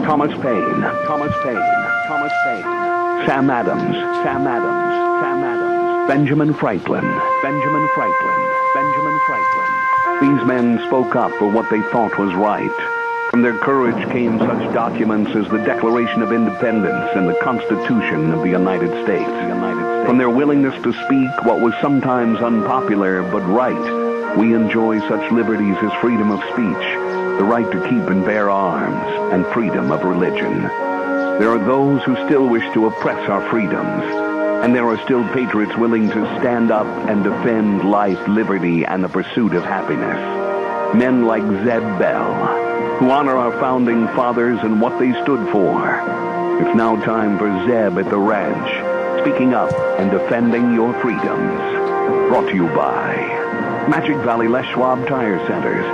Thomas Paine, Sam Adams, Benjamin Franklin. These men spoke up for what they thought was right. From their courage came such documents as the Declaration of Independence and the Constitution of the United States. From their willingness to speak what was sometimes unpopular but right, we enjoy such liberties as freedom of speech, the right to keep and bear arms, and freedom of religion. There are those who still wish to oppress our freedoms, and there are still patriots willing to stand up and defend life, liberty, and the pursuit of happiness. Men like Zeb Bell, who honor our founding fathers and what they stood for. It's now time for Zeb at the ranch, speaking up and defending your freedoms. Brought to you by Magic Valley Les Schwab Tire Centers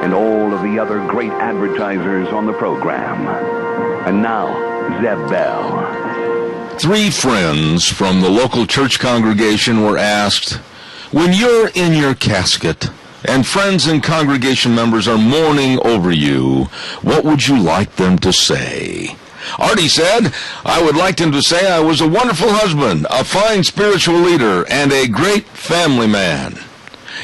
and all of the other great advertisers on the program. And now, Zeb Bell. 3 friends from the local church congregation were asked, when you're in your casket and friends and congregation members are mourning over you, what would you like them to say? Artie said, I would like them to say I was a wonderful husband, a fine spiritual leader, and a great family man.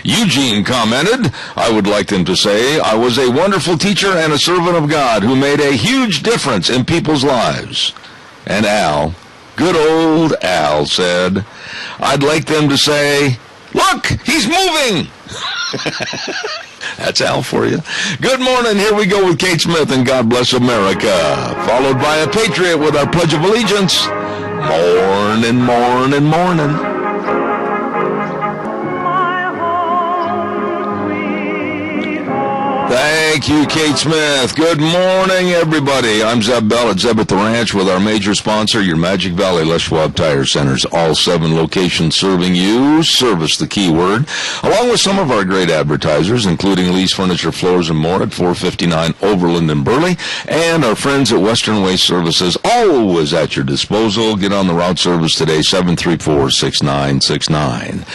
Eugene commented, I would like them to say I was a wonderful teacher and a servant of God who made a huge difference in people's lives. And Al, good old Al, said, I'd like them to say, look, he's moving! That's Al for you. Good morning. Here we go with Kate Smith and God Bless America, followed by a patriot with our Pledge of Allegiance. Morning, morning, morning. Thank you, Kate Smith. Good morning, everybody. I'm Zeb Bell at Zeb at the Ranch with our major sponsor, your Magic Valley Les Schwab Tire Centers. All 7 locations serving you. Service the keyword. Along with some of our great advertisers, including Lee's Furniture, Floors, and More at 459 Overland in Burley. And our friends at Western Waste Services, always at your disposal. Get on the route service today, 734-6969.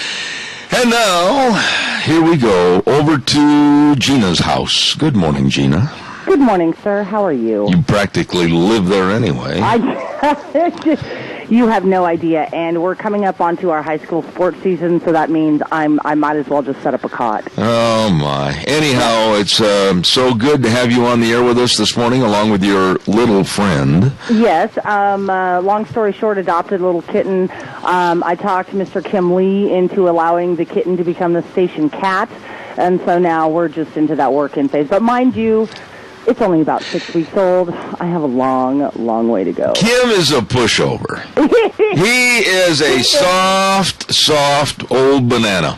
And now, here we go, over to Gina's house. Good morning, Gina. Good morning, sir. How are you? You practically live there anyway. You have no idea, and we're coming up onto our high school sports season, so that means I might as well just set up a cot. Oh, my. Anyhow, it's so good to have you on the air with us this morning, along with your little friend. Yes. Long story short, adopted a little kitten. I talked Mr. Kim Lee into allowing the kitten to become the station cat, and so now we're just into that work-in phase. But mind you, it's only about 6 weeks old. I have a long, long way to go. Kim is a pushover. He is a soft old banana.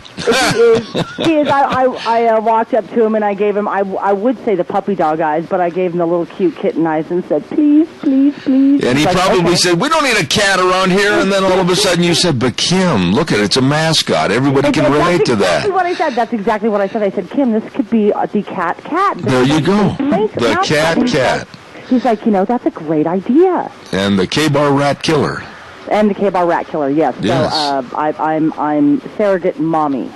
He is. I walked up to him and I gave him, I would say the puppy dog eyes, but I gave him the little cute kitten eyes and said, please, please, please. And he probably said, we don't need a cat around here. And then all of a sudden you said, but Kim, look at it, it's a mascot. Everybody can relate to that. That's exactly what I said. That's exactly what I said. I said, Kim, this could be the cat. There you go. The cat. He's like, that's a great idea. And the K-Bar rat killer. And the K-Bar rat killer, yes. Yes. So I'm surrogate mommy.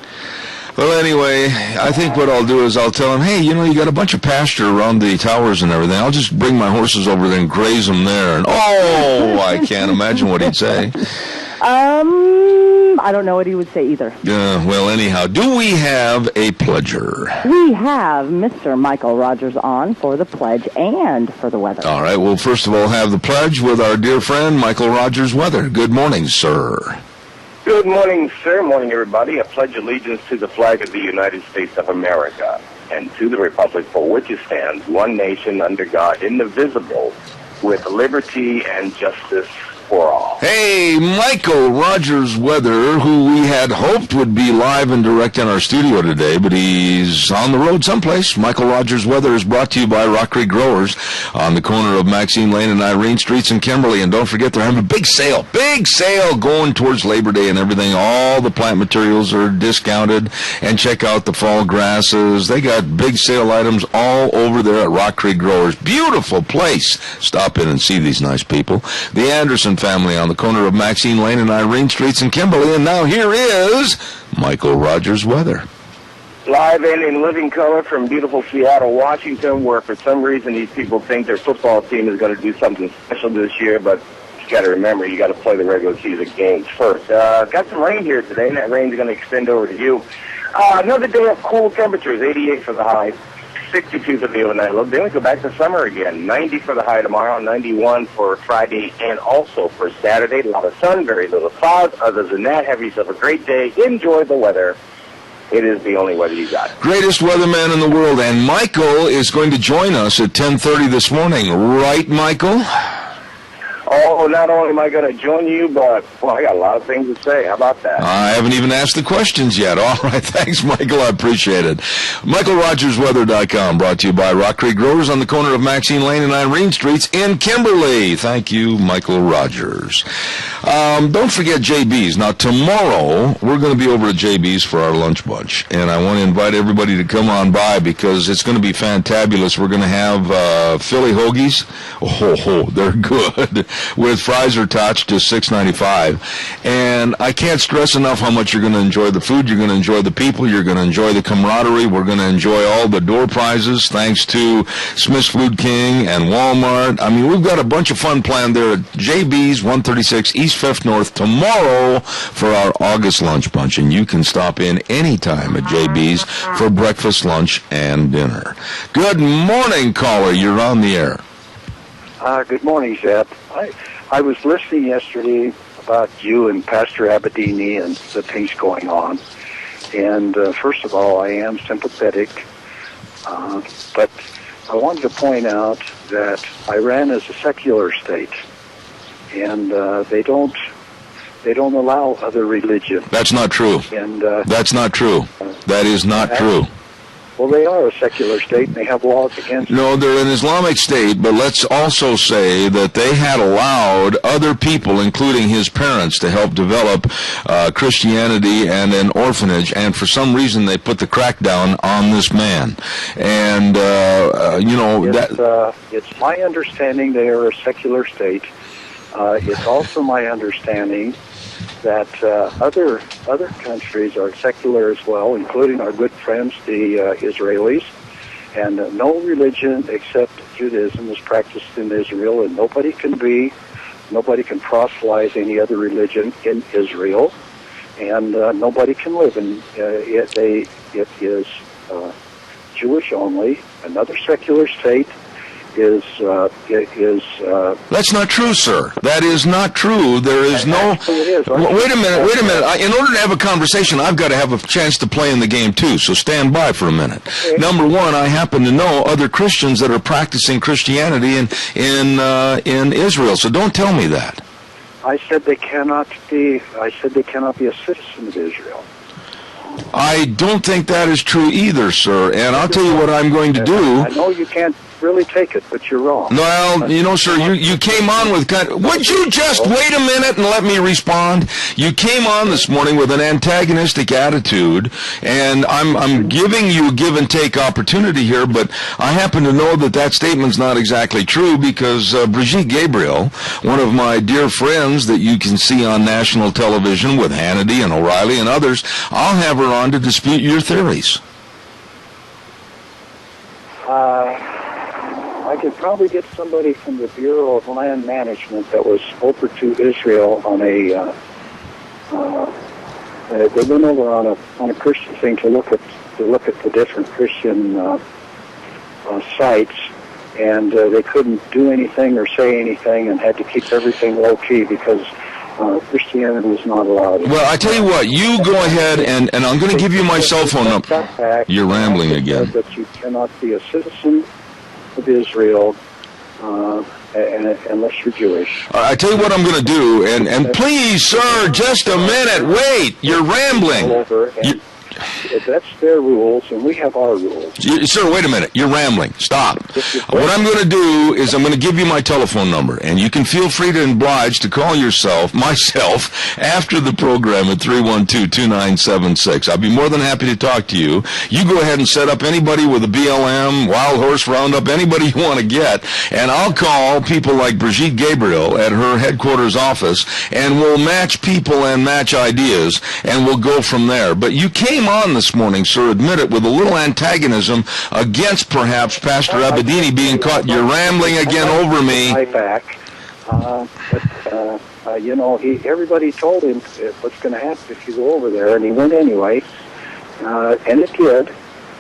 Well, anyway, I think what I'll do is I'll tell him, hey, you got a bunch of pasture around the towers and everything. I'll just bring my horses over there and graze them there. And I can't imagine what he'd say. I don't know what he would say either. Well, anyhow, do we have a pledger? We have Mr. Michael Rogers on for the pledge and for the weather. All right, well, first of all, have the pledge with our dear friend, Michael Rogers Weather. Good morning, sir. Good morning, sir. Morning, everybody. I pledge allegiance to the flag of the United States of America and to the republic for which it stands, one nation under God, indivisible, with liberty and justice for all. Hey, Michael Rogers Weather, who we had hoped would be live and direct in our studio today, but he's on the road someplace. Michael Rogers Weather is brought to you by Rock Creek Growers on the corner of Maxine Lane and Irene Streets in Kimberly. And don't forget, they're having a big sale going towards Labor Day and everything. All the plant materials are discounted. And check out the fall grasses. They got big sale items all over there at Rock Creek Growers. Beautiful place. Stop in and see these nice people. The Anderson family on the corner of Maxine Lane and Irene Streets in Kimberly. And now here is Michael Rogers Weather. Live and in living color from beautiful Seattle, Washington, where for some reason these people think their football team is going to do something special this year, but you got to remember, you got to play the regular season games first. Got some rain here today, and that rain's going to extend over to you. Another day of cool temperatures, 88 for the high, 62 for the overnight low. Then we go back to summer again, 90 for the high tomorrow, 91 for Friday, and also for Saturday. A lot of sun, very little clouds. Other than that, have yourself a great day. Enjoy the weather. It is the only weather you got. Greatest weatherman in the world, and Michael is going to join us at 10:30 this morning. Right, Michael? Oh, not only am I going to join you, but, well, I got a lot of things to say. How about that? I haven't even asked the questions yet. All right, thanks, Michael. I appreciate it. MichaelRogersWeather.com, brought to you by Rock Creek Growers on the corner of Maxine Lane and Irene Streets in Kimberly. Thank you, Michael Rogers. Don't forget JB's. Now, tomorrow, we're going to be over at JB's for our lunch bunch, and I want to invite everybody to come on by because it's going to be fantabulous. We're going to have Philly hoagies. Oh, they're good. With fries or tots, just $6.95. And I can't stress enough how much you're going to enjoy the food, you're going to enjoy the people, you're going to enjoy the camaraderie. We're going to enjoy all the door prizes thanks to Smith's Food King and Walmart. I mean, we've got a bunch of fun planned there at JB's 136 East 5th North tomorrow for our August lunch bunch. And you can stop in anytime at JB's for breakfast, lunch, and dinner. Good morning, caller. You're on the air. Good morning, Zeb. I was listening yesterday about you and Pastor Abedini and the things going on. And first of all, I am sympathetic. But I wanted to point out that Iran is a secular state. And they don't allow other religion. That's not true. And that's not true. That is not true. Well, they are a secular state, and they have laws against it. No, they're an Islamic state, but let's also say that they had allowed other people, including his parents, to help develop Christianity and an orphanage, and for some reason they put the crackdown on this man. And, it's my understanding they are a secular state. It's also my understanding that other countries are secular as well, including our good friends, the Israelis, and no religion except Judaism is practiced in Israel, and nobody can proselyte any other religion in Israel, and nobody can live in it. It is Jewish only. Another secular state is That's not true, sir. That is not true. There is no... Actually, it is. Wait a minute. In order to have a conversation, I've got to have a chance to play in the game, too, so stand by for a minute. Okay. Number one, I happen to know other Christians that are practicing Christianity in Israel, so don't tell me that. I said they cannot be a citizen of Israel. I don't think that is true either, sir, and I'll tell you what I'm going to do. I know you can't really take it, but you're wrong. Well, sir, you came on with would you just wait a minute and let me respond? You came on this morning with an antagonistic attitude, and I'm giving you a give and take opportunity here, but I happen to know that statement's not exactly true because Brigitte Gabriel, one of my dear friends that you can see on national television with Hannity and O'Reilly and others, I'll have her on to dispute your theories. I could probably get somebody from the Bureau of Land Management that was over to Israel on they went over on a Christian thing to look at the different Christian sites, and they couldn't do anything or say anything, and had to keep everything low key because Christianity was not allowed. Well, I tell you what, you go ahead and I'm going to give you my cell phone number. You're rambling again. That you cannot be a citizen of Israel unless you're Jewish. I tell you what I'm going to do, and please, sir, just a minute. Wait, you're rambling. That's their rules, and we have our rules. Sir, wait a minute. You're rambling. Stop. What I'm going to do is I'm going to give you my telephone number, and you can feel free to oblige to call myself, after the program at 312-2976. I'll be more than happy to talk to you. You go ahead and set up anybody with a BLM, Wild Horse Roundup, anybody you want to get, and I'll call people like Brigitte Gabriel at her headquarters office, and we'll match people and match ideas, and we'll go from there. But you came came on this morning, sir, admit it, with a little antagonism against perhaps Pastor Abedini being caught. You're rambling again over me. Back. Everybody told him what's going to happen if you go over there, and he went anyway, and it did,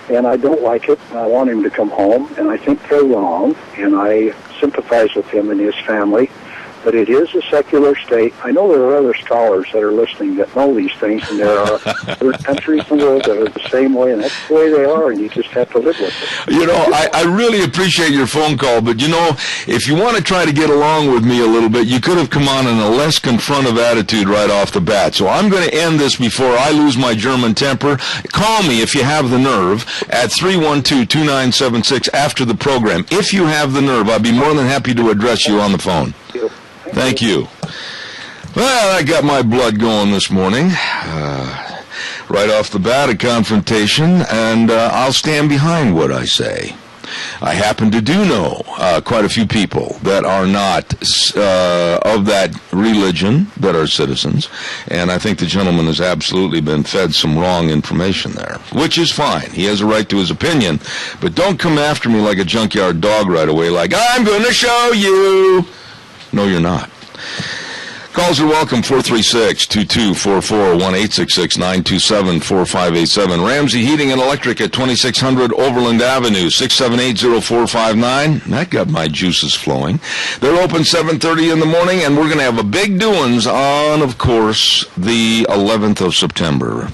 and I don't like it. I want him to come home, and I think they're wrong, and I sympathize with him and his family, but it is a secular state. I know there are other scholars that are listening that know these things, and there are other countries in the world that are the same way, and that's the way they are, and you just have to live with it. You know, I really appreciate your phone call, but, you know, if you want to try to get along with me a little bit, you could have come on in a less confrontive attitude right off the bat. So I'm going to end this before I lose my German temper. Call me if you have the nerve at 312-2976 after the program. If you have the nerve, I'd be more than happy to address you on the phone. Thank you. Well, I got my blood going this morning. Right off the bat, a confrontation, and I'll stand behind what I say. I happen to do know quite a few people that are not of that religion, that are citizens, and I think the gentleman has absolutely been fed some wrong information there, which is fine. He has a right to his opinion, but don't come after me like a junkyard dog right away, like, I'm going to show you. No, you're not. Calls are welcome, 436-2244, 1-866-927-4587. Ramsey Heating and Electric at 2600 Overland Avenue, 678-0459. That got my juices flowing. They're open 7:30 in the morning, and we're going to have a big doings on, of course, the 11th of September.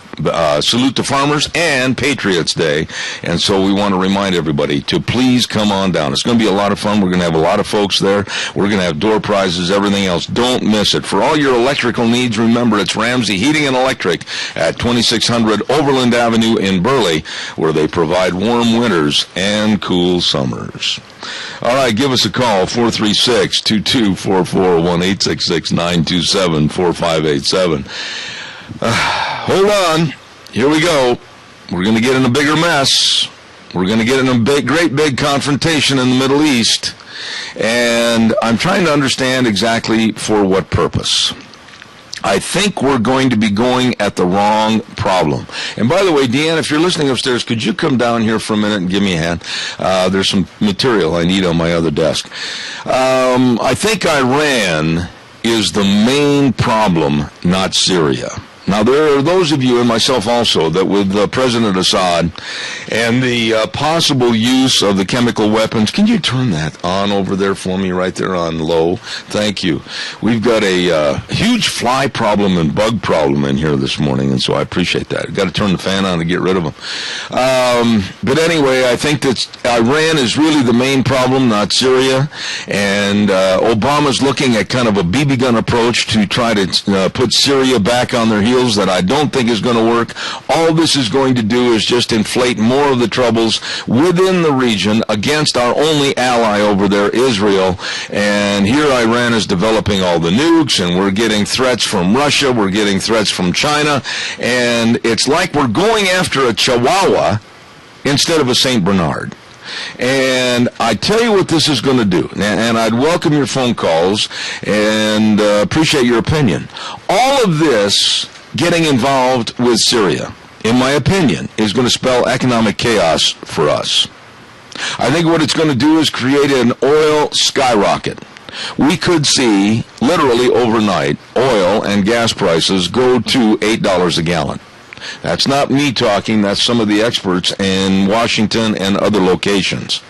Salute to Farmers and Patriots Day, and so we want to remind everybody to please come on down. It's going to be a lot of fun. We're going to have a lot of folks there. We're going to have door prizes, everything else. Don't miss it. For all your electrical needs, remember, it's Ramsey Heating and Electric at 2600 Overland Avenue in Burley, where they provide warm winters and cool summers. All right, give us a call, 436-2244, 1-866-927-4587. Hold on. Here we go. We're going to get in a bigger mess. We're going to get in a great big confrontation in the Middle East. And I'm trying to understand exactly for what purpose. I think we're going to be going at the wrong problem. And by the way, Deanne, if you're listening upstairs, could you come down here for a minute and give me a hand? There's some material I need on my other desk. I think Iran is the main problem, not Syria. Now, there are those of you, and myself also, that with President Assad and the possible use of the chemical weapons, can you turn that on over there for me, right there on low? Thank you. We've got a huge fly problem and bug problem in here this morning, and so I appreciate that. I've got to turn the fan on to get rid of them. But anyway, I think that Iran is really the main problem, not Syria, and Obama's looking at kind of a BB gun approach to try to put Syria back on their heels that I don't think is going to work. All this is going to do is just inflate more of the troubles within the region against our only ally over there, Israel. And here Iran is developing all the nukes, and we're getting threats from Russia, we're getting threats from China, and it's like we're going after a Chihuahua instead of a St. Bernard. And I tell you what this is going to do, and I'd welcome your phone calls and appreciate your opinion. All of this getting involved with Syria, in my opinion, is going to spell economic chaos for us. I think what it's going to do is create an oil skyrocket. We could see, literally overnight, oil and gas prices go to $8 a gallon. That's not me talking, that's some of the experts in Washington and other locations.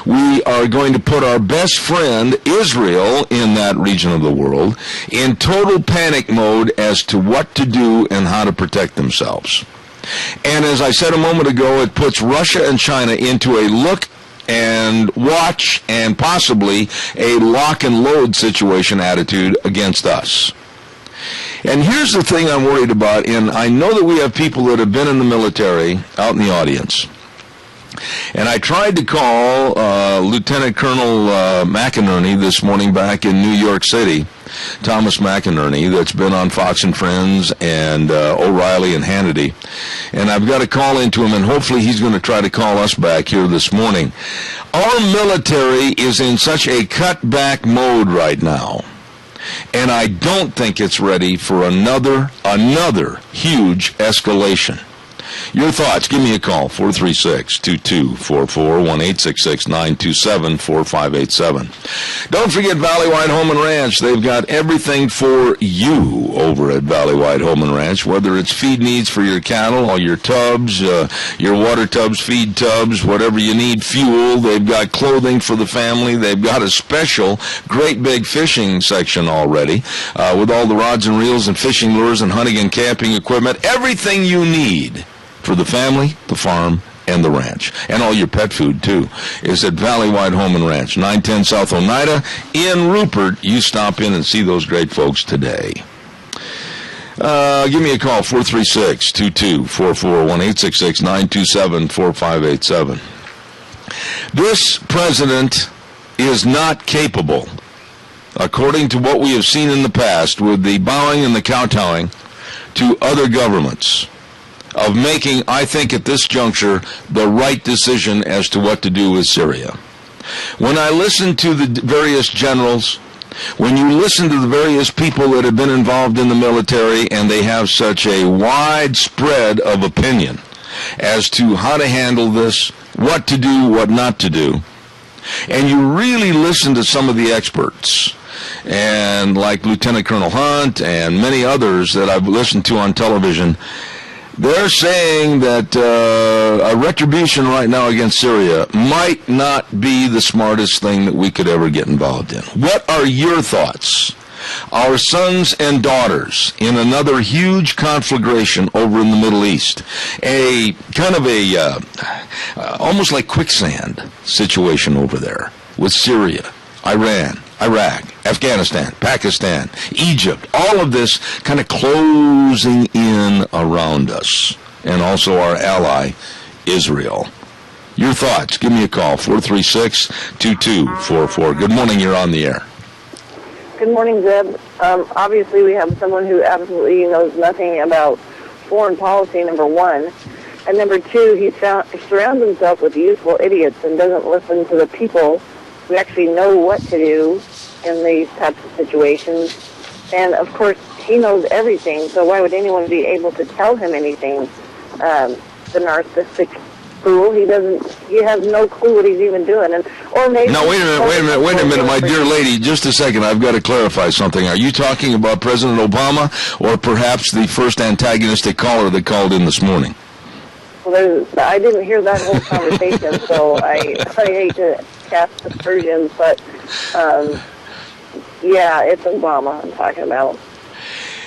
We are going to put our best friend, Israel, in that region of the world, in total panic mode as to what to do and how to protect themselves. And as I said a moment ago, it puts Russia and China into a look and watch and possibly a lock and load situation attitude against us. And here's the thing I'm worried about, and I know that we have people that have been in the military out in the audience. And I tried to call Lieutenant Colonel McInerney this morning back in New York City, Thomas McInerney, that's been on Fox and Friends and O'Reilly and Hannity. And I've got to call into him, and hopefully he's going to try to call us back here this morning. Our military is in such a cutback mode right now. And I don't think it's ready for another huge escalation. Your thoughts, give me a call, 436-2244, 1-866-927-4587. Don't forget Valley White Home and Ranch. They've got everything for you over at Valley White Home and Ranch, whether it's feed needs for your cattle, all your tubs, your water tubs, feed tubs, whatever you need, fuel. They've got clothing for the family. They've got a special great big fishing section already with all the rods and reels and fishing lures and hunting and camping equipment. Everything you need for the family, the farm, and the ranch. And all your pet food, too, is at Valley White Home and Ranch, 910 South Oneida in Rupert. You stop in and see those great folks today. Give me a call, 436-2244, 1-866-927-4587. This president is not capable, according to what we have seen in the past with the bowing and the kowtowing to other governments, of making, I think at this juncture, the right decision as to what to do with Syria. When I listen to the various generals, when you listen to the various people that have been involved in the military, and they have such a wide spread of opinion as to how to handle this, what to do, what not to do, and you really listen to some of the experts, and like Lieutenant Colonel Hunt and many others that I've listened to on television, they're saying that a retribution right now against Syria might not be the smartest thing that we could ever get involved in. What are your thoughts? Our sons and daughters in another huge conflagration over in the Middle East, a kind of a almost like quicksand situation over there with Syria, Iran, Iraq, Afghanistan, Pakistan, Egypt, all of this kind of closing in around us, and also our ally, Israel. Your thoughts, give me a call, 436-2244. Good morning, you're on the air. Good morning, Zeb. Obviously, we have someone who absolutely knows nothing about foreign policy, number one. And number two, he surrounds himself with useful idiots and doesn't listen to the people who actually know what to do in these types of situations. And, of course, he knows everything, so why would anyone be able to tell him anything? The narcissistic fool, he has no clue what he's even doing. Or maybe... Now, wait a minute, my dear lady, just a second, I've got to clarify something. Are you talking about President Obama, or perhaps the first antagonistic caller that called in this morning? Well, I didn't hear that whole conversation, so I hate to cast aspersions, but yeah, it's Obama I'm talking about.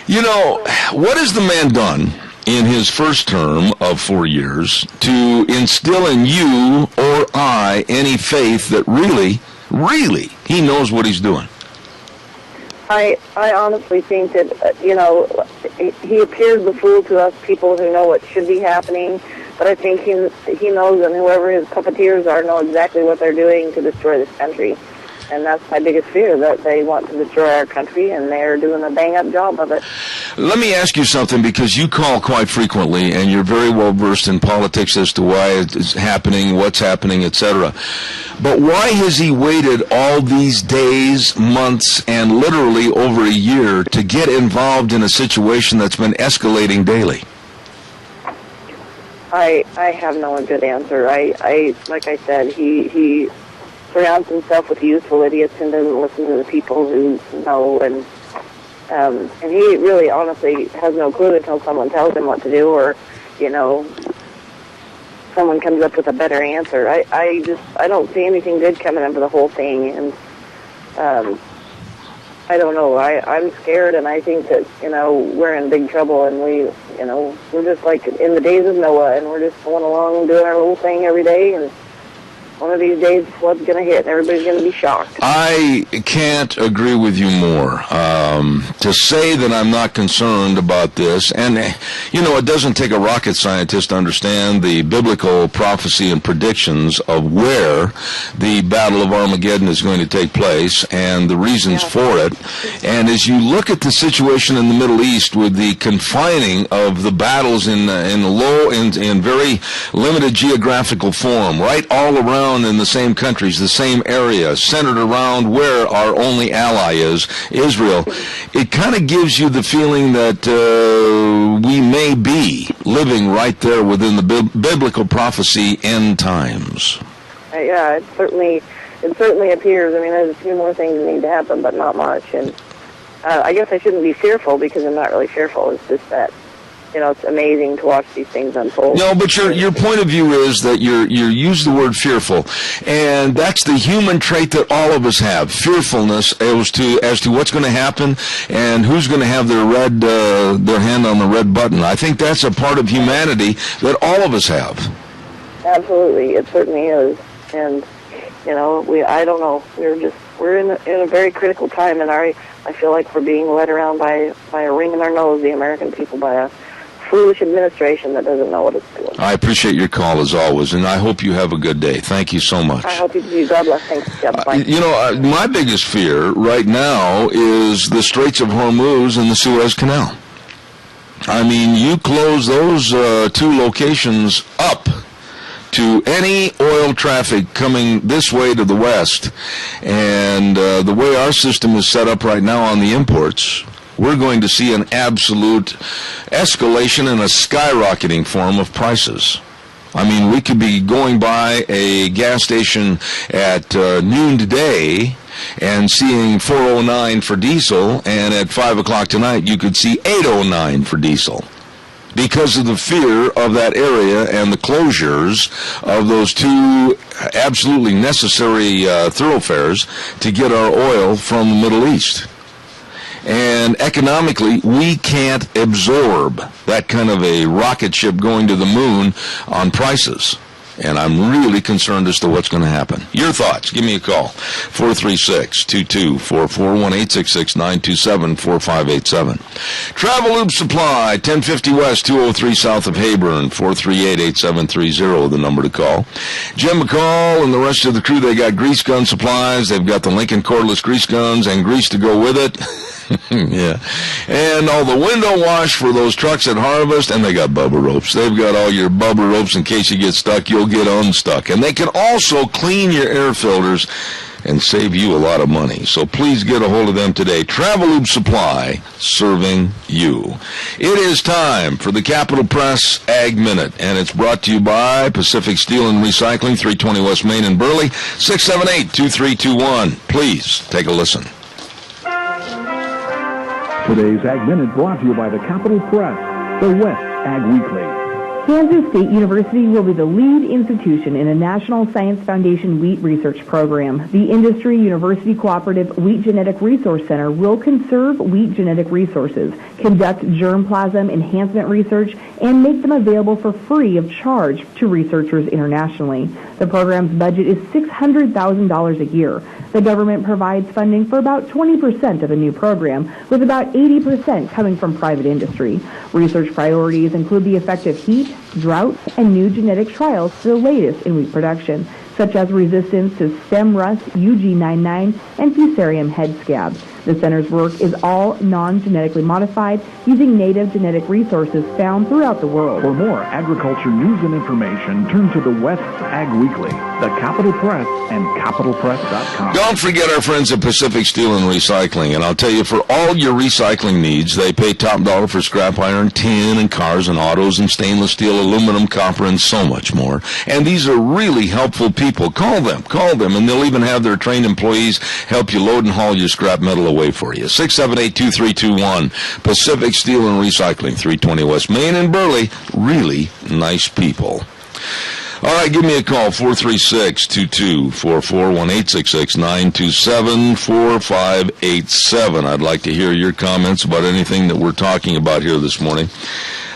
You know, what has the man done in his first term of 4 years to instill in you or I any faith that really he knows what he's doing? I honestly think that, he appears the fool to us people who know what should be happening, but I think he knows, and whoever his puppeteers are know exactly what they're doing to destroy this country. And that's my biggest fear, that they want to destroy our country, and they're doing a bang-up job of it. Let me ask you something, because you call quite frequently, and you're very well versed in politics as to why it's happening, what's happening, etc. But why has he waited all these days, months, and literally over a year to get involved in a situation that's been escalating daily? I have no good answer. Like I said, he surrounds himself with useful idiots and doesn't listen to the people who know, and he really honestly has no clue until someone tells him what to do, or someone comes up with a better answer. I don't see anything good coming out of the whole thing, and I don't know. I'm scared, and I think that we're in big trouble, and we're just like in the days of Noah, and we're just going along doing our little thing every day, and one of these days, flood's going to hit, and everybody's going to be shocked. I can't agree with you more. To say that I'm not concerned about this, and, it doesn't take a rocket scientist to understand the biblical prophecy and predictions of where the Battle of Armageddon is going to take place and the reasons for it. And as you look at the situation in the Middle East with the confining of the battles in very limited geographical form, right all around around in the same countries, the same area, centered around where our only ally is, Israel, it kind of gives you the feeling that we may be living right there within the biblical prophecy end times. Yeah, it certainly appears. I mean, there's a few more things that need to happen, but not much. And I guess I shouldn't be fearful because I'm not really fearful. It's just that, it's amazing to watch these things unfold. No, but your point of view is that you use the word fearful, and that's the human trait that all of us have: fearfulness as to what's going to happen and who's going to have their hand on the red button. I think that's a part of humanity that all of us have. Absolutely, it certainly is, and I don't know. We're in a very critical time, and I feel like we're being led around by a ring in our nose, the American people, by a foolish administration that doesn't know what it's doing. I appreciate your call as always, and I hope you have a good day. Thank you so much. I hope you do. God bless. Thanks. Yeah, bye. My biggest fear right now is the Straits of Hormuz and the Suez Canal. I mean, you close those two locations up to any oil traffic coming this way to the west, and the way our system is set up right now on the imports, we're going to see an absolute escalation and a skyrocketing form of prices. I mean, we could be going by a gas station at noon today and seeing $4.09 for diesel, and at 5 o'clock tonight you could see $8.09 for diesel, because of the fear of that area and the closures of those two absolutely necessary thoroughfares to get our oil from the Middle East. And economically, we can't absorb that kind of a rocket ship going to the moon on prices. And I'm really concerned as to what's going to happen. Your thoughts? Give me a call. 436-2244, 1-866-927-4587. Travel Lube Supply, 1050 West, 203 South of Hayburn, 438-8730, the number to call. Jim McCall and the rest of the crew, they got grease gun supplies. They've got the Lincoln cordless grease guns and grease to go with it. Yeah. And all the window wash for those trucks at Harvest, and they got Bubba ropes. They've got all your Bubba ropes in case you get stuck, you'll get unstuck. And they can also clean your air filters and save you a lot of money. So please get a hold of them today. Travel Lube Supply, serving you. It is time for the Capital Press Ag Minute, and it's brought to you by Pacific Steel and Recycling, 320 West Main in Burley, 678-2321. Please take a listen. Today's Ag Minute brought to you by the Capital Press, the West Ag Weekly. Kansas State University will be the lead institution in a National Science Foundation wheat research program. The Industry University Cooperative Wheat Genetic Resource Center will conserve wheat genetic resources, conduct germplasm enhancement research, and make them available for free of charge to researchers internationally. The program's budget is $600,000 a year. The government provides funding for about 20% of the new program, with about 80% coming from private industry. Research priorities include the effect of heat, drought, and new genetic trials to the latest in wheat production, such as resistance to stem rust, UG99, and Fusarium head scab. The center's work is all non-genetically modified, using native genetic resources found throughout the world. For more agriculture news and information, turn to the West Ag Weekly, the Capital Press, and capitalpress.com. Don't forget our friends at Pacific Steel and Recycling, and I'll tell you, for all your recycling needs, they pay top dollar for scrap iron, tin, and cars and autos, and stainless steel, aluminum, copper, and so much more. And these are really helpful people. Call them, and they'll even have their trained employees help you load and haul your scrap metal away for you. 678-2321, Pacific Steel and Recycling, 320 West Main in Burley. Really nice people. All right, give me a call, 436-2244, 1-866-927-4587. I'd like to hear your comments about anything that we're talking about here this morning.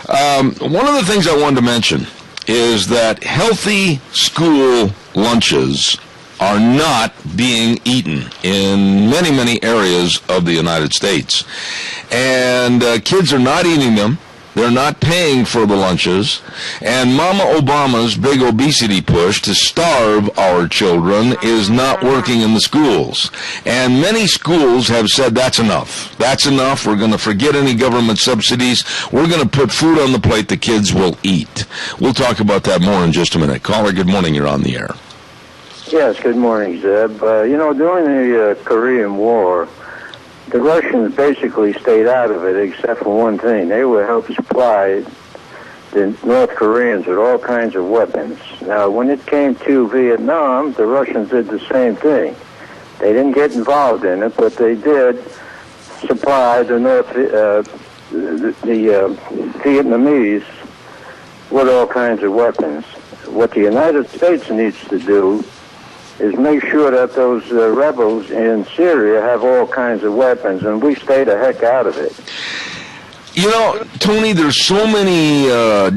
One of the things I wanted to mention is that healthy school lunches are not being eaten in many, many areas of the United States. And kids are not eating them. They're not paying for the lunches. And Mama Obama's big obesity push to starve our children is not working in the schools. And many schools have said, that's enough. That's enough. We're going to forget any government subsidies. We're going to put food on the plate the kids will eat. We'll talk about that more in just a minute. Caller, good morning. You're on the air. Yes, good morning, Zeb. During the Korean War, the Russians basically stayed out of it except for one thing. They would help supply the North Koreans with all kinds of weapons. Now, when it came to Vietnam, the Russians did the same thing. They didn't get involved in it, but they did supply the Vietnamese with all kinds of weapons. What the United States needs to do is make sure that those rebels in Syria have all kinds of weapons, and we stay the heck out of it. You know, Tony, there's so many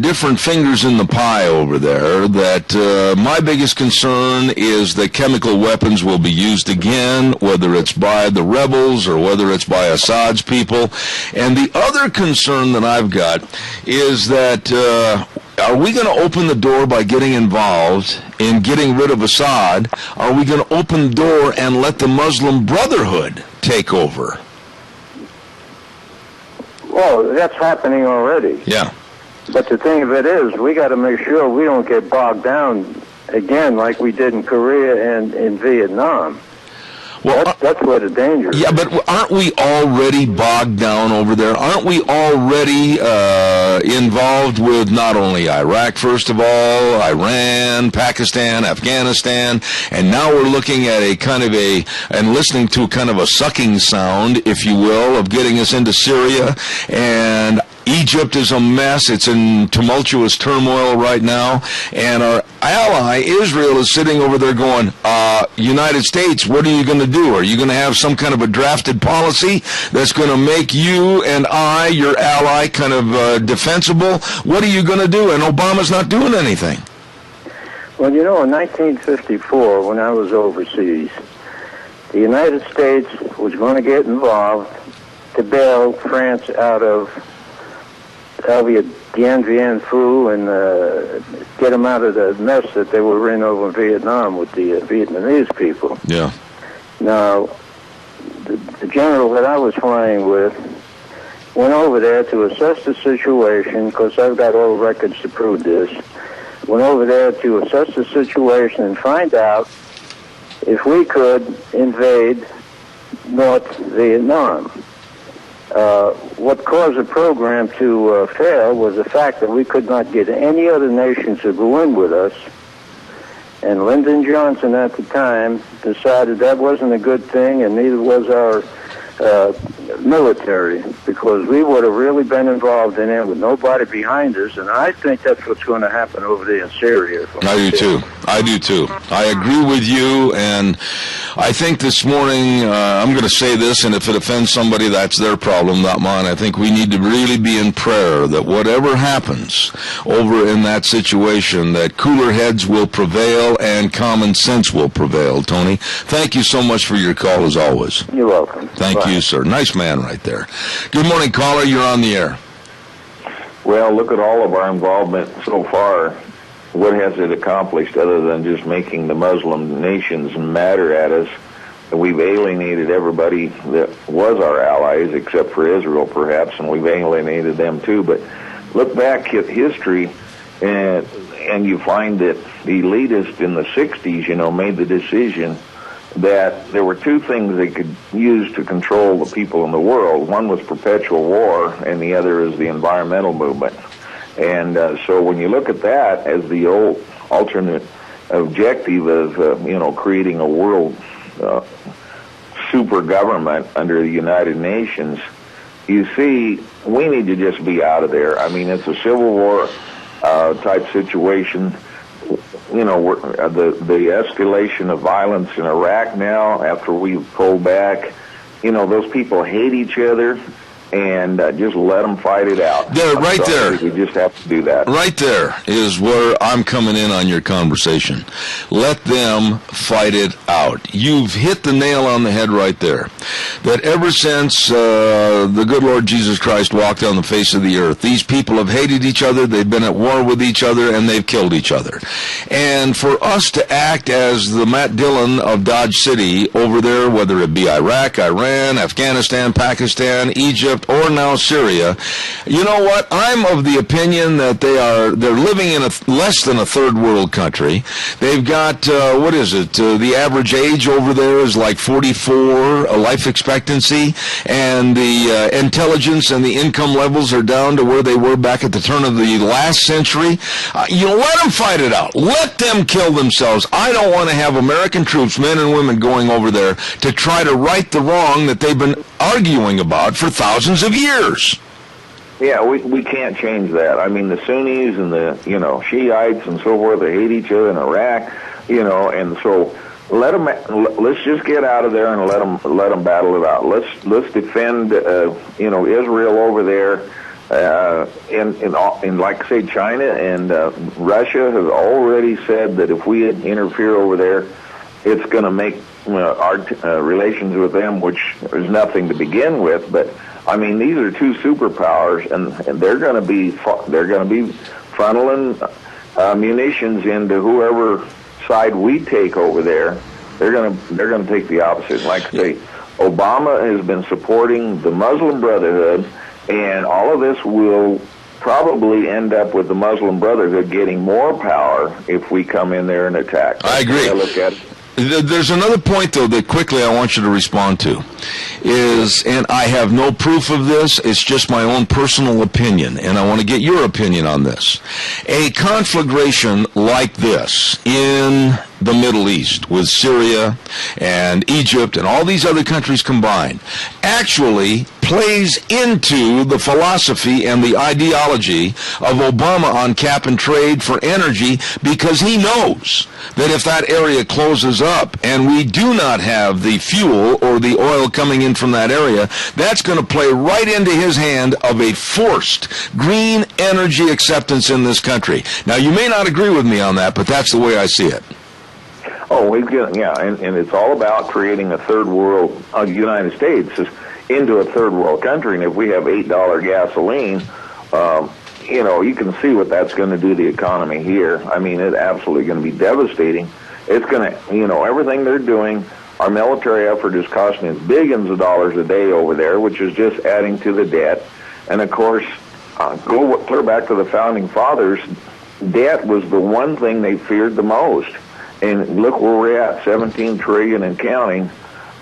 different fingers in the pie over there that my biggest concern is that chemical weapons will be used again, whether it's by the rebels or whether it's by Assad's people. And the other concern that I've got is that are we going to open the door by getting involved in getting rid of Assad? Are we going to open the door and let the Muslim Brotherhood take over? Well, that's happening already. Yeah. But the thing of it is, we got to make sure we don't get bogged down again like we did in Korea and in Vietnam. Well, that's where the danger is. Yeah, but aren't we already bogged down over there? Aren't we already involved with not only Iraq, first of all, Iran, Pakistan, Afghanistan, and now we're looking at and listening to kind of a sucking sound, if you will, of getting us into Syria, and Egypt is a mess. It's in tumultuous turmoil right now. And our ally, Israel, is sitting over there going, United States, what are you going to do? Are you going to have some kind of a drafted policy that's going to make you and I, your ally, kind of defensible? What are you going to do? And Obama's not doing anything. Well, in 1954, when I was overseas, the United States was going to get involved to bail France out of Dien Bien Phu and get them out of the mess that they were in over in Vietnam with the Vietnamese people. Yeah. Now, the general that I was flying with went over there to assess the situation, because I've got all records to prove this, went over there to assess the situation and find out if we could invade North Vietnam. What caused the program to fail was the fact that we could not get any other nation to go in with us. And Lyndon Johnson at the time decided that wasn't a good thing, and neither was our military, because we would have really been involved in it with nobody behind us, and I think that's what's going to happen over there in Syria. I do too. I agree with you, and I think this morning, I'm going to say this, and if it offends somebody, that's their problem, not mine. I think we need to really be in prayer that whatever happens over in that situation, that cooler heads will prevail and common sense will prevail. Tony, thank you so much for your call, as always. You're welcome. Thank you, sir. Nice man right there. Good morning, caller. You're on the air. Well, look at all of our involvement so far. What has it accomplished other than just making the Muslim nations matter at us? We've alienated everybody that was our allies, except for Israel, perhaps, and we've alienated them too. But look back at history, and you find that the elitists in the 60s, made the decision that there were two things they could use to control the people in the world. One was perpetual war, and the other is the environmental movement. And so when you look at that as the old alternate objective of, creating a world super government under the United Nations, you see, we need to just be out of there. I mean, it's a civil war type situation. The escalation of violence in Iraq now, after we've pulled back, those people hate each other, and just let them fight it out. There, right there. We just have to do that. Right there is where I'm coming in on your conversation. Let them fight it out. You've hit the nail on the head right there. That ever since the good Lord Jesus Christ walked on the face of the earth, these people have hated each other, they've been at war with each other, and they've killed each other. And for us to act as the Matt Dillon of Dodge City over there, whether it be Iraq, Iran, Afghanistan, Pakistan, Egypt, Egypt, or now Syria. You know what? I'm of the opinion that they're living in less than a third world country. They've got, the average age over there is like 44, life expectancy, and the intelligence and the income levels are down to where they were back at the turn of the last century. Let them fight it out. Let them kill themselves. I don't want to have American troops, men and women, going over there to try to right the wrong that they've been arguing about for thousands of years. Yeah, we can't change that. I mean, the Sunnis and the Shiites and so forth, they hate each other in Iraq, and so let's just get out of there and let them battle it out. Let's defend Israel over there. And like say China and Russia has already said that if we interfere over there, it's going to make our relations with them, which is nothing to begin with. But I mean, these are two superpowers, and they're going to be funneling munitions into whoever side we take over there. They're going to take the opposite. Like I say, Obama has been supporting the Muslim Brotherhood, and all of this will probably end up with the Muslim Brotherhood getting more power if we come in there and attack. I agree. Look at it. There's another point, though, that quickly I want you to respond to, and I have no proof of this, it's just my own personal opinion, and I want to get your opinion on this. A conflagration like this in the Middle East with Syria and Egypt and all these other countries combined actually plays into the philosophy and the ideology of Obama on cap and trade for energy, because he knows that if that area closes up and we do not have the fuel or the oil coming in from that area, that's going to play right into his hand of a forced green energy acceptance in this country. Now, you may not agree with me on that, but that's the way I see it. Oh, and it's all about creating a third world, United States into a third world country. And if we have $8 gasoline, you can see what that's going to do to the economy here. I mean, it's absolutely going to be devastating. It's going to, everything they're doing, our military effort is costing us billions of dollars a day over there, which is just adding to the debt. And of course, go clear back to the founding fathers, debt was the one thing they feared the most. And look where we're at, 17 trillion and counting.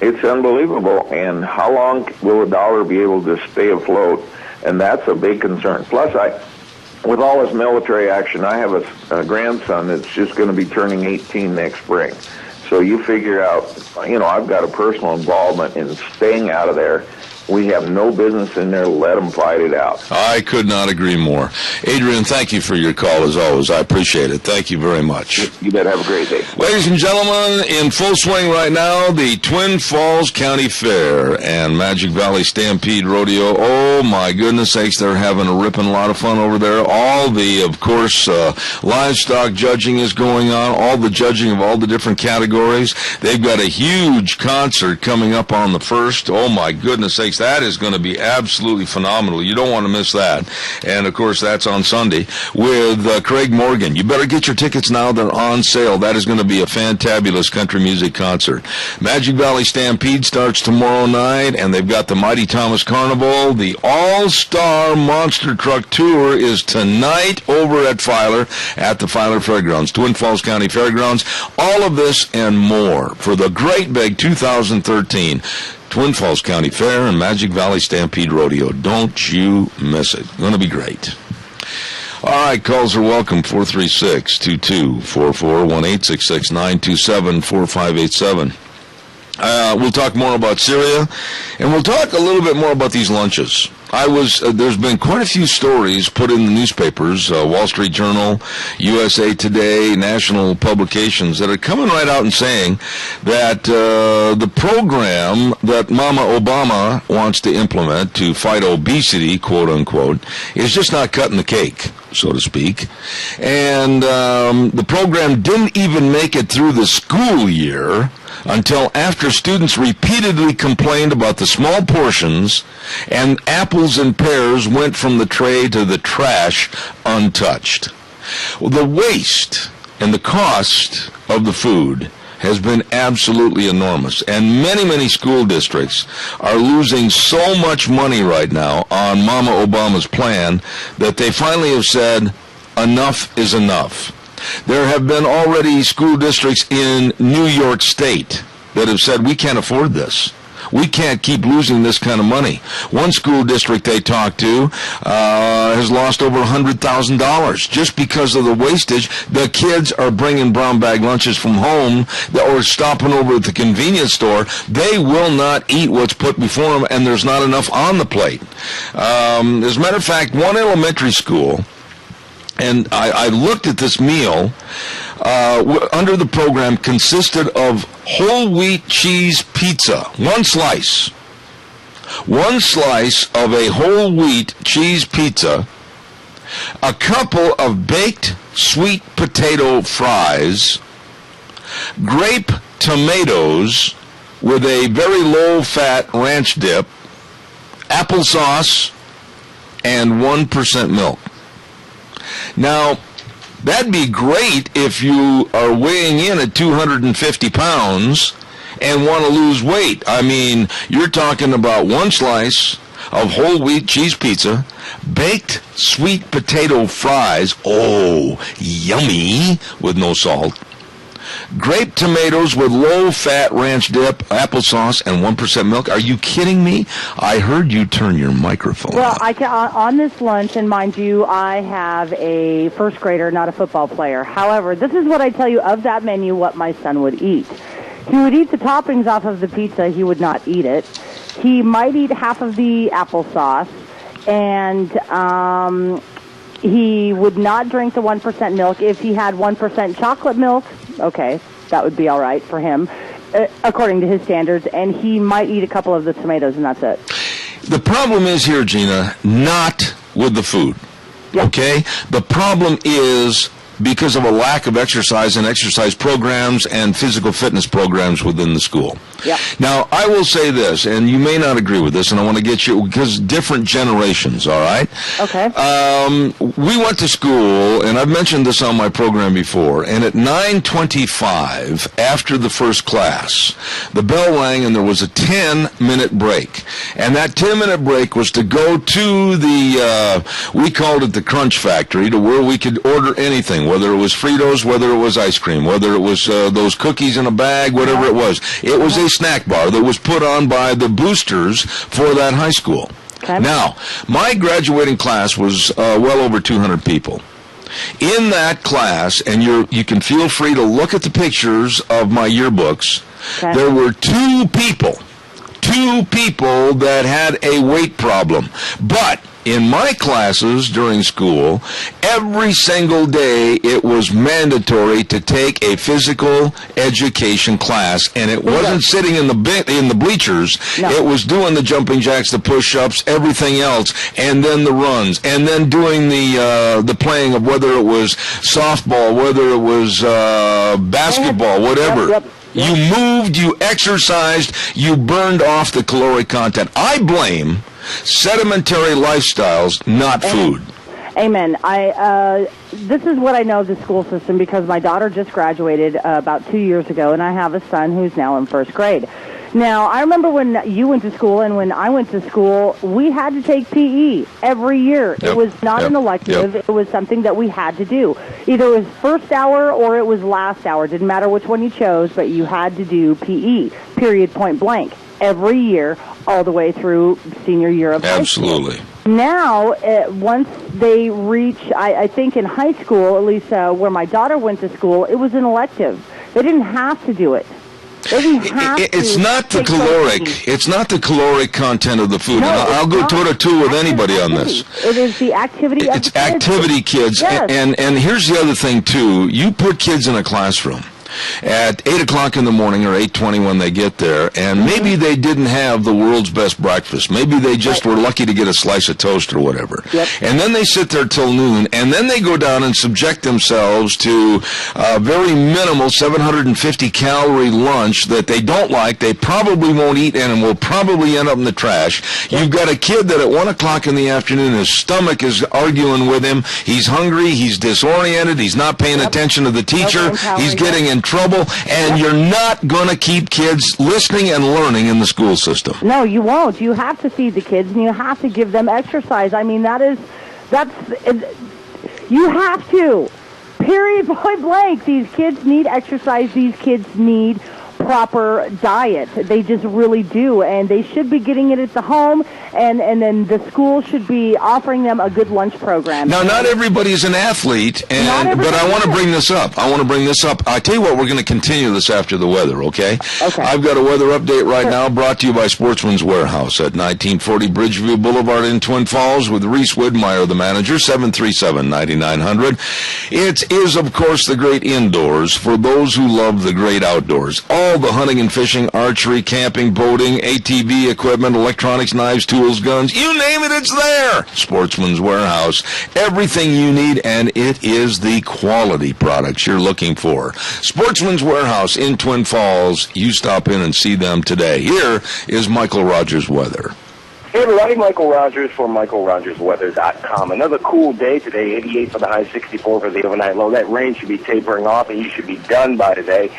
It's unbelievable. And how long will the dollar be able to stay afloat? And that's a big concern. Plus, with all this military action, I have a grandson that's just going to be turning 18 next spring. So you figure out, I've got a personal involvement in staying out of there. We have no business in there. Let them fight it out. I could not agree more. Adrian, thank you for your call, as always. I appreciate it. Thank you very much. You bet. Have a great day. Ladies and gentlemen, in full swing right now, the Twin Falls County Fair and Magic Valley Stampede Rodeo. Oh, my goodness sakes, they're having a ripping lot of fun over there. All the, of course, livestock judging is going on, all the judging of all the different categories. They've got a huge concert coming up on the 1st. Oh, my goodness sakes. That is going to be absolutely phenomenal. You don't want to miss that. And, of course, that's on Sunday with Craig Morgan. You better get your tickets now. They're on sale. That is going to be a fantabulous country music concert. Magic Valley Stampede starts tomorrow night, and they've got the Mighty Thomas Carnival. The All-Star Monster Truck Tour is tonight over at Filer, at the Filer Fairgrounds, Twin Falls County Fairgrounds. All of this and more for the Great Big 2013 Twin Falls County Fair and Magic Valley Stampede Rodeo. Don't you miss it. It's going to be great. All right, calls are welcome, 436-2244, 1-866-927-4587. We'll talk more about Syria, and we'll talk a little bit more about these lunches. There's been quite a few stories put in the newspapers, Wall Street Journal, USA Today, national publications that are coming right out and saying that the program that Mama Obama wants to implement to fight obesity, quote unquote, is just not cutting the cake, so to speak. And the program didn't even make it through the school year until after students repeatedly complained about the small portions, and apples and pears went from the tray to the trash untouched. Well, the waste and the cost of the food has been absolutely enormous. And many, many school districts are losing so much money right now on Mama Obama's plan that they finally have said, enough is enough. There have been already school districts in New York State that have said, we can't afford this. We can't keep losing this kind of money. One school district they talked to has lost over $100,000 just because of the wastage. The kids are bringing brown bag lunches from home or stopping over at the convenience store. They will not eat what's put before them, and there's not enough on the plate. As a matter of fact, one elementary school, and I looked at this meal under the program, consisted of whole wheat cheese pizza, one slice of a whole wheat cheese pizza, a couple of baked sweet potato fries, grape tomatoes with a very low-fat ranch dip, applesauce, and 1% milk. Now, that'd be great if you are weighing in at 250 pounds and want to lose weight. I mean, you're talking about one slice of whole wheat cheese pizza, baked sweet potato fries, oh, yummy, with no salt, grape tomatoes with low-fat ranch dip, applesauce, and 1% milk. Are you kidding me? I heard you turn your microphone Well, off. on this lunch, and mind you, I have a first grader, not a football player. However, this is what I tell you of that menu, what my son would eat. He would eat the toppings off of the pizza. He would not eat it. He might eat half of the applesauce, and he would not drink the 1% milk. If he had 1% chocolate milk, okay, that would be all right for him, according to his standards, and he might eat a couple of the tomatoes, and that's it. The problem is here, Gina, not with the food, okay? The problem is because of a lack of exercise and exercise programs and physical fitness programs within the school. Yep. Now, I will say this, and you may not agree with this, and I want to get you, because different generations, all right? Okay. We went to school, and I've mentioned this on my program before, and at 9:25, after the first class, the bell rang and there was a 10-minute break. And that 10-minute break was to go to the, we called it the Crunch Factory, to where we could order anything, whether it was Fritos, whether it was ice cream, whether it was those cookies in a bag, whatever it was. It was a snack bar that was put on by the boosters for that high school. Okay. Now, my graduating class was well over 200 people. In that class, and you can feel free to look at the pictures of my yearbooks, there were two people that had a weight problem. But in my classes during school, every single day it was mandatory to take a physical education class, and it wasn't sitting in the bleachers. No. It was doing the jumping jacks, the push-ups, everything else, and then the runs, and then doing the playing of whether it was softball, whether it was basketball, whatever. Yep. You moved, you exercised, you burned off the caloric content. I blame sedimentary lifestyles, not food. Amen. This is what I know of the school system because my daughter just graduated about 2 years ago, and I have a son who's now in first grade. Now, I remember when you went to school and when I went to school, we had to take PE every year. Yep. It was not an elective. It was something that we had to do. Either it was first hour or it was last hour. Didn't matter which one you chose, but you had to do PE, period, point blank, every year all the way through senior year of high school. Absolutely. Now, once they reach, I think in high school, at least where my daughter went to school, it was an elective. They didn't have to do it. It's not the caloric. It's not the caloric content of the food. No, and I'll go toe-to-toe with anybody on this. It is the activity of the kids. Activity, kids. Yes. And here's the other thing, too. You put kids in a classroom at 8 o'clock in the morning or 8:20 when they get there, and maybe they didn't have the world's best breakfast. Maybe they just were lucky to get a slice of toast or whatever. Yep. And then they sit there till noon, and then they go down and subject themselves to a very minimal 750-calorie lunch that they don't like, they probably won't eat, and will probably end up in the trash. Yep. You've got a kid that at 1 o'clock in the afternoon, his stomach is arguing with him. He's hungry. He's disoriented. He's not paying attention to the teacher. He's getting in trouble, and you're not going to keep kids listening and learning in the school system. No, you won't. You have to feed the kids, and you have to give them exercise. I mean, you have to. Period, point blank. These kids need exercise. These kids need proper diet. They just really do, and they should be getting it at the home, and then the school should be offering them a good lunch program. Now, not everybody's an athlete, but I want to bring this up. I tell you what, we're going to continue this after the weather, okay? Okay. I've got a weather update right now brought to you by Sportsman's Warehouse at 1940 Bridgeview Boulevard in Twin Falls with Reese Widmeyer, the manager, 737-9900. It is, of course, the great indoors for those who love the great outdoors. All the hunting and fishing, archery, camping, boating, ATV equipment, electronics, knives, tools, guns, you name it, it's there. Sportsman's Warehouse. Everything you need, and it is the quality products you're looking for. Sportsman's Warehouse in Twin Falls. You stop in and see them today. Here is Michael Rogers' weather. Hey everybody, Michael Rogers for MichaelRogersWeather.com. Another cool day today, 88 for the high, 64 for the overnight low. That rain should be tapering off, and you should be done by today.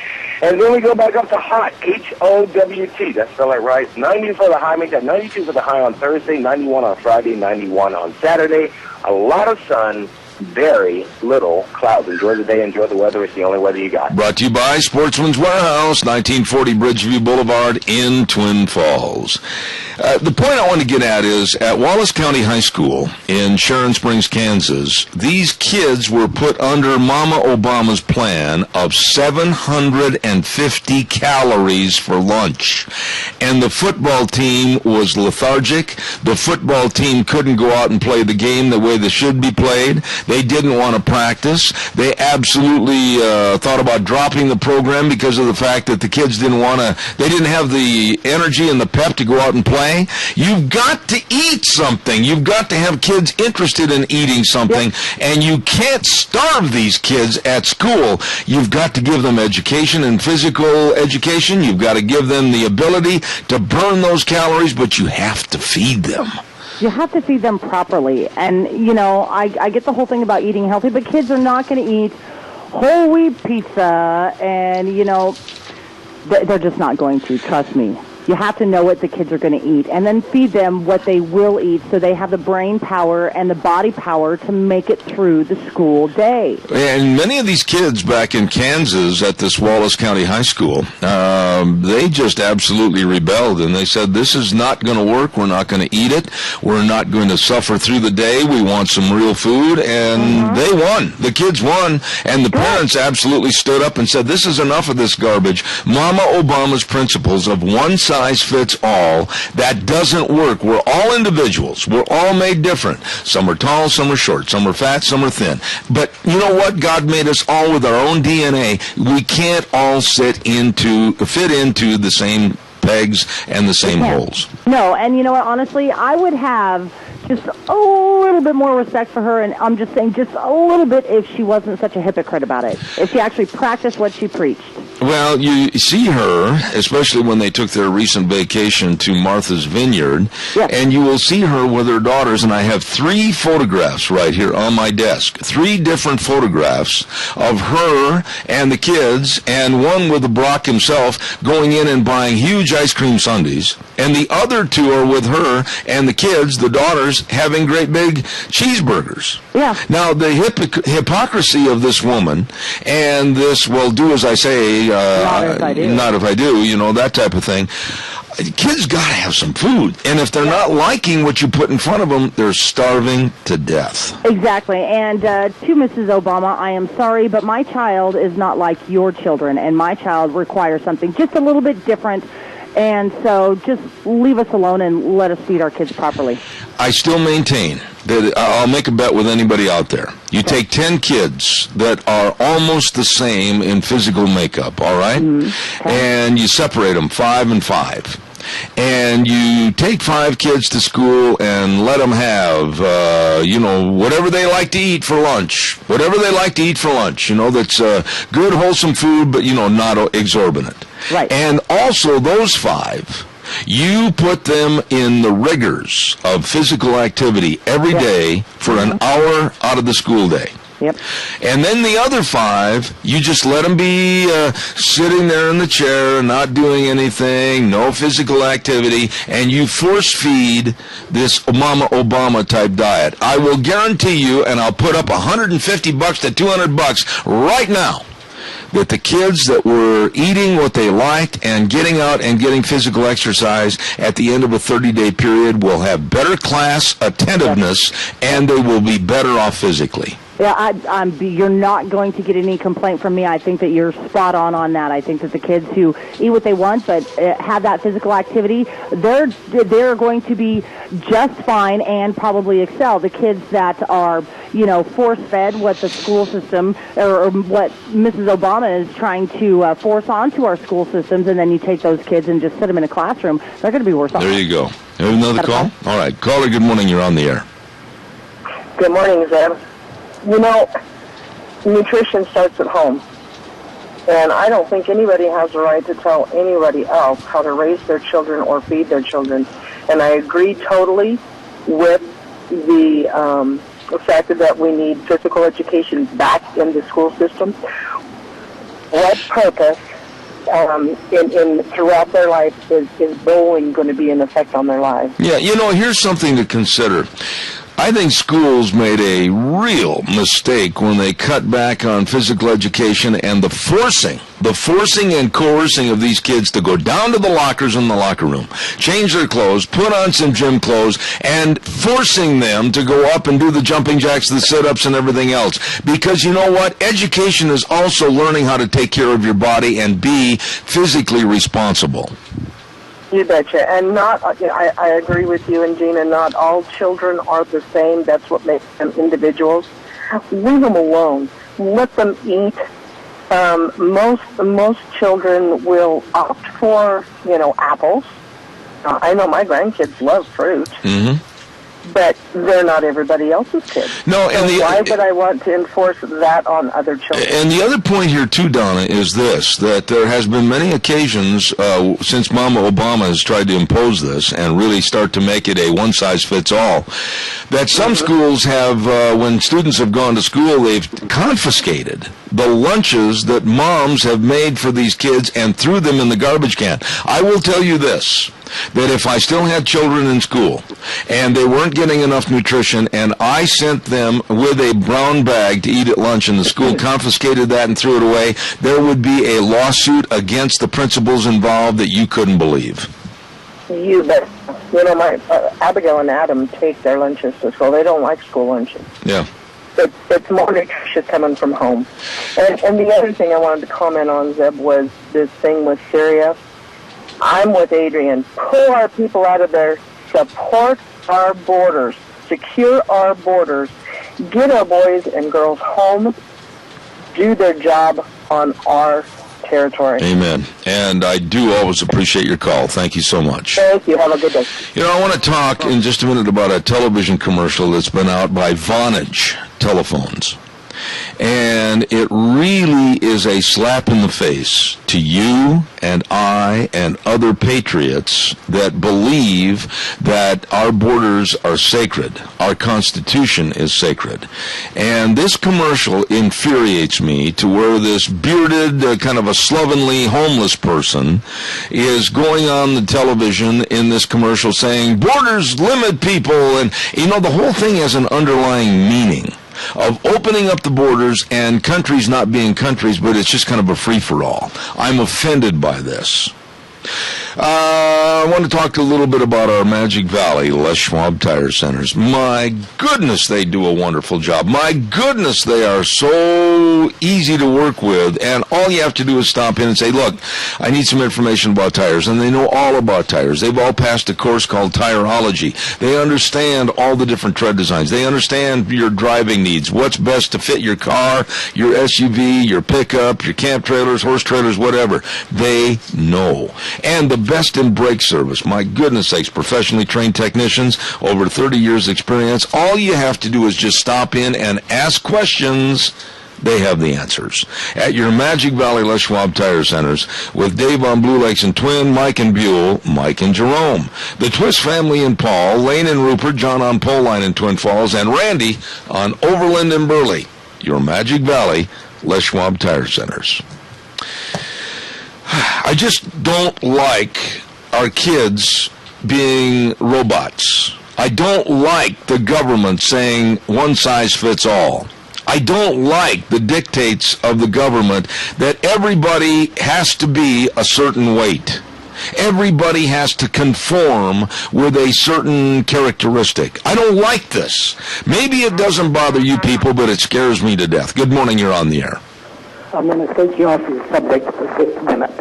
And then we go back up to hot, H-O-W-T. That's spelled it right. 90 for the high, make that 92 for the high on Thursday, 91 on Friday, 91 on Saturday. A lot of sun, very little clouds. Enjoy the day, enjoy the weather. It's the only weather you got. Brought to you by Sportsman's Warehouse, 1940 Bridgeview Boulevard in Twin Falls. The point I want to get at is, at Wallace County High School in Sharon Springs, Kansas, these kids were put under Mama Obama's plan of 750 calories for lunch. And the football team was lethargic. The football team couldn't go out and play the game the way they should be played. They didn't want to practice. They absolutely thought about dropping the program because of the fact that the kids didn't have the energy and the pep to go out and play. You've got to eat something. You've got to have kids interested in eating something, and you can't starve these kids at school. You've got to give them education and physical education. You've got to give them the ability to burn those calories, but you have to feed them. You have to feed them properly. And, I get the whole thing about eating healthy, but kids are not going to eat whole wheat pizza, and, they're just not going to, trust me. You have to know what the kids are going to eat, and then feed them what they will eat so they have the brain power and the body power to make it through the school day. And many of these kids back in Kansas at this Wallace County High School, they just absolutely rebelled, and they said, this is not going to work. We're not going to eat it. We're not going to suffer through the day. We want some real food, and they won. The kids won, and the parents absolutely stood up and said, this is enough of this garbage. Mama Obama's principles of one size fits all, that doesn't work. We're all individuals. We're all made different. Some are tall, some are short, some are fat, some are thin. But you know what? God made us all with our own DNA. We can't all fit into the same pegs and the same holes. No, and you know what? Honestly, I would have just a little bit more respect for her, and I'm just saying just a little bit if she wasn't such a hypocrite about it. If she actually practiced what she preached. Well, you see her, especially when they took their recent vacation to Martha's Vineyard, and you will see her with her daughters, and I have 3 photographs right here on my desk. 3 different photographs of her and the kids, and one with Brock himself going in and buying huge ice cream sundaes, and the other 2 are with her and the kids, the daughters, having great big cheeseburgers. Yeah. Now, the hypocrisy of this woman and this, well, do as I say, not if I do, that type of thing. Kids got to have some food. And if they're not liking what you put in front of them, they're starving to death. Exactly. And to Mrs. Obama, I am sorry, but my child is not like your children, and my child requires something just a little bit different. And so just leave us alone and let us feed our kids properly. I still maintain that I'll make a bet with anybody out there. You take 10 kids that are almost the same in physical makeup, all right? And you separate them 5 and 5. And you take 5 kids to school and let them have, whatever they like to eat for lunch. Whatever they like to eat for lunch, that's good, wholesome food, but, not exorbitant. Right. And also those 5, you put them in the rigors of physical activity every day for an hour out of the school day. Yep. And then the other 5, you just let them be sitting there in the chair and not doing anything, no physical activity, and you force feed this Mama Obama type diet. I will guarantee you, and I'll put up $150 to $200 right now, that the kids that were eating what they liked and getting out and getting physical exercise at the end of a 30-day period will have better class attentiveness, and they will be better off physically. Yeah, you're not going to get any complaint from me. I think that you're spot on that. I think that the kids who eat what they want but have that physical activity, they're going to be just fine and probably excel. The kids that are, force-fed what the school system or what Mrs. Obama is trying to force onto our school systems, and then you take those kids and just sit them in a classroom, they're going to be worse off. There you go. Have another call? All right. Caller, good morning. You're on the air. Good morning, Zeb. Nutrition starts at home. And I don't think anybody has the right to tell anybody else how to raise their children or feed their children. And I agree totally with the fact that we need physical education back in the school system. What purpose in throughout their life is bowling going to be an effect on their lives? Yeah, here's something to consider. I think schools made a real mistake when they cut back on physical education and the forcing and coercing of these kids to go down to the lockers in the locker room, change their clothes, put on some gym clothes, and forcing them to go up and do the jumping jacks, the sit-ups, and everything else. Because you know what? Education is also learning how to take care of your body and be physically responsible. You betcha. And I agree with you and Gina, not all children are the same. That's what makes them individuals. Leave them alone. Let them eat. Most children will opt for, apples. I know my grandkids love fruit. Mm-hmm. But they're not everybody else's kids. No, and so why would I want to enforce that on other children? And the other point here, too, Donna, is this, that there has been many occasions since Mama Obama has tried to impose this and really start to make it a one-size-fits-all, that some schools have, when students have gone to school, they've confiscated the lunches that moms have made for these kids and threw them in the garbage can. I will tell you this, that if I still had children in school and they weren't getting enough nutrition and I sent them with a brown bag to eat at lunch and the school confiscated that and threw it away, there would be a lawsuit against the principals involved that you couldn't believe. You bet. My Abigail and Adam take their lunches to school. They don't like school lunches. Yeah. It's more nutritious coming from home. And the other thing I wanted to comment on, Zeb, was this thing with Syria. I'm with Adrian. Pull our people out of there. Support our borders. Secure our borders. Get our boys and girls home. Do their job on our territory. Amen. And I do always appreciate your call. Thank you so much. Thank you. Have a good day. I want to talk in just a minute about a television commercial that's been out by Vonage telephones. And it really is a slap in the face to you and I and other patriots that believe that our borders are sacred. Our Constitution is sacred. And this commercial infuriates me to where this bearded, kind of a slovenly homeless person is going on the television in this commercial saying, borders limit people. And, the whole thing has an underlying meaning of opening up the borders and countries not being countries, but it's just kind of a free-for-all. I'm offended by this. I want to talk a little bit about our Magic Valley Les Schwab Tire Centers. My goodness, they do a wonderful job. My goodness, they are so easy to work with, and all you have to do is stop in and say, look, I need some information about tires, and they know all about tires. They've all passed a course called Tireology. They understand all the different tread designs. They understand your driving needs, what's best to fit your car, your SUV, your pickup, your camp trailers, horse trailers, whatever. They know. And the best in brake service. My goodness sakes, professionally trained technicians, over 30 years experience. All you have to do is just stop in and ask questions. They have the answers. At your Magic Valley Les Schwab Tire Centers with Dave on Blue Lakes and Twin, Mike and Buell, Mike and Jerome. The Twist family in Paul, Lane and Rupert, John on Pole Line in Twin Falls, and Randy on Overland and Burley. your Magic Valley Les Schwab Tire Centers. I just don't like our kids being robots. I don't like the government saying one size fits all. I don't like the dictates of the government that everybody has to be a certain weight. Everybody has to conform with a certain characteristic. I don't like this. Maybe it doesn't bother you people, but it scares me to death. Good morning, you're on the air. I'm going to take you off your subject for just a minute.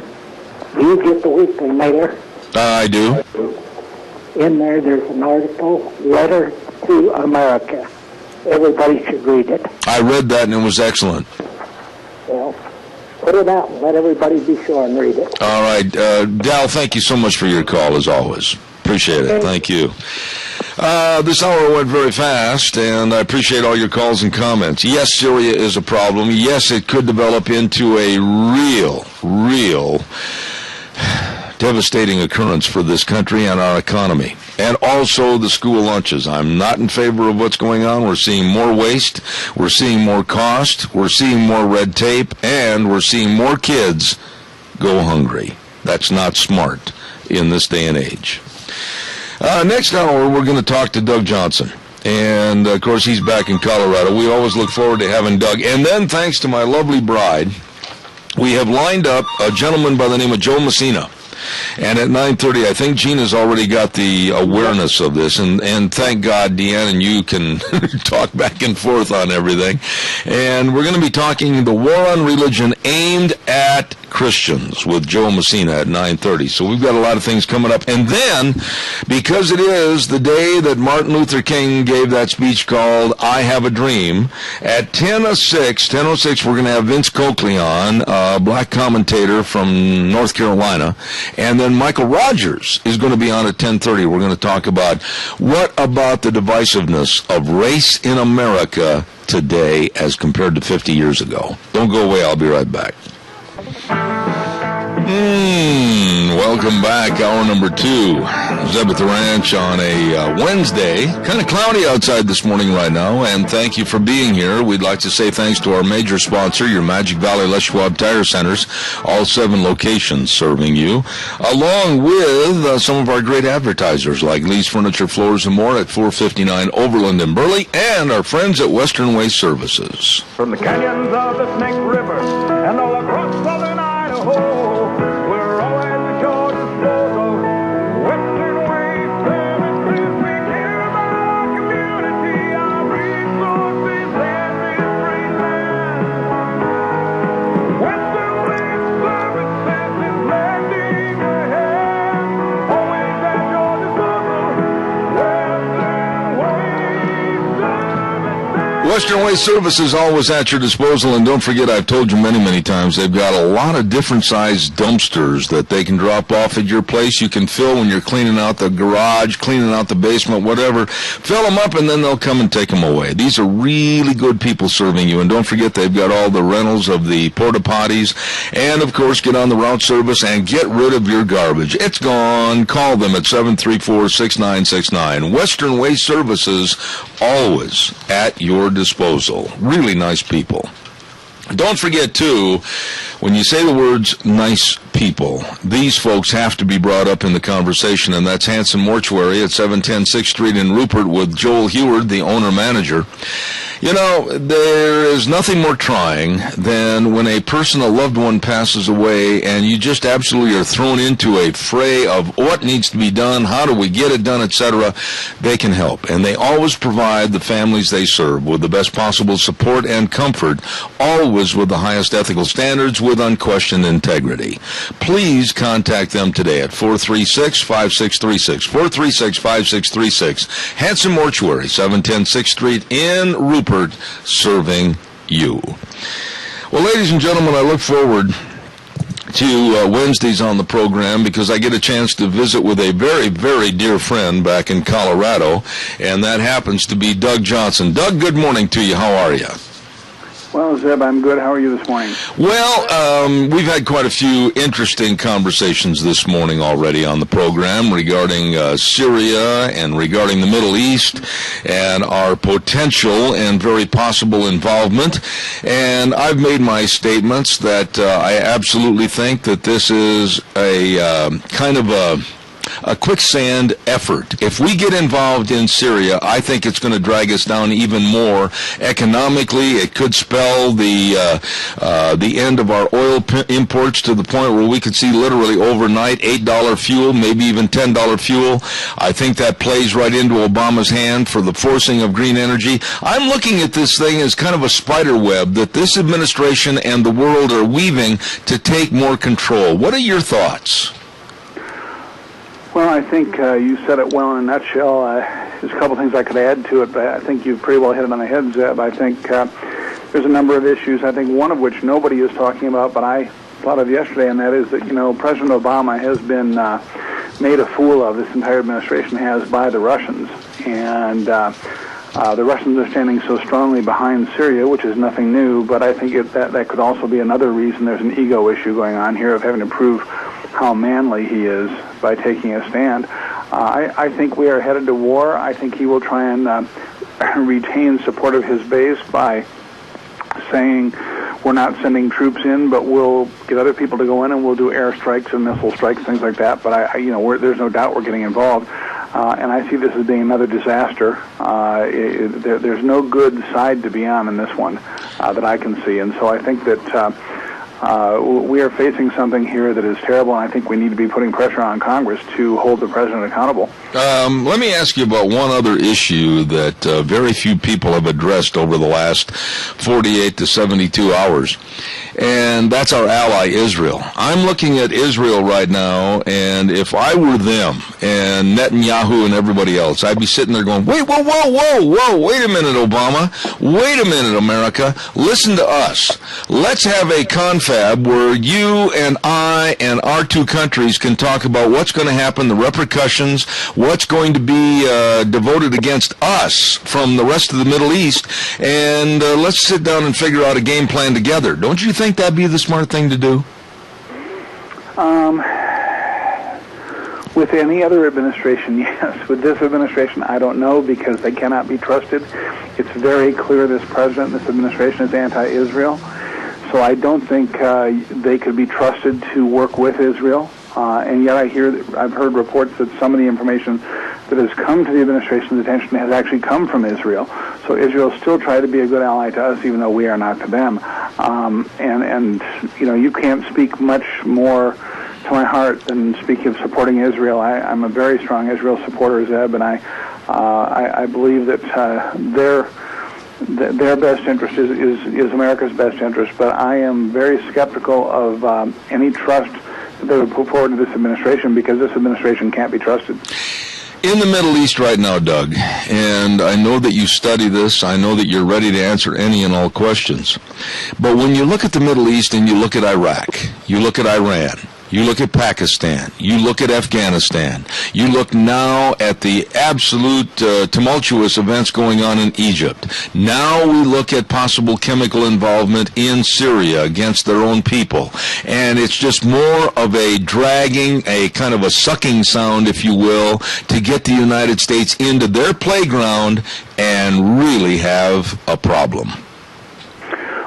Do you get the weekly mailer? I do. In there's an article, Letter to America. Everybody should read it. I read that, and it was excellent. Well, put it out and let everybody be sure and read it. All right. Dal, thank you so much for your call, as always. Appreciate it. Thank you. This hour went very fast, and I appreciate all your calls and comments. Yes, Syria is a problem. Yes, it could develop into a real devastating occurrence for this country and our economy, and also the school lunches. I'm not in favor of what's going on. We're seeing more waste, we're seeing more cost, we're seeing more red tape, and we're seeing more kids go hungry. That's not smart in this day and age. Next hour, we're going to talk to Doug Johnson. And, of course, he's back in Colorado. We always look forward to having Doug. And then, thanks to my lovely bride, we have lined up a gentleman by the name of Joe Messina. And at 9:30, I think Gina's already got the awareness of this, and thank God Deanne and you can talk back and forth on everything. And we're going to be talking the war on religion aimed at Christians with Joe Messina at 9:30. So we've got a lot of things coming up. And then, because it is the day that Martin Luther King gave that speech called I Have a Dream, at 10:06, we're going to have Vince Coakley on, a black commentator from North Carolina. And then Michael Rogers is going to be on at 10:30. We're going to talk about what about the divisiveness of race in America today as compared to 50 years ago. Don't go away. I'll be right back. Welcome back. Hour number 2. Zeb at the Ranch on a Wednesday. Kind of cloudy outside this morning right now, and thank you for being here. We'd like to say thanks to our major sponsor, your Magic Valley Les Schwab Tire Centers, all 7 locations serving you, along with some of our great advertisers like Lee's Furniture, Floors, and More at 459 Overland in Burley, and our friends at Western Way Services. From the canyons of the Snake River and all across southern Idaho, we're always at your disposal. Western Way Services, we care about our community, our resources, and free land. Western Way Services is lending a hand, always at your disposal. Western Way Services. Western Way Services always at your disposal, and don't forget, I've told you many, many times, they've got a lot of different sized dumpsters that they can drop off at your place. You can fill when you're cleaning out the garage, cleaning out the basement, whatever. Fill them up, and then they'll come and take them away. These are really good people serving you, and don't forget, they've got all the rentals of the porta potties, and of course, get on the route service and get rid of your garbage. It's gone. Call them at 734-6969. Western Way Services, always at your disposal. Really nice people. Don't forget, too, when you say the words nice people, these folks have to be brought up in the conversation, and that's Hanson Mortuary at 710 6th Street in Rupert with Joel Heward, the owner-manager. You know, there is nothing more trying than when a person, a loved one, passes away and you just absolutely are thrown into a fray of what needs to be done, how do we get it done, etc. They can help, and they always provide the families they serve with the best possible support and comfort, always with the highest ethical standards with unquestioned integrity. Please contact them today at 436-5636. 436-5636. Hanson Mortuary, 710 6th Street in Rupert, serving you. Well, ladies and gentlemen, I look forward to Wednesdays on the program because I get a chance to visit with a very, very dear friend back in Colorado, and that happens to be Doug Johnson. Doug, good morning to you. How are you? Well, Zeb, I'm good. How are you this morning? Well, we've had quite a few interesting conversations this morning already on the program regarding Syria and regarding the Middle East and our potential and very possible involvement. And I've made my statements that I absolutely think that this is a kind of a quicksand effort. If we get involved in Syria, I think it's going to drag us down even more economically. It could spell the end of our oil imports to the point where we could see literally overnight $8 fuel, maybe even $10 fuel. I think that plays right into Obama's hand for the forcing of green energy. I'm looking at this thing as kind of a spider web that this administration and the world are weaving to take more control. What are your thoughts? Well, I think you said it well in a nutshell. There's a couple things I could add to it, but I think you've pretty well hit it on the head, Zeb. I think there's a number of issues, I think one of which nobody is talking about, but I thought of yesterday, and that is that, President Obama has been made a fool of, this entire administration has, by the Russians. And the Russians are standing so strongly behind Syria, which is nothing new, but I think that could also be another reason there's an ego issue going on here of having to prove how manly he is by taking a stand. I think we are headed to war. I think he will try and retain support of his base by saying we're not sending troops in, but we'll get other people to go in and we'll do air strikes and missile strikes, things like that. But there's no doubt we're getting involved, and I see this as being another disaster. There's no good side to be on in this one that I can see, and so I think that we are facing something here that is terrible, and I think we need to be putting pressure on Congress to hold the president accountable. Let me ask you about one other issue that very few people have addressed over the last 48 to 72 hours, and that's our ally Israel. I'm looking at Israel right now, and if I were them and Netanyahu and everybody else, I'd be sitting there going, wait, whoa, wait a minute, Obama. Wait a minute, America. Listen to us. Let's have a confab where you and I and our two countries can talk about what's going to happen, the repercussions, what's going to be devoted against us from the rest of the Middle East, and let's sit down and figure out a game plan together. Don't you think that'd be the smart thing to do? With any other administration, yes. With this administration, I don't know, because they cannot be trusted. It's very clear this president, this administration is anti-Israel. So I don't think they could be trusted to work with Israel. And yet I've heard reports that some of the information that has come to the administration's attention has actually come from Israel. So Israel still tried to be a good ally to us, even though we are not to them. And you can't speak much more to my heart than speaking of supporting Israel. I'm a very strong Israel supporter, Zeb, and I believe that their best interest is America's best interest. But I am very skeptical of any trust that they would put forward to this administration, because this administration can't be trusted. In the Middle East right now, Doug, and I know that you study this, I know that you're ready to answer any and all questions, but when you look at the Middle East and you look at Iraq, you look at Iran, you look at Pakistan, you look at Afghanistan, you look now at the absolute tumultuous events going on in Egypt. Now we look at possible chemical involvement in Syria against their own people. And it's just more of a dragging, a kind of a sucking sound, if you will, to get the United States into their playground and really have a problem.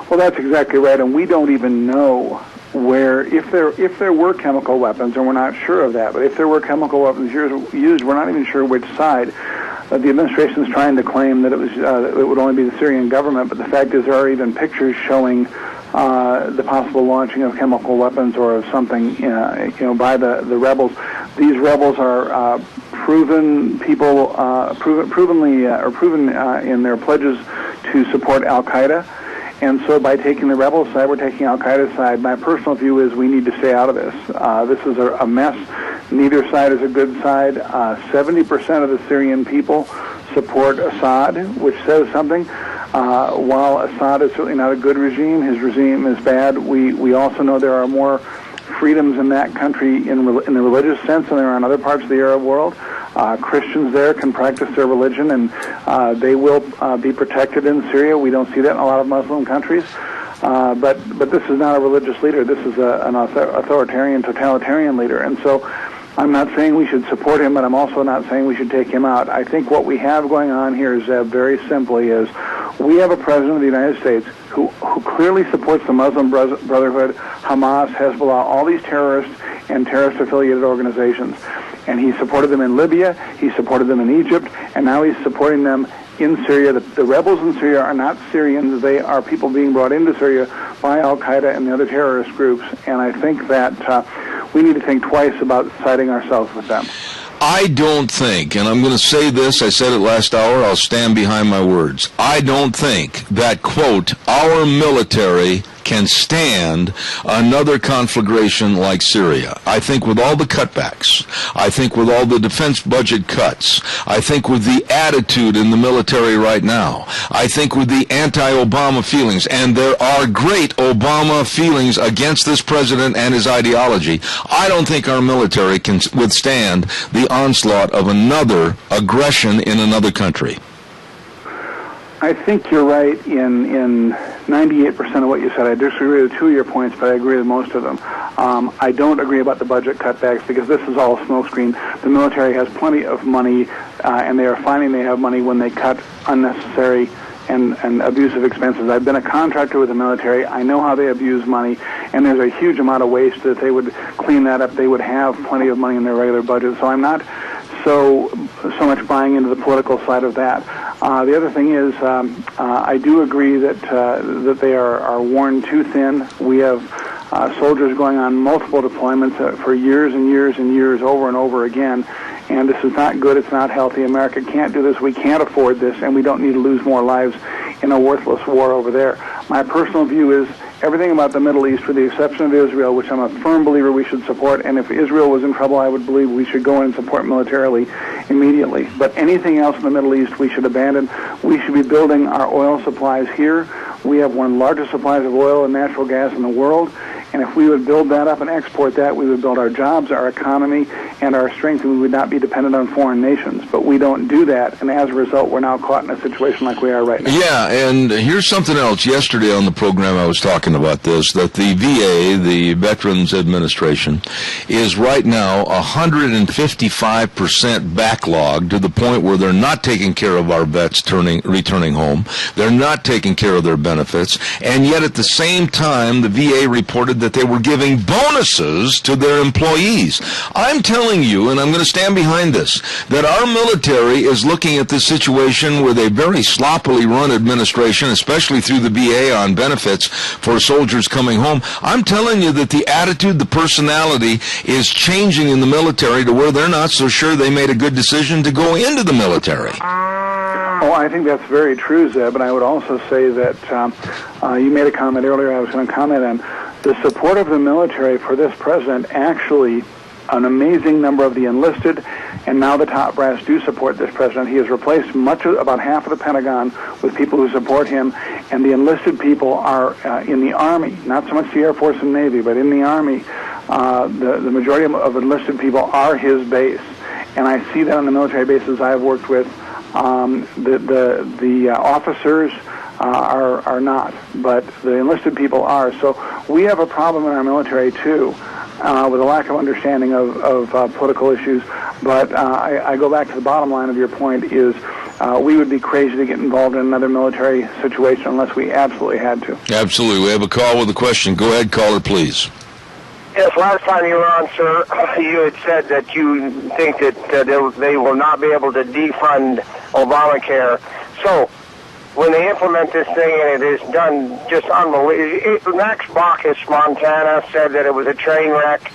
Well, that's exactly right, and we don't even know where, if there were chemical weapons, and we're not sure of that, but if there were chemical weapons used, we're not even sure which side. The administration is trying to claim that it would only be the Syrian government, but the fact is there are even pictures showing the possible launching of chemical weapons or of something, by the rebels. These rebels are proven in their pledges to support Al-Qaeda. And so by taking the rebel side, we're taking Al-Qaeda's side. My personal view is we need to stay out of this. This is a mess. Neither side is a good side. 70% of the Syrian people support Assad, which says something. While Assad is certainly not a good regime, his regime is bad. We also know there are more freedoms in that country in the religious sense than there are in other parts of the Arab world. Christians there can practice their religion, and they will be protected in Syria. We don't see that in a lot of Muslim countries. But this is not a religious leader. This is an authoritarian, totalitarian leader. And so I'm not saying we should support him, but I'm also not saying we should take him out. I think what we have going on here is very simply is we have a president of the United States who clearly supports the Muslim Brotherhood, Hamas, Hezbollah, all these terrorists and terrorist-affiliated organizations. And he supported them in Libya, he supported them in Egypt, and now he's supporting them in Syria. The rebels in Syria are not Syrians. They are people being brought into Syria by al-Qaeda and the other terrorist groups. And I think that we need to think twice about siding ourselves with them. I don't think, and I'm going to say this, I said it last hour, I'll stand behind my words. I don't think that, quote, our military can stand another conflagration like Syria. I think with all the cutbacks, I think with all the defense budget cuts, I think with the attitude in the military right now, I think with the anti-Obama feelings, and there are great Obama feelings against this president and his ideology, I don't think our military can withstand the onslaught of another aggression in another country. I think you're right in 98% of what you said. I disagree with two of your points, but I agree with most of them. I don't agree about the budget cutbacks because this is all smokescreen. The military has plenty of money, and they are finding they have money when they cut unnecessary and abusive expenses. I've been a contractor with the military. I know how they abuse money, and there's a huge amount of waste that they would clean that up. They would have plenty of money in their regular budget. So I'm not so much buying into the political side of that. The other thing is, I do agree that they are worn too thin. We have soldiers going on multiple deployments for years and years and years over and over again. And this is not good. It's not healthy. America can't do this. We can't afford this, and we don't need to lose more lives in a worthless war over there. My personal view is everything about the Middle East, with the exception of Israel, which I'm a firm believer we should support, and if Israel was in trouble, I would believe we should go in and support militarily immediately. But anything else in the Middle East we should abandon. We should be building our oil supplies here. We have one of the largest supplies of oil and natural gas in the world, and if we would build that up and export that, we would build our jobs, our economy, and our strength, and we would not be dependent on foreign nations. But we don't do that, and as a result, we're now caught in a situation like we are right now. Yeah, and here's something else. Yesterday on the program I was talking about this, that the VA, the Veterans Administration, is right now 155% backlogged to the point where they're not taking care of our vets returning home. They're not taking care of their benefits, and yet at the same time, the VA reported that they were giving bonuses to their employees. I'm telling you, and I'm going to stand behind this, that our military is looking at this situation with a very sloppily run administration, especially through the VA on benefits for soldiers coming home. I'm telling you that the attitude, the personality is changing in the military to where they're not so sure they made a good decision to go into the military. Oh, I think that's very true, Zeb, and I would also say that you made a comment earlier I was going to comment on. The support of the military for this president, actually, an amazing number of the enlisted and now the top brass do support this president. He has replaced about half of the Pentagon with people who support him, and the enlisted people are in the Army, not so much the Air Force and Navy, but in the Army. The majority of enlisted people are his base, and I see that on the military bases I've worked with. The officers are not, but the enlisted people are. So we have a problem in our military too, with a lack of understanding of political issues. But I go back to the bottom line of your point is we would be crazy to get involved in another military situation unless we absolutely had to. Absolutely. We have a call with a question. Go ahead, caller, please. Yes, last time you were on, sir, you had said that you think that they will not be able to defund Obamacare. So, when they implement this thing and it is done just unbelievable, Max Baucus, Montana, said that it was a train wreck.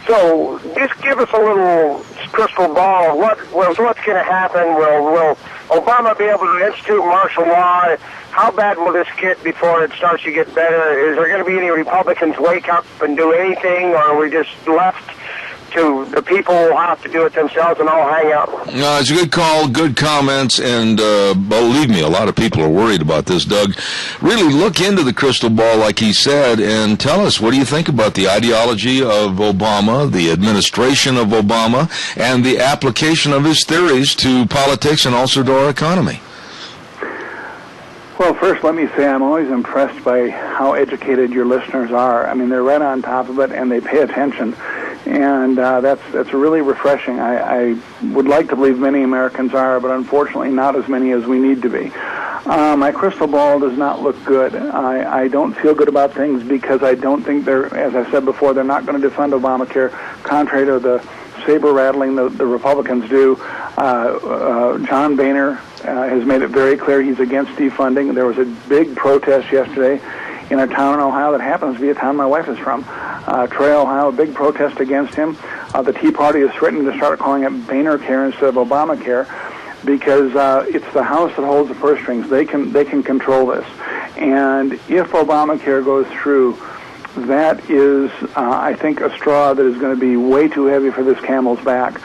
So, just give us a little crystal ball of what's going to happen. Will Obama be able to institute martial law? How bad will this get before it starts to get better? Is there going to be any Republicans wake up and do anything, or are we just left to the people will have to do it themselves and all hang out. No, it's a good call, good comments, and believe me, a lot of people are worried about this, Doug. Really look into the crystal ball, like he said, and tell us, what do you think about the ideology of Obama, the administration of Obama, and the application of his theories to politics and also to our economy? Well, first, let me say I'm always impressed by how educated your listeners are. I mean, they're right on top of it, and they pay attention. And that's really refreshing. I would like to believe many Americans are, but unfortunately not as many as we need to be. My crystal ball does not look good. I don't feel good about things because I don't think they're, as I said before, they're not going to defund Obamacare, contrary to the saber rattling the Republicans do. John Boehner has made it very clear he's against defunding. There was a big protest yesterday in a town in Ohio that happens to be a town my wife is from, Troy, Ohio, a big protest against him. The Tea Party is threatening to start calling it Boehner Care instead of Obamacare because it's the House that holds the purse strings. They can control this. And if Obamacare goes through, that is, I think, a straw that is going to be way too heavy for this camel's back.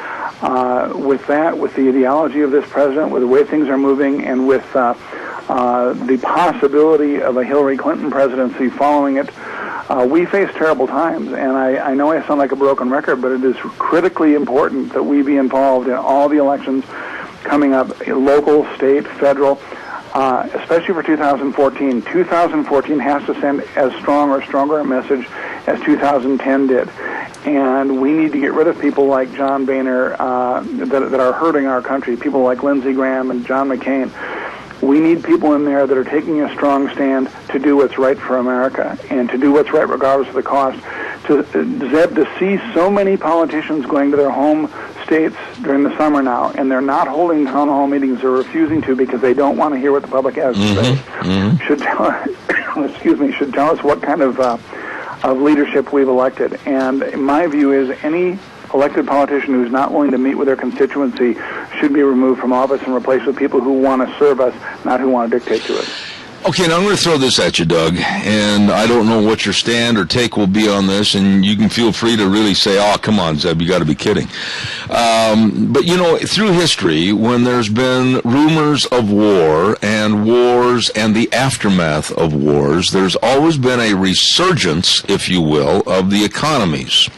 With that, with the ideology of this president, with the way things are moving, and with the possibility of a Hillary Clinton presidency following it, we face terrible times. And I know I sound like a broken record, but it is critically important that we be involved in all the elections coming up, local, state, federal, especially for 2014. 2014 has to send as strong or stronger a message as 2010 did. And we need to get rid of people like John Boehner that are hurting our country, people like Lindsey Graham and John McCain. We need people in there that are taking a strong stand to do what's right for America and to do what's right regardless of the cost. Zeb, to see so many politicians going to their home states during the summer now, and they're not holding town hall meetings, they're refusing to because they don't want to hear what the public has to say, should tell us what kind of leadership we've elected. And my view is any elected politician who's not willing to meet with their constituency should be removed from office and replaced with people who want to serve us, not who want to dictate to us. Okay, now I'm going to throw this at you, Doug, and I don't know what your stand or take will be on this, and you can feel free to really say, oh, come on, Zeb, you got to be kidding. But, you know, through history, when there's been rumors of war and wars and the aftermath of wars, there's always been a resurgence, if you will, of the economies.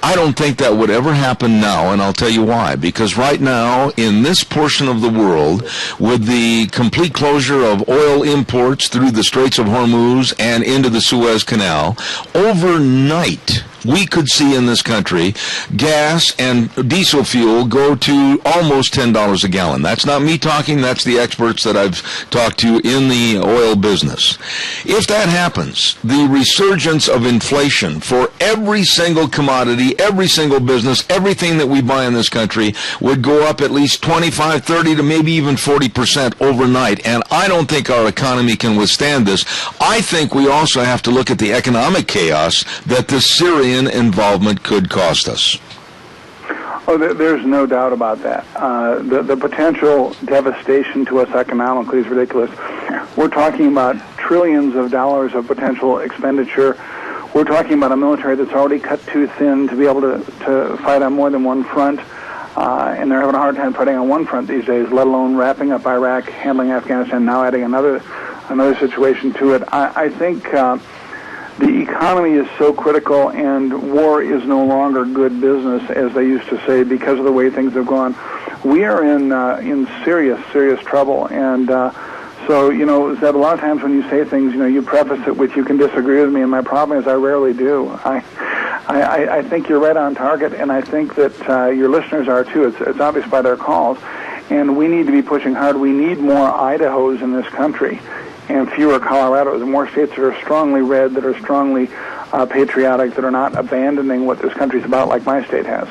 I don't think that would ever happen now, and I'll tell you why. Because right now, in this portion of the world, with the complete closure of oil imports through the Straits of Hormuz and into the Suez Canal, overnight, we could see in this country gas and diesel fuel go to almost $10 a gallon. That's not me talking, that's the experts that I've talked to in the oil business. If that happens, the resurgence of inflation for every single commodity, every single business, everything that we buy in this country would go up at least 25, 30 to maybe even 40% overnight. And I don't think our economy can withstand this. I think we also have to look at the economic chaos that the Syrian involvement could cost us. Oh, there's no doubt about that. The potential devastation to us economically is ridiculous. We're talking about trillions of dollars of potential expenditure. We're talking about a military that's already cut too thin to be able to fight on more than one front. And they're having a hard time fighting on one front these days, let alone wrapping up Iraq, handling Afghanistan, now adding another situation to it. I think the economy is so critical, and war is no longer good business, as they used to say, because of the way things have gone. We are in serious trouble, and so, you know, Zeb, a lot of times when you say things, you know, you preface it with, you can disagree with me, and my problem is I rarely do. I think you're right on target, and I think that your listeners are too. It's obvious by their calls, and we need to be pushing hard. We need more Idahos in this country and fewer Colorados, and more states that are strongly red, that are strongly patriotic, that are not abandoning what this country's about like my state has.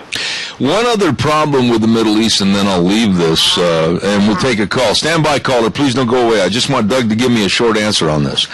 One other problem with the Middle East, and then I'll leave this, and we'll take a call. Stand by, caller. Please don't go away. I just want Doug to give me a short answer on this.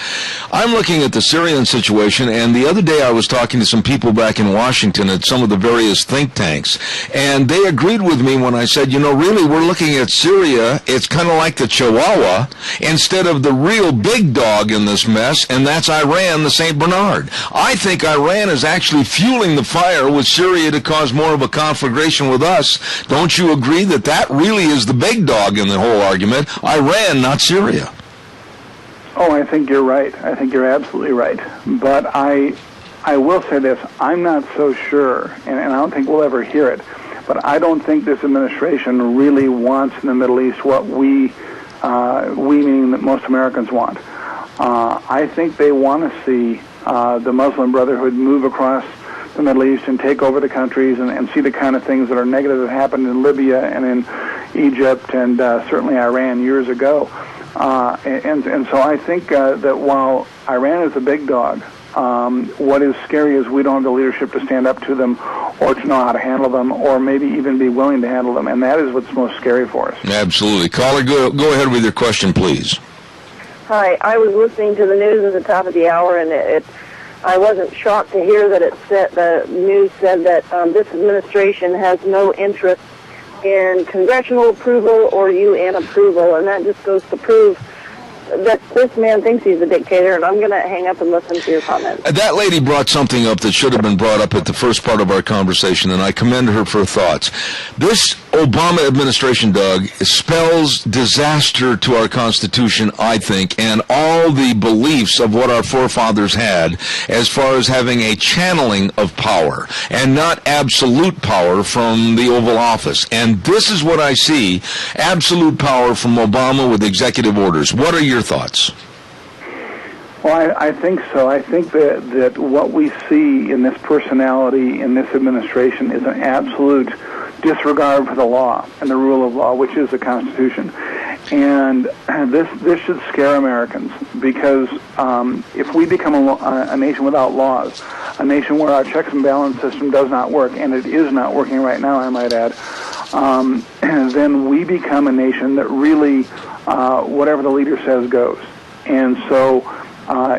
I'm looking at the Syrian situation, and the other day I was talking to some people back in Washington at some of the various think tanks, and they agreed with me when I said, really, we're looking at Syria. It's kind of like the Chihuahua instead of the real big dog in this mess, and that's Iran, the St. Bernard. I think Iran is actually fueling the fire with Syria to cause more of a conflagration with us. Don't you agree that that really is the big dog in the whole argument? Iran, not Syria. Oh, I think you're right. I think you're absolutely right. But I will say this. I'm not so sure, and I don't think we'll ever hear it, but I don't think this administration really wants in the Middle East what we meaning that most Americans want. I think they want to see the Muslim Brotherhood move across the Middle East and take over the countries and see the kind of things that are negative that happened in Libya and in Egypt and certainly Iran years ago. And so I think that while Iran is a big dog, what is scary is we don't have the leadership to stand up to them or to know how to handle them or maybe even be willing to handle them. And that is what's most scary for us. Absolutely. Caller, go ahead with your question, please. Hi, I was listening to the news at the top of the hour, and I wasn't shocked to hear that the news said that this administration has no interest in congressional approval or UN approval, and that just goes to prove that this man thinks he's a dictator, and I'm going to hang up and listen to your comments. That lady brought something up that should have been brought up at the first part of our conversation, and I commend her for her thoughts. This Obama administration, Doug, spells disaster to our Constitution, I think, and all the beliefs of what our forefathers had as far as having a channeling of power and not absolute power from the Oval Office. And this is what I see, absolute power from Obama with executive orders. What are your thoughts? Well, I think so. I think that what we see in this personality, in this administration, is an absolute disregard for the law and the rule of law, which is the Constitution. And this should scare Americans because if we become a nation without laws, a nation where our checks and balance system does not work, and it is not working right now, I might add, then we become a nation that really, whatever the leader says goes. And so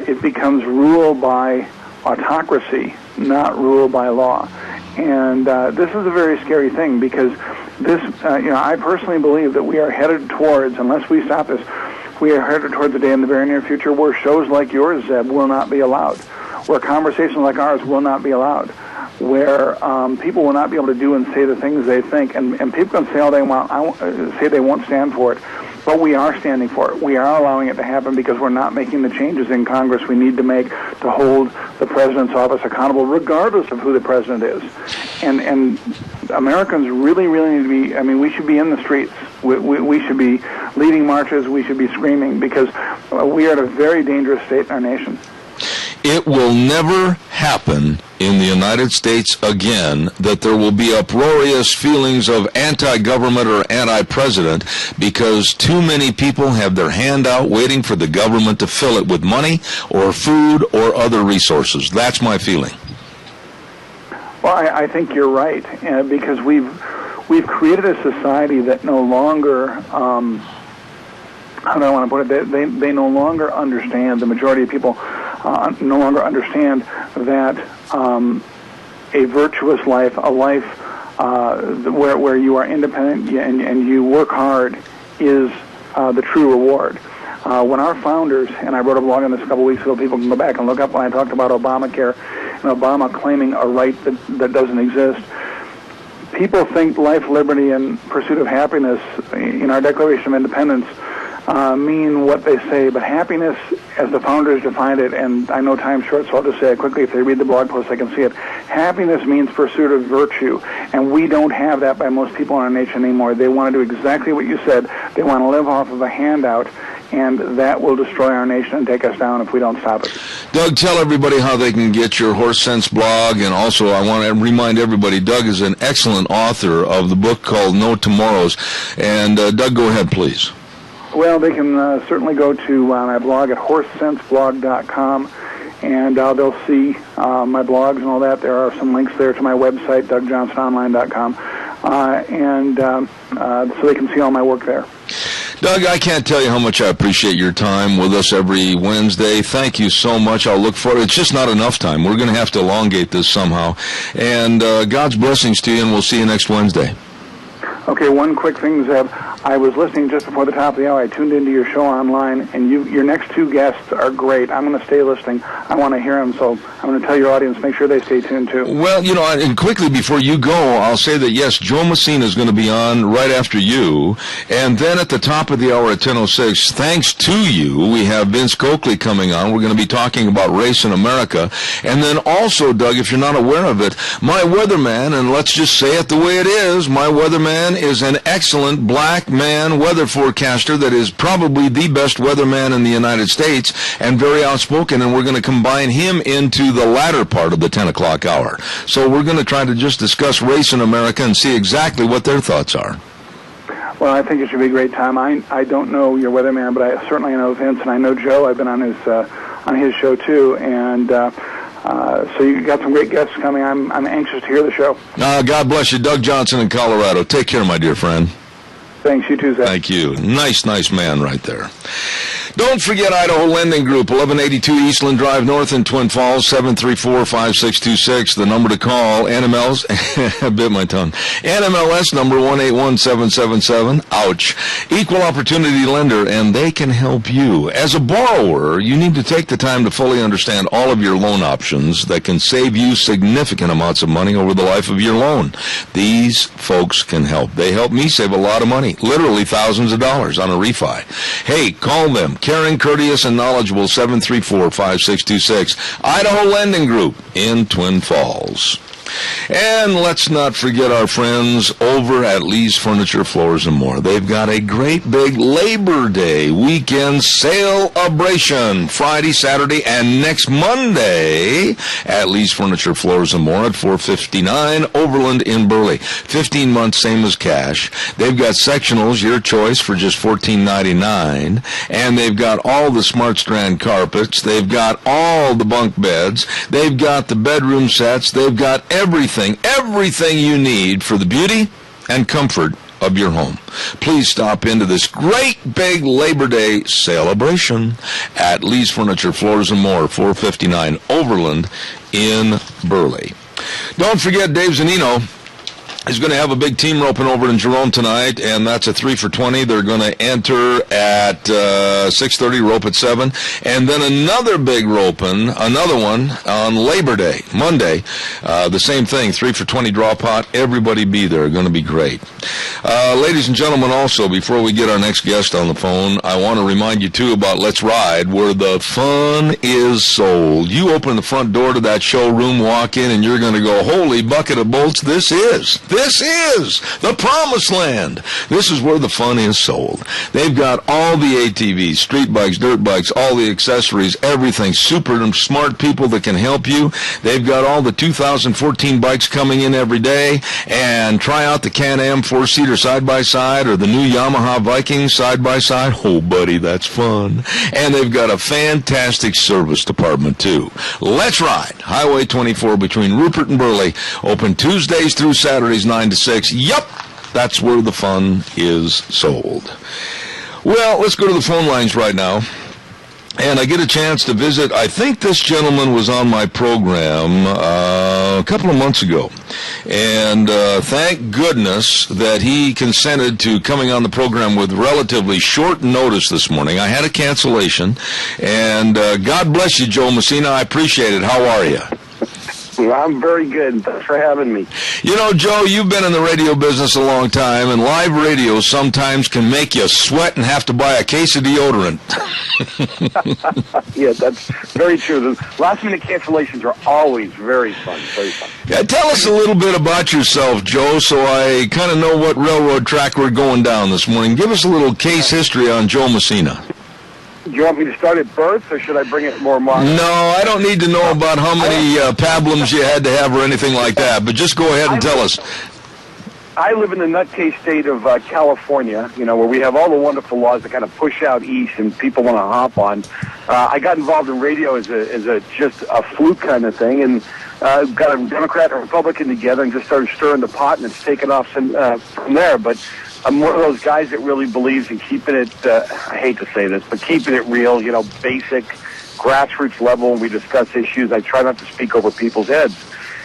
it becomes rule by autocracy, not rule by law. And this is a very scary thing because this, I personally believe that we are headed towards, unless we stop this, we are headed towards a day in the very near future where shows like yours, Zeb, will not be allowed, where conversations like ours will not be allowed, where people will not be able to do and say the things they think, and people can say all they want, say they won't stand for it, but we are standing for it. We are allowing it to happen because we're not making the changes in Congress we need to make to hold the president's office accountable, regardless of who the president is. And Americans really, really need to be, we should be in the streets. We should be leading marches. We should be screaming because we are at a very dangerous state in our nation. It will never happen in the United States again that there will be uproarious feelings of anti-government or anti-president because too many people have their hand out waiting for the government to fill it with money or food or other resources. That's my feeling. Well, I think you're right, because we've created a society that no longer, how do I want to put it, they no longer understand, the majority of people no longer understand that a virtuous life, a life where you are independent and you work hard is the true reward. When our founders, and I wrote a blog on this a couple weeks ago, people can go back and look up when I talked about Obamacare and Obama claiming a right that doesn't exist. People think life, liberty, and pursuit of happiness in our Declaration of Independence mean what they say, but happiness, as the founders defined it, and I know time's short, so I'll just say it quickly. If they read the blog post, they can see it. Happiness means pursuit of virtue, and we don't have that by most people in our nation anymore. They want to do exactly what you said. They want to live off of a handout, and that will destroy our nation and take us down if we don't stop it. Doug, tell everybody how they can get your Horse Sense blog, and also I want to remind everybody, Doug is an excellent author of the book called No Tomorrows, and Doug, go ahead, please. Well, they can certainly go to my blog at horsesenseblog.com, and they'll see my blogs and all that. There are some links there to my website, DougJohnsonOnline.com, so they can see all my work there. Doug, I can't tell you how much I appreciate your time with us every Wednesday. Thank you so much. I'll look for it. It's just not enough time. We're going to have to elongate this somehow. And God's blessings to you, and we'll see you next Wednesday. Okay, one quick thing, Zeb. I was listening just before the top of the hour. I tuned into your show online, and your next two guests are great. I'm going to stay listening. I want to hear them, so I'm going to tell your audience, make sure they stay tuned, too. Well, and quickly before you go, I'll say that, yes, Joe Messina is going to be on right after you, and then at the top of the hour at 10:06, thanks to you, we have Vince Coakley coming on. We're going to be talking about race in America, and then also, Doug, if you're not aware of it, my weatherman, and let's just say it the way it is, my weatherman is an excellent black man weather forecaster that is probably the best weatherman in the United States and very outspoken, and we're going to combine him into the latter part of the 10 o'clock hour. So we're going to try to just discuss race in America and see exactly what their thoughts are. Well, I think it should be a great time. I don't know your weatherman, but I certainly know Vince, and I know Joe. I've been on his show, too, and so you got some great guests coming. I'm anxious to hear the show. God bless you. Doug Johnson in Colorado. Take care, my dear friend. Thanks, you too, Zach. Thank you. Nice man right there. Don't forget Idaho Lending Group, 1182 Eastland Drive North in Twin Falls, 734-5626, the number to call. NMLS, I bit my tongue. NMLS number 181777. Ouch. Equal opportunity lender, and they can help you. As a borrower, you need to take the time to fully understand all of your loan options that can save you significant amounts of money over the life of your loan. These folks can help. They help me save a lot of money, literally thousands of dollars on a refi. Hey, call them. Caring, courteous, and knowledgeable, 734-5626. Idaho Lending Group in Twin Falls. And let's not forget our friends over at Lee's Furniture, Floors, and More. They've got a great big Labor Day weekend celebration Friday, Saturday, and next Monday at Lee's Furniture, Floors, and More at 459 Overland in Burley. 15 months, same as cash. They've got sectionals, your choice, for just $14.99. And they've got all the Smart Strand carpets. They've got all the bunk beds. They've got the bedroom sets. They've got everything you need for the beauty and comfort of your home. Please stop into this great big Labor Day celebration at Lee's Furniture, Floors, and More, 459 Overland in Burley. Don't forget Dave Zanino is going to have a big team roping over in Jerome tonight, and that's a 3 for $20. They're going to enter at 6:30, rope at 7, and then another big roping, another one on Labor Day, Monday. The same thing, 3 for $20 draw pot. Everybody be there. Going to be great. Ladies and gentlemen, also, before we get our next guest on the phone, I want to remind you, too, about Let's Ride, where the fun is sold. You open the front door to that showroom, walk in, and you're going to go, holy bucket of bolts, this is the promised land. This is where the fun is sold. They've got all the ATVs, street bikes, dirt bikes, all the accessories, everything. Super smart people that can help you. They've got all the 2014 bikes coming in every day, and try out the Can-Am 4-seater side-by-side or the new Yamaha Viking side-by-side. Oh, buddy, that's fun. And they've got a fantastic service department, too. Let's Ride, Highway 24 between Rupert and Burley, open Tuesdays through Saturdays, 9 to 6. Yup, that's where the fun is sold. Well, let's go to the phone lines right now. And I get a chance to visit, I think this gentleman was on my program a couple of months ago. And thank goodness that he consented to coming on the program with relatively short notice this morning. I had a cancellation. And God bless you, Joe Messina. I appreciate it. How are you? I'm very good. Thanks for having me. You know, Joe, you've been in the radio business a long time, and live radio sometimes can make you sweat and have to buy a case of deodorant. Yeah, that's very true. The last-minute cancellations are always very fun, very fun. Yeah, tell us a little bit about yourself, Joe, so I kind of know what railroad track we're going down this morning. Give us a little case history on Joe Messina. Do you want me to start at birth, or should I bring it more modern? No, I don't need to know about how many pablums you had to have or anything like that, but just go ahead and tell us. I live in the nutcase state of California, where we have all the wonderful laws that kind of push out east and people want to hop on. I got involved in radio as just a fluke kind of thing, and got a Democrat and Republican together and just started stirring the pot, and it's taken off from there. But I'm one of those guys that really believes in keeping it, I hate to say this, but keeping it real, basic, grassroots level when we discuss issues. I try not to speak over people's heads.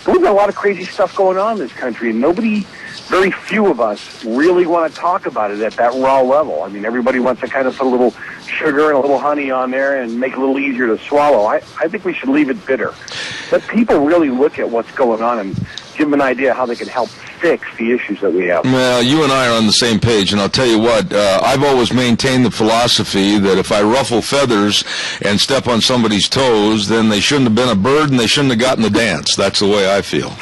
We've got a lot of crazy stuff going on in this country, and very few of us really want to talk about it at that raw level. I mean, everybody wants to kind of put a little sugar and a little honey on there and make it a little easier to swallow. I think we should leave it bitter. Let people really look at what's going on and give them an idea how they can help fix the issues that we have. Well, you and I are on the same page, and I'll tell you what, I've always maintained the philosophy that if I ruffle feathers and step on somebody's toes, then they shouldn't have been a bird and they shouldn't have gotten the dance. That's the way I feel.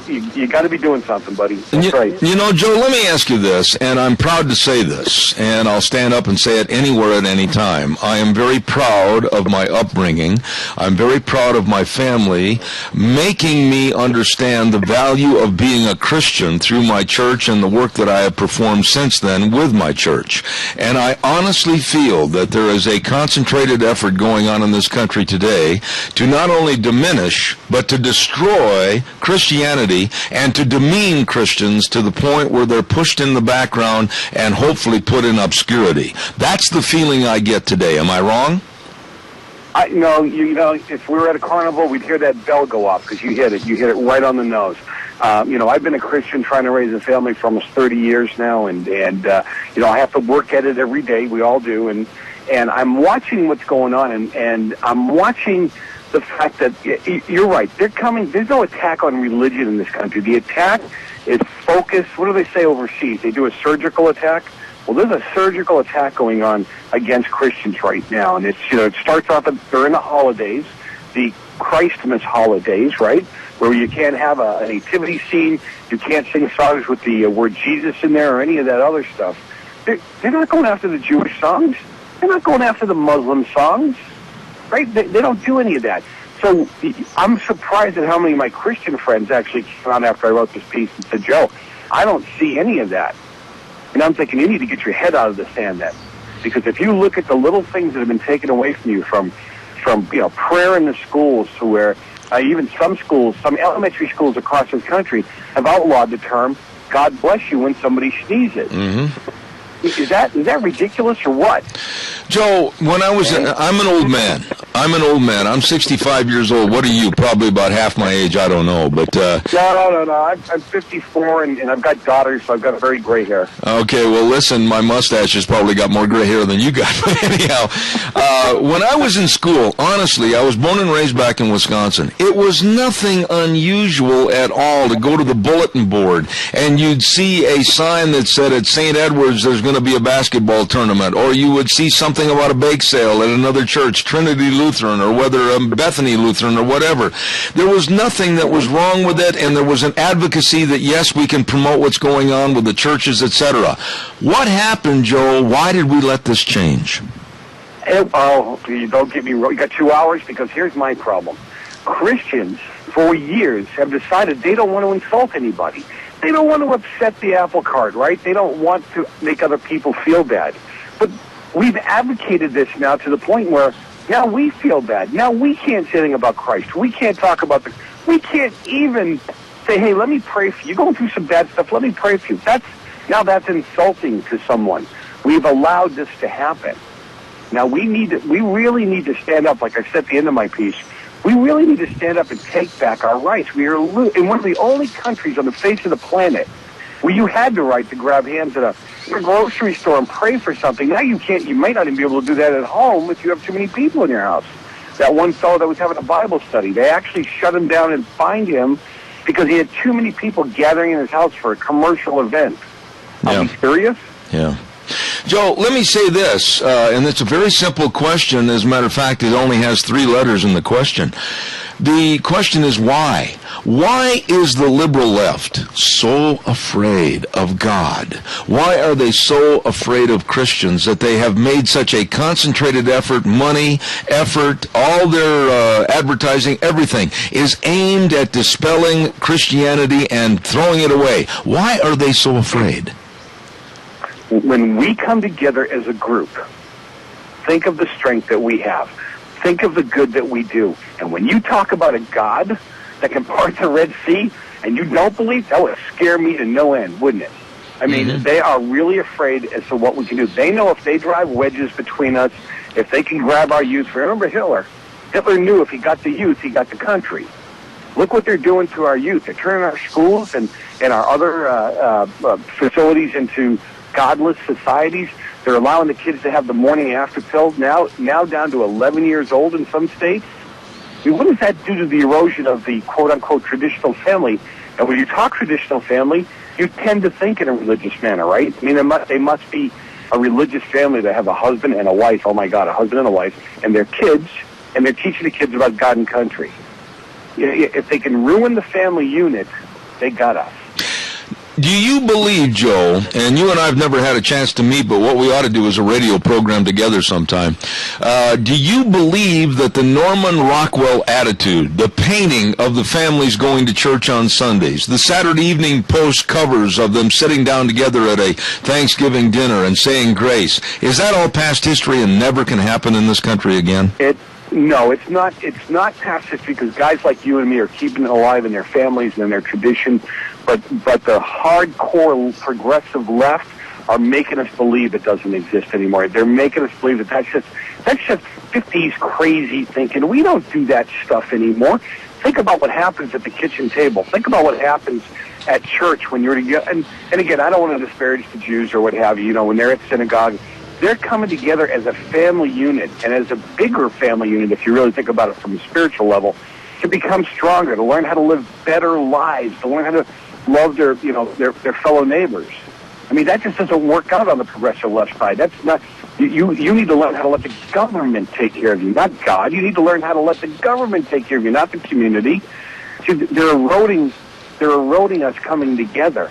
You got to be doing something, buddy. That's right. Joe, let me ask you this, and I'm proud to say this, and I'll stand up and say it anywhere at any time. I am very proud of my upbringing. I'm very proud of my family making me understand the value of being a Christian through my church and the work that I have performed since then with my church. And I honestly feel that there is a concentrated effort going on in this country today to not only diminish, but to destroy Christianity and to demean Christians to the point where they're pushed in the background and hopefully put in obscurity. That's the feeling I get today. Am I wrong? If we were at a carnival, we'd hear that bell go off because you hit it. You hit it right on the nose. I've been a Christian trying to raise a family for almost 30 years now, and I have to work at it every day. We all do, and I'm watching what's going on, and I'm watching the fact that you're right. They're coming. There's no attack on religion in this country. The attack is focused. What do they say overseas? They do a surgical attack. Well, there's a surgical attack going on against Christians right now, and it starts off during the holidays, the Christmas holidays, right, where you can't have a nativity scene, you can't sing songs with the word Jesus in there or any of that other stuff. They're not going after the Jewish songs. They're not going after the Muslim songs, right? They don't do any of that. So I'm surprised at how many of my Christian friends actually came out after I wrote this piece and said, Joe, I don't see any of that. And I'm thinking, you need to get your head out of the sand then. Because if you look at the little things that have been taken away from you, from prayer in the schools to where even some elementary schools across this country have outlawed the term, God bless you, when somebody sneezes. Mm-hmm. Is that ridiculous or what? Joe, I'm an old man. I'm 65 years old. What are you? Probably about half my age. I don't know. But No. I'm 54, and I've got daughters, so I've got very gray hair. Okay, well, listen, my mustache has probably got more gray hair than you got. But anyhow, when I was in school, honestly, I was born and raised back in Wisconsin. It was nothing unusual at all to go to the bulletin board, and you'd see a sign that said at St. Edward's there's going to be a basketball tournament, or you would see something about a bake sale at another church, Trinity Lutheran, or whether Bethany Lutheran, or whatever. There was nothing that was wrong with it, and there was an advocacy that, yes, we can promote what's going on with the churches, etc. What happened, Joel? Why did we let this change? You don't get me wrong. You got 2 hours? Because here's my problem. Christians, for years, have decided they don't want to insult anybody. They don't want to upset the apple cart, right? They don't want to make other people feel bad. But we've advocated this now to the point where now we feel bad. Now we can't say anything about Christ. We can't talk about we can't even say, hey, let me pray for you. You're going through some bad stuff. Let me pray for you. That's insulting to someone. We've allowed this to happen. Now we really need to stand up, like I said at the end of my piece. We really need to stand up and take back our rights. We are in one of the only countries on the face of the planet where you had the right to grab hands at a grocery store and pray for something. Now you can't. You might not even be able to do that at home if you have too many people in your house. That one fellow that was having a Bible study, they actually shut him down and fined him because he had too many people gathering in his house for a commercial event. Are you serious? Yeah. Joe, let me say this, and it's a very simple question. As a matter of fact, it only has 3 letters in the question. The question is why? Why is the liberal left so afraid of God? Why are they so afraid of Christians that they have made such a concentrated effort, money, effort, all their advertising, everything is aimed at dispelling Christianity and throwing it away? Why are they so afraid? When we come together as a group, think of the strength that we have. Think of the good that we do. And when you talk about a God that can part the Red Sea, and you don't believe, that would scare me to no end, wouldn't it? I mean, they are really afraid as to what we can do. They know if they drive wedges between us, if they can grab our youth. Remember Hitler? Hitler knew if he got the youth, he got the country. Look what they're doing to our youth. They're turning our schools and our other facilities into godless societies. They're allowing the kids to have the morning after pill, now down to 11 years old in some states. I mean, what does that do to the erosion of the quote-unquote traditional family? And when you talk traditional family, you tend to think in a religious manner, right? I mean, they must be a religious family that have a husband and a wife. Oh, my God, a husband and a wife, and their kids, and they're teaching the kids about God and country. If they can ruin the family unit, they got us. Do you believe, Joe, and you and I have never had a chance to meet, but what we ought to do is a radio program together sometime. Do you believe that the Norman Rockwell attitude, the painting of the families going to church on Sundays, the Saturday Evening Post covers of them sitting down together at a Thanksgiving dinner and saying grace, is that all past history and never can happen in this country again? No, it's not. It's not past history because guys like you and me are keeping it alive in their families and in their tradition. But the hardcore progressive left are making us believe it doesn't exist anymore. They're making us believe that that's just 50s crazy thinking. We don't do that stuff anymore. Think about what happens at the kitchen table. Think about what happens at church when you're together. And again, I don't want to disparage the Jews or what have you. You know, when they're at synagogue, they're coming together as a family unit and as a bigger family unit, if you really think about it from a spiritual level, to become stronger, to learn how to live better lives, to learn how to love their fellow neighbors. I mean, that just doesn't work out on the progressive left side. That's not. You need to learn how to let the government take care of you, not God. You need to learn how to let the government take care of you, not the community. See, they're eroding us coming together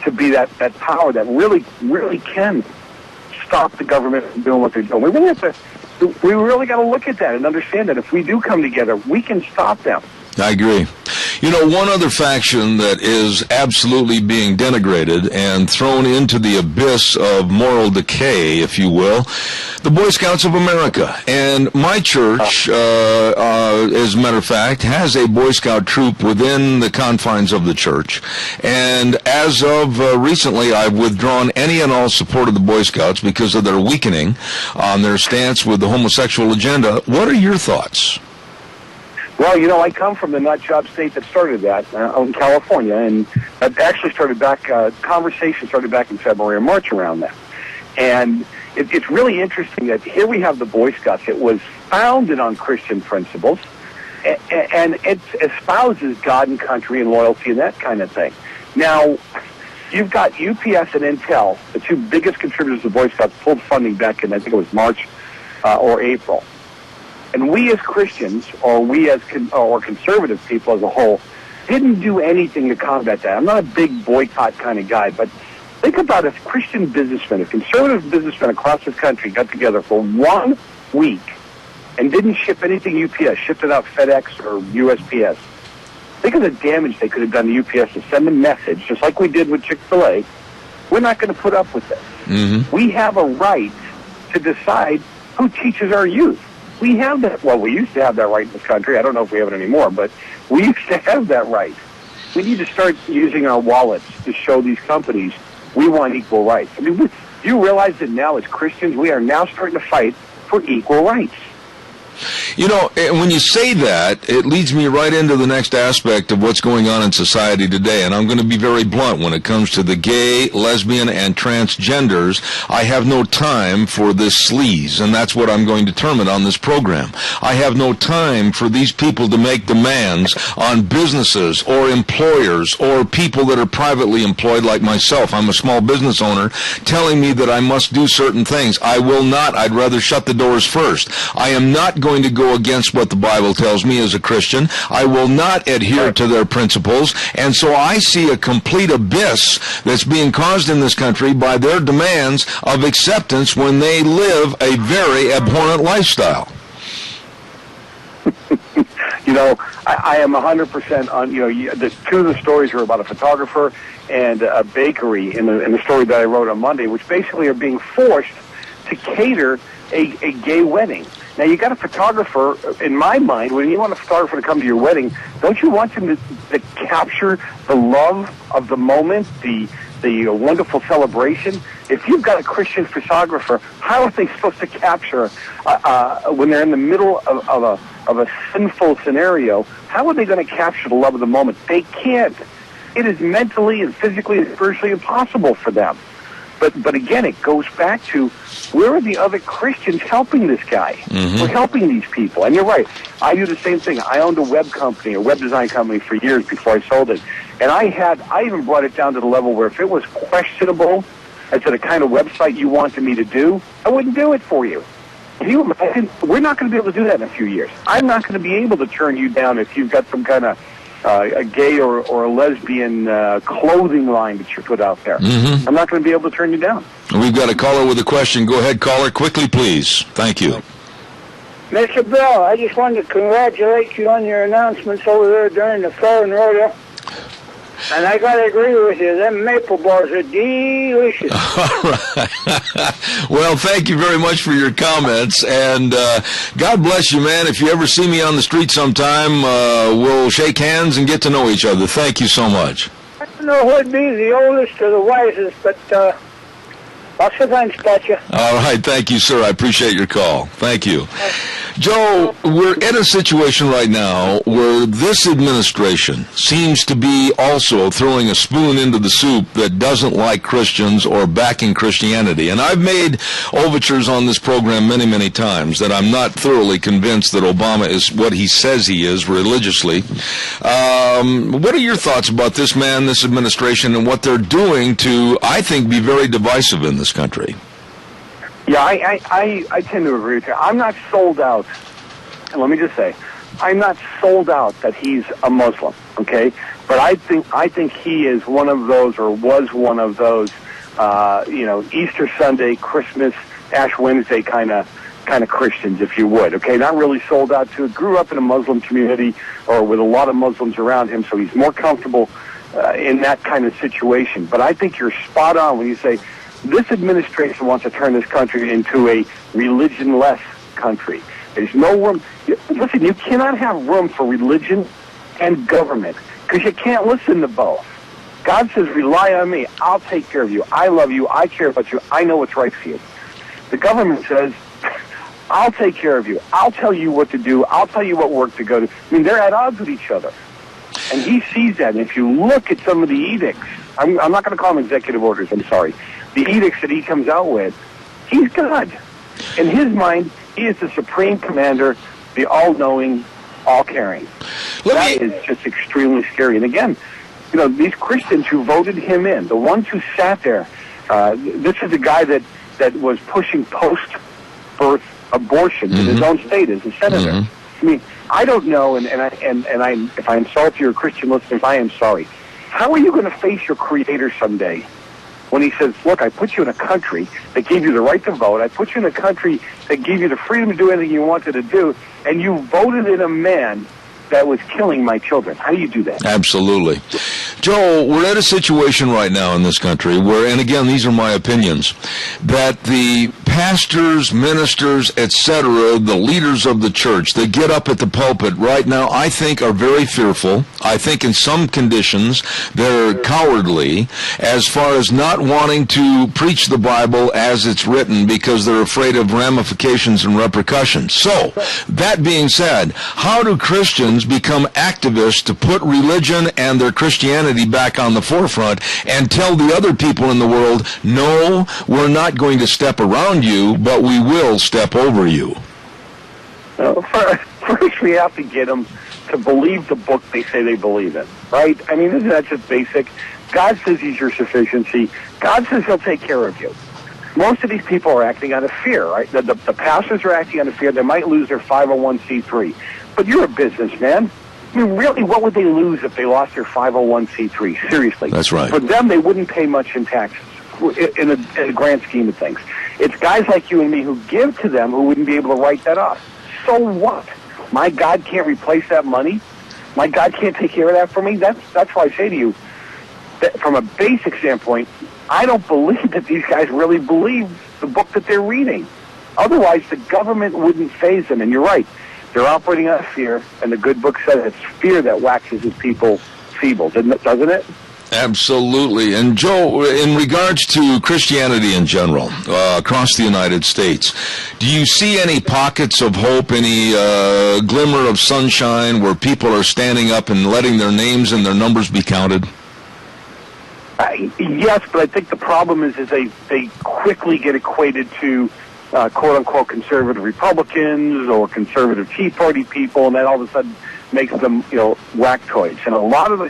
to be that power that really can stop the government from doing what they're doing. We really got to look at that and understand that if we do come together, we can stop them. I agree. You know, one other faction that is absolutely being denigrated and thrown into the abyss of moral decay, if you will, the Boy Scouts of America. And my church, as a matter of fact, has a Boy Scout troop within the confines of the church. And as of recently, I've withdrawn any and all support of the Boy Scouts because of their weakening on their stance with the homosexual agenda. What are your thoughts? Well, you know, I come from the nut job state that started that out in California, and that actually started back, conversation started back in February or March around that. And it's really interesting that here we have the Boy Scouts. It was founded on Christian principles, and it espouses God and country and loyalty and that kind of thing. Now, you've got UPS and Intel, the two biggest contributors to Boy Scouts, pulled funding back in, I think it was March or April. And we as Christians, or we as or conservative people as a whole, didn't do anything to combat that. I'm not a big boycott kind of guy, but think about if Christian businessmen, if conservative businessmen across this country got together for 1 week and didn't ship anything UPS, shipped it out FedEx or USPS. Think of the damage they could have done to UPS to send a message, just like we did with Chick-fil-A. We're not going to put up with this. Mm-hmm. We have a right to decide who teaches our youth. We have that. Well, we used to have that right in this country. I don't know if we have it anymore, but we used to have that right. We need to start using our wallets to show these companies we want equal rights. I mean, you realize that now as Christians, we are now starting to fight for equal rights. You know, when you say that, it leads me right into the next aspect of what's going on in society today. And I'm going to be very blunt when it comes to the gay, lesbian, and transgenders. I have no time for this sleaze, and that's what I'm going to term it on this program. I have no time for these people to make demands on businesses or employers or people that are privately employed like myself. I'm a small business owner, telling me that I must do certain things. I will not. I'd rather shut the doors first. I am not going to go against what the Bible tells me as a Christian. I will not adhere to their principles. And so I see a complete abyss that's being caused in this country by their demands of acceptance when they live a very abhorrent lifestyle. You know, I am 100% on, the two of the stories are about a photographer and a bakery in the story that I wrote on Monday, which basically are being forced to cater a gay wedding. Now, you got a photographer, in my mind, when you want a photographer to come to your wedding, don't you want him to capture the love of the moment, the wonderful celebration? If you've got a Christian photographer, how are they supposed to capture, when they're in the middle of a sinful scenario, how are they going to capture the love of the moment? They can't. It is mentally and physically and spiritually impossible for them. But again, it goes back to, where are the other Christians helping this guy? Mm-hmm. We're helping these people. And you're right. I do the same thing. I owned a web company, a web design company for years before I sold it. And I even brought it down to the level where if it was questionable as to the kind of website you wanted me to do, I wouldn't do it for you. Can you imagine? We're not going to be able to do that in a few years. I'm not going to be able to turn you down if you've got some kind of a gay or a lesbian clothing line that you put out there. Mm-hmm. I'm not going to be able to turn you down. We've got a caller with a question. Go ahead, caller, quickly, please. Thank you. Mr. Bell, I just wanted to congratulate you on your announcements over there during the fair and rodeo. And I got to agree with you. Them maple bars are delicious. All right. Well, thank you very much for your comments. And God bless you, man. If you ever see me on the street sometime, we'll shake hands and get to know each other. Thank you so much. I don't know who'd be the oldest or the wisest, but lots of thanks about you. All right. Thank you, sir. I appreciate your call. Thank you. Joe, we're in a situation right now where this administration seems to be also throwing a spoon into the soup that doesn't like Christians or backing Christianity. And I've made overtures on this program many, many times that I'm not thoroughly convinced that Obama is what he says he is religiously. What are your thoughts about this man, this administration, and what they're doing to, I think, be very divisive in this country? Yeah, I tend to agree with you. I'm not sold out. And let me just say, I'm not sold out that he's a Muslim, okay? But I think he is one of those, or was one of those, Easter Sunday, Christmas, Ash Wednesday kind of Christians, if you would, okay? Not really sold out to it. Grew up in a Muslim community or with a lot of Muslims around him, so he's more comfortable in that kind of situation. But I think you're spot on when you say, this administration wants to turn this country into a religion-less country. There's no room. Listen, you cannot have room for religion and government because you can't listen to both. God says, rely on me. I'll take care of you. I love you. I care about you. I know what's right for you. The government says, I'll take care of you. I'll tell you what to do. I'll tell you what work to go to. I mean, they're at odds with each other. And he sees that. And if you look at some of the edicts, I'm not going to call them executive orders, I'm sorry. The edicts that he comes out with, he's God. In his mind, he is the supreme commander, the all-knowing, all-caring. That is just extremely scary. And again, these Christians who voted him in, the ones who sat there, this is a guy that was pushing post-birth abortion in his own state as a senator. Mm-hmm. I mean, I don't know, and if I insult your Christian listeners, I am sorry. How are you going to face your Creator someday when he says, look, I put you in a country that gave you the right to vote, I put you in a country that gave you the freedom to do anything you wanted to do, and you voted in a man that was killing my children? How do you do that? Absolutely. Joel, we're at a situation right now in this country where, and again, these are my opinions, that the pastors, ministers, etc., the leaders of the church that get up at the pulpit right now, I think are very fearful. I think in some conditions they're cowardly as far as not wanting to preach the Bible as it's written because they're afraid of ramifications and repercussions. So, that being said, how do Christians become activists to put religion and their Christianity back on the forefront and tell the other people in the world, no, we're not going to step around you, but we will step over you? First, we have to get them to believe the book they say they believe in, right? I mean, isn't that just basic? God says he's your sufficiency. God says he'll take care of you. Most of these people are acting out of fear, right? The pastors are acting out of fear. They might lose their 501c3. But you're a businessman. I mean, really, what would they lose if they lost their 501c3? Seriously. That's right. For them, they wouldn't pay much in taxes in the grand scheme of things. It's guys like you and me who give to them who wouldn't be able to write that off. So what? My God can't replace that money? My God can't take care of that for me? That's why I say to you, that from a basic standpoint, I don't believe that these guys really believe the book that they're reading. Otherwise, the government wouldn't faze them. And you're right. They're operating out of fear, and the good book says it's fear that waxes his people feeble, doesn't it? Absolutely. And Joe, in regards to Christianity in general, across the United States, do you see any pockets of hope, any glimmer of sunshine where people are standing up and letting their names and their numbers be counted? Yes, but I think the problem is they quickly get equated to quote-unquote conservative Republicans or conservative Tea Party people, and that all of a sudden makes them, whack-toids. And a lot of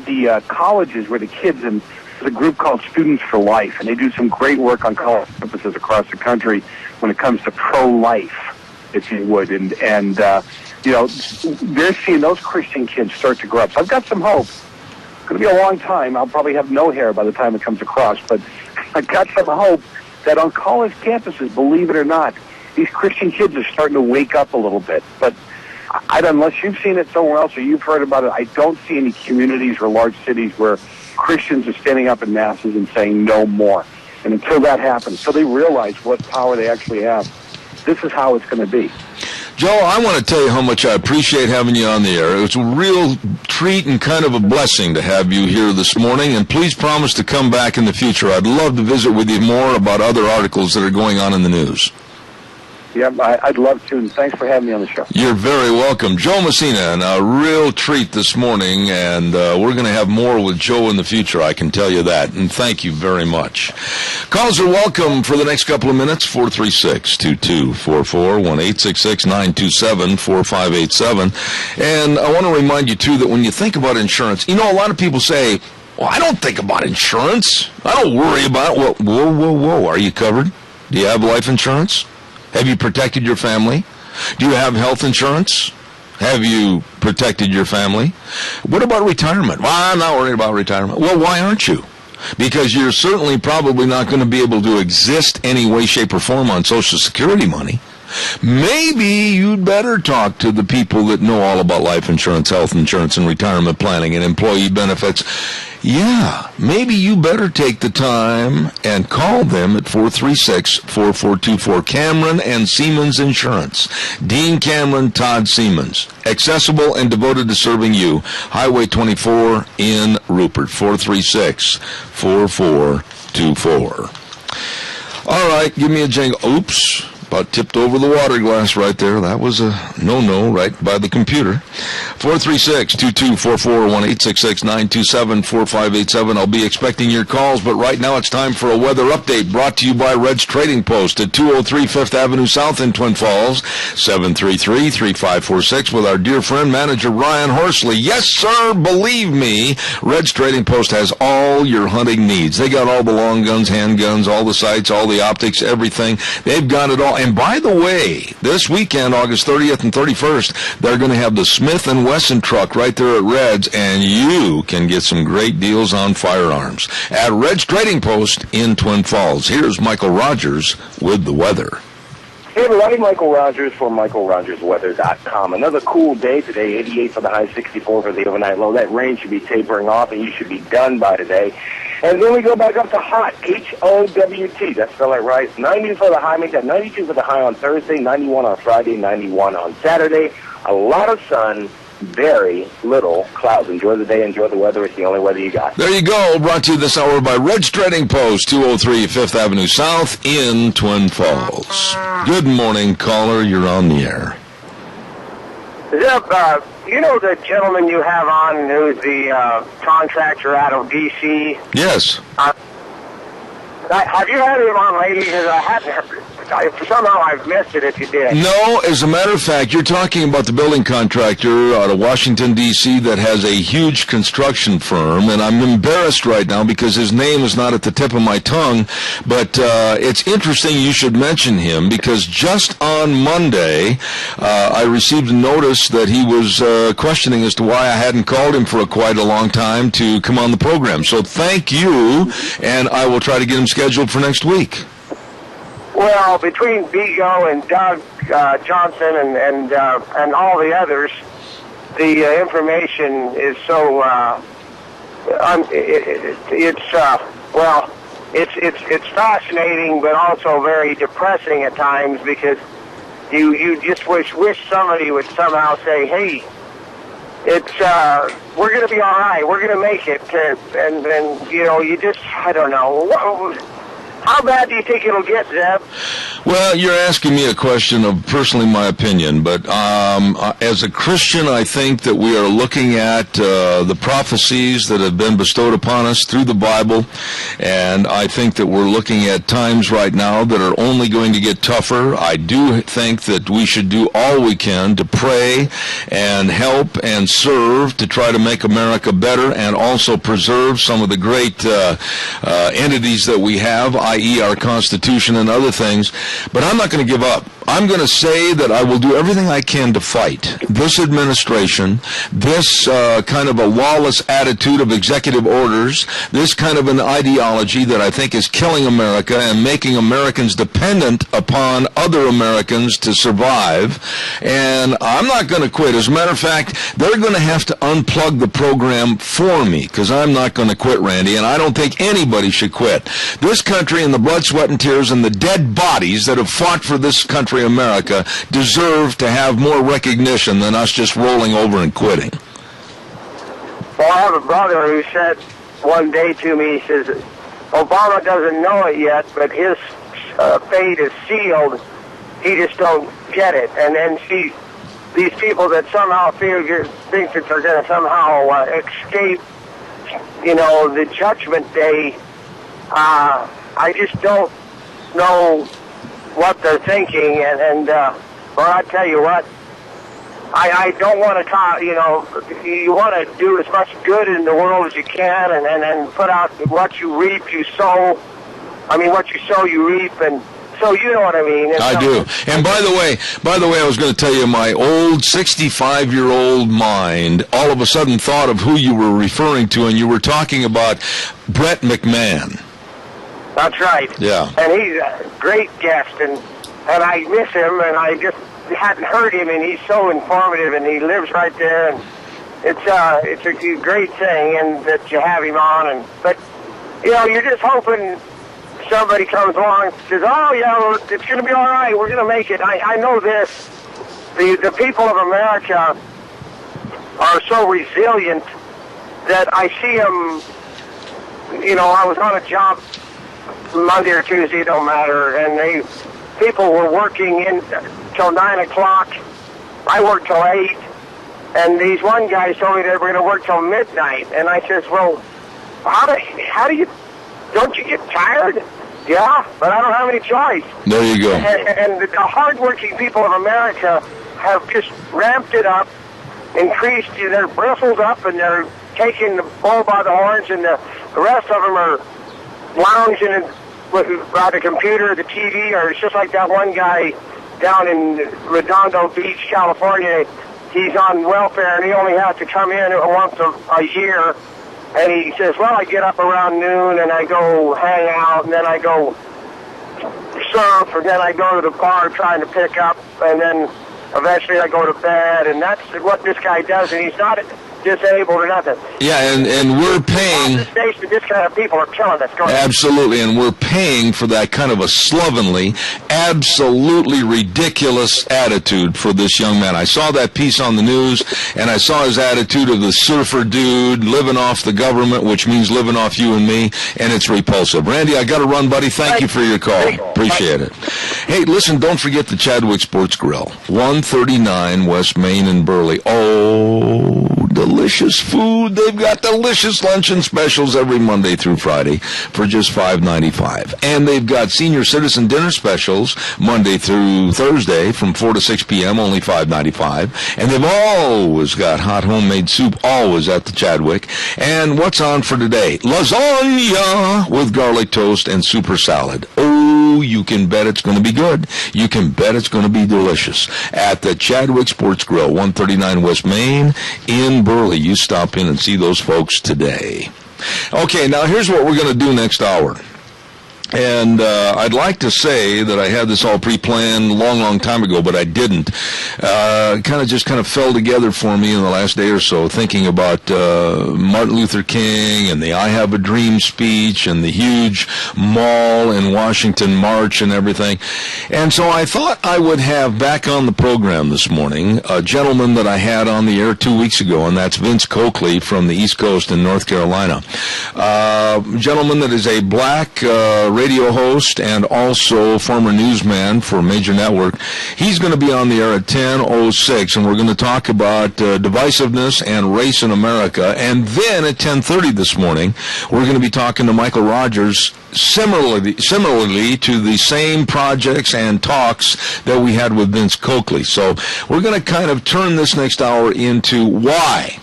the colleges where the kids, and there's a group called Students for Life, and they do some great work on college campuses across the country when it comes to pro-life, if you would. And they're seeing those Christian kids start to grow up. So I've got some hope. It's going to be a long time. I'll probably have no hair by the time it comes across, but I've got some hope that on college campuses, believe it or not, these Christian kids are starting to wake up a little bit. But unless you've seen it somewhere else or you've heard about it, I don't see any communities or large cities where Christians are standing up in masses and saying no more. And until that happens, so they realize what power they actually have, this is how it's going to be. Joe, I want to tell you how much I appreciate having you on the air. It's a real treat and kind of a blessing to have you here this morning, and please promise to come back in the future. I'd love to visit with you more about other articles that are going on in the news. Yeah, I'd love to, and thanks for having me on the show. You're very welcome. Joe Messina, and a real treat this morning, and we're going to have more with Joe in the future, I can tell you that, and thank you very much. Calls are welcome for the next couple of minutes, 436-2244, 1-866-927-4587. And I want to remind you, too, that when you think about insurance, a lot of people say, well, I don't think about insurance. I don't worry about it. Well, whoa. Are you covered? Do you have life insurance? Have you protected your family? Do you have health insurance? Have you protected your family? What about retirement? Well, I'm not worried about retirement. Well, why aren't you? Because you're certainly probably not going to be able to exist any way, shape, or form on Social Security money. Maybe you'd better talk to the people that know all about life insurance, health insurance, and retirement planning and employee benefits. Yeah, maybe you better take the time and call them at 436-4424. Cameron and Siemens Insurance. Dean Cameron, Todd Siemens. Accessible and devoted to serving you. Highway 24 in Rupert. 436-4424. All right, give me a jingle. Oops. About tipped over the water glass right there. That was a no-no right by the computer. 436-2244, 1-866-927-4587. I'll be expecting your calls, but right now it's time for a weather update brought to you by Red's Trading Post at 203 5th Avenue South in Twin Falls, 733-3546 with our dear friend, manager Ryan Horsley. Yes, sir, believe me, Red's Trading Post has all your hunting needs. They got all the long guns, handguns, all the sights, all the optics, everything. They've got it all. And by the way, this weekend, August 30th and 31st, they're going to have the Smith & Wesson truck right there at Red's, and you can get some great deals on firearms at Red's Trading Post in Twin Falls. Here's Michael Rogers with the weather. Hey everybody, Michael Rogers for MichaelRogersWeather.com. Another cool day today, 88 for the high, 64 for the overnight low. That rain should be tapering off, and you should be done by today. And then we go back up to hot, H-O-W-T. That's spelled it right. 90 for the high. Make that 92 for the high on Thursday, 91 on Friday, 91 on Saturday. A lot of sun, very little clouds. Enjoy the day, enjoy the weather. It's the only weather you got. There you go. Brought to you this hour by Red's Trading Post, 203 5th Avenue South in Twin Falls. Good morning, caller. You're on the air. Zeb, you know the gentleman you have on who's the contractor out of D.C.? Yes. Have you had him on lately? Because I hadn't heard. Somehow I've missed it if you did. No, as a matter of fact, you're talking about the building contractor out of Washington, D.C. that has a huge construction firm, and I'm embarrassed right now because his name is not at the tip of my tongue, but it's interesting you should mention him because just on Monday, I received a notice that he was questioning as to why I hadn't called him for quite a long time to come on the program. So thank you, and I will try to get him scheduled for next week. Well, between Vigo and Doug Johnson and all the others, the information is so it's fascinating, but also very depressing at times because you just wish somebody would somehow say, hey, it's we're going to be all right, we're going to make it, and you just I don't know. How bad do you think it'll get, Zeb? Well, you're asking me a question of personally my opinion, but as a Christian, I think that we are looking at the prophecies that have been bestowed upon us through the Bible, and I think that we're looking at times right now that are only going to get tougher. I do think that we should do all we can to pray and help and serve to try to make America better and also preserve some of the great entities that we have, i.e. our Constitution and other things. But I'm not going to give up. I'm going to say that I will do everything I can to fight this administration, this kind of a lawless attitude of executive orders, this kind of an ideology that I think is killing America and making Americans dependent upon other Americans to survive. And I'm not going to quit. As a matter of fact, they're going to have to unplug the program for me because I'm not going to quit, Randy, and I don't think anybody should quit. This country and the blood, sweat, and tears and the dead bodies that have fought for this country, America, deserve to have more recognition than us just rolling over and quitting. Well, I have a brother who said one day to me, he says, Obama doesn't know it yet, but his fate is sealed. He just don't get it. And then see these people that somehow think that they're going to somehow escape, the judgment day. I just don't know what they're thinking, well, I tell you what, I don't want to talk, you want to do as much good in the world as you can and put out what you reap, you sow. I mean, what you sow, you reap, and so you know what I mean. And I do. And by the way, I was going to tell you, my old 65-year-old mind all of a sudden thought of who you were referring to, and you were talking about Brett McMahon. That's right. Yeah. And he's a great guest, and I miss him, and I just hadn't heard him, and he's so informative, and he lives right there, and it's a great thing, and that you have him on, but you're just hoping somebody comes along and says, oh, yeah, well, it's going to be all right, we're going to make it. I know this. The people of America are so resilient that I see them, I was on a job Monday or Tuesday, it don't matter, and people were working in till 9 o'clock. I worked till 8, and these one guys told me they were going to work till midnight, and I says, well, how do you, don't you get tired? Yeah, but I don't have any choice. There you go. And the hardworking people of America have just ramped it up, increased, they're bristled up, and they're taking the bull by the horns, and the rest of them are lounging by the computer, the TV, or it's just like that one guy down in Redondo Beach, California. He's on welfare, and he only has to come in once a year. And he says, well, I get up around noon, and I go hang out, and then I go surf, and then I go to the bar trying to pick up, and then eventually I go to bed, and that's what this guy does. And disabled or nothing. Yeah, and we're paying. The station, this kind of people are killing us. Absolutely, and we're paying for that kind of a slovenly, absolutely ridiculous attitude for this young man. I saw that piece on the news, and I saw his attitude of the surfer dude living off the government, which means living off you and me, and it's repulsive. Randy, I got to run, buddy. Thank you for your call. Appreciate it. Hey, listen, don't forget the Chadwick Sports Grill, 139 West Main in Burley. Oh, delicious food. They've got delicious luncheon specials every Monday through Friday for just $5.95. And they've got senior citizen dinner specials Monday through Thursday from 4 to 6 p.m., only $5.95. And they've always got hot homemade soup, always at the Chadwick. And what's on for today? Lasagna with garlic toast and super salad. Oh, you can bet it's going to be good. You can bet it's going to be delicious. At the Chadwick Sports Grill, 139 West Main in Burley. You stop in and see those folks today. Okay, now here's what we're going to do next hour. And I'd like to say that I had this all pre-planned a long time ago, but I didn't. Kind of fell together for me in the last day or so, thinking about Martin Luther King and the I Have a Dream speech and the huge mall in Washington march and everything. And so I thought I would have back on the program this morning a gentleman that I had on the air 2 weeks ago, and that's Vince Coakley from the East Coast in North Carolina. Gentleman that is a black radio host and also former newsman for a major network. He's going to be on the air at 10:06, and we're going to talk about divisiveness and race in America. And then at 10:30 this morning, we're going to be talking to Michael Rogers similarly to the same projects and talks that we had with Vince Coakley. So we're going to kind of turn this next hour into why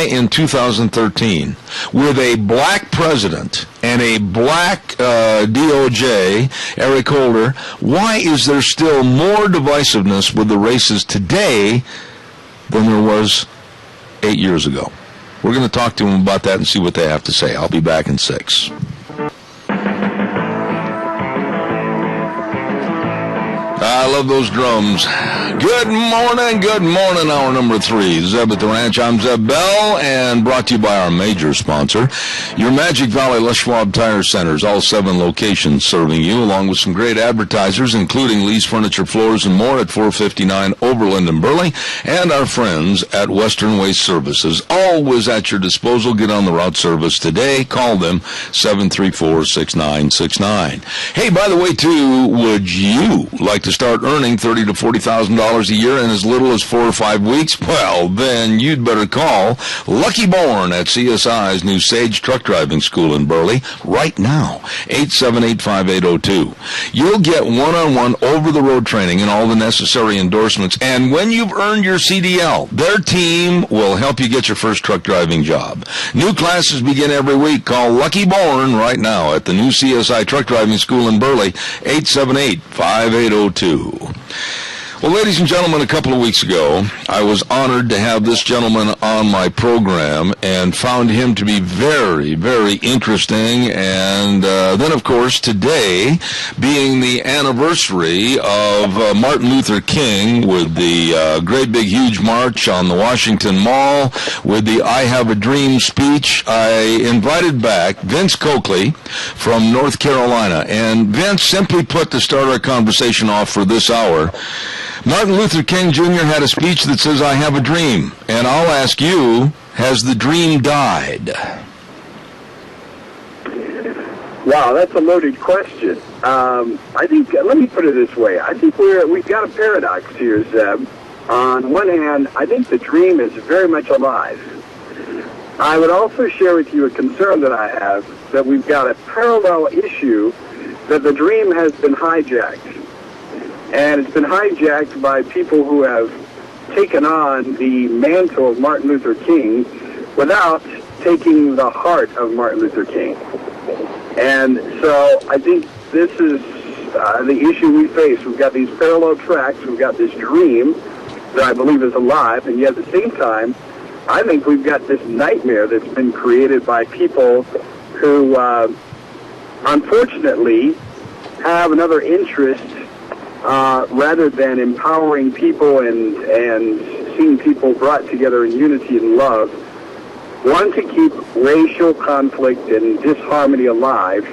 in 2013, with a black president and a black DOJ, Eric Holder, why is there still more divisiveness with the races today than there was 8 years ago? We're going to talk to them about that and see what they have to say. I'll be back in 6. I love those drums. Good morning, hour number 3. Zeb at the Ranch. I'm Zeb Bell, and brought to you by our major sponsor, your Magic Valley Les Schwab Tire Centers, all 7 locations serving you, along with some great advertisers, including Lee's Furniture, Floors, and more at 459 Overland in Burley, and our friends at Western Waste Services, always at your disposal. Get on the route service today. Call them 734-6969. Hey, by the way, too, would you like to start earning $30,000 to $40,000 a year in as little as 4 or 5 weeks? Well, then you'd better call Lucky Born at CSI's new Sage Truck Driving School in Burley right now, 878-5802. You'll get one-on-one over-the-road training and all the necessary endorsements, and when you've earned your CDL, their team will help you get your first truck driving job. New classes begin every week. Call Lucky Born right now at the new CSI Truck Driving School in Burley, 878-5802. Well, ladies and gentlemen, a couple of weeks ago, I was honored to have this gentleman on my program and found him to be very, very interesting. And then, of course, today being the anniversary of Martin Luther King with the great big huge march on the Washington Mall with the I Have a Dream speech, I invited back Vince Coakley from North Carolina. And Vince, simply put, to start our conversation off for this hour, Martin Luther King Jr. had a speech that says, I have a dream. And I'll ask you, has the dream died? Wow, that's a loaded question. I think, let me put it this way. I think we've got a paradox here, Zeb. On one hand, I think the dream is very much alive. I would also share with you a concern that I have, that we've got a parallel issue, that the dream has been hijacked. And it's been hijacked by people who have taken on the mantle of Martin Luther King without taking the heart of Martin Luther King. And so I think this is the issue we face. We've got these parallel tracks. We've got this dream that I believe is alive, and yet at the same time, I think we've got this nightmare that's been created by people who, unfortunately, have another interest rather than empowering people and seeing people brought together in unity and love. want to keep racial conflict and disharmony alive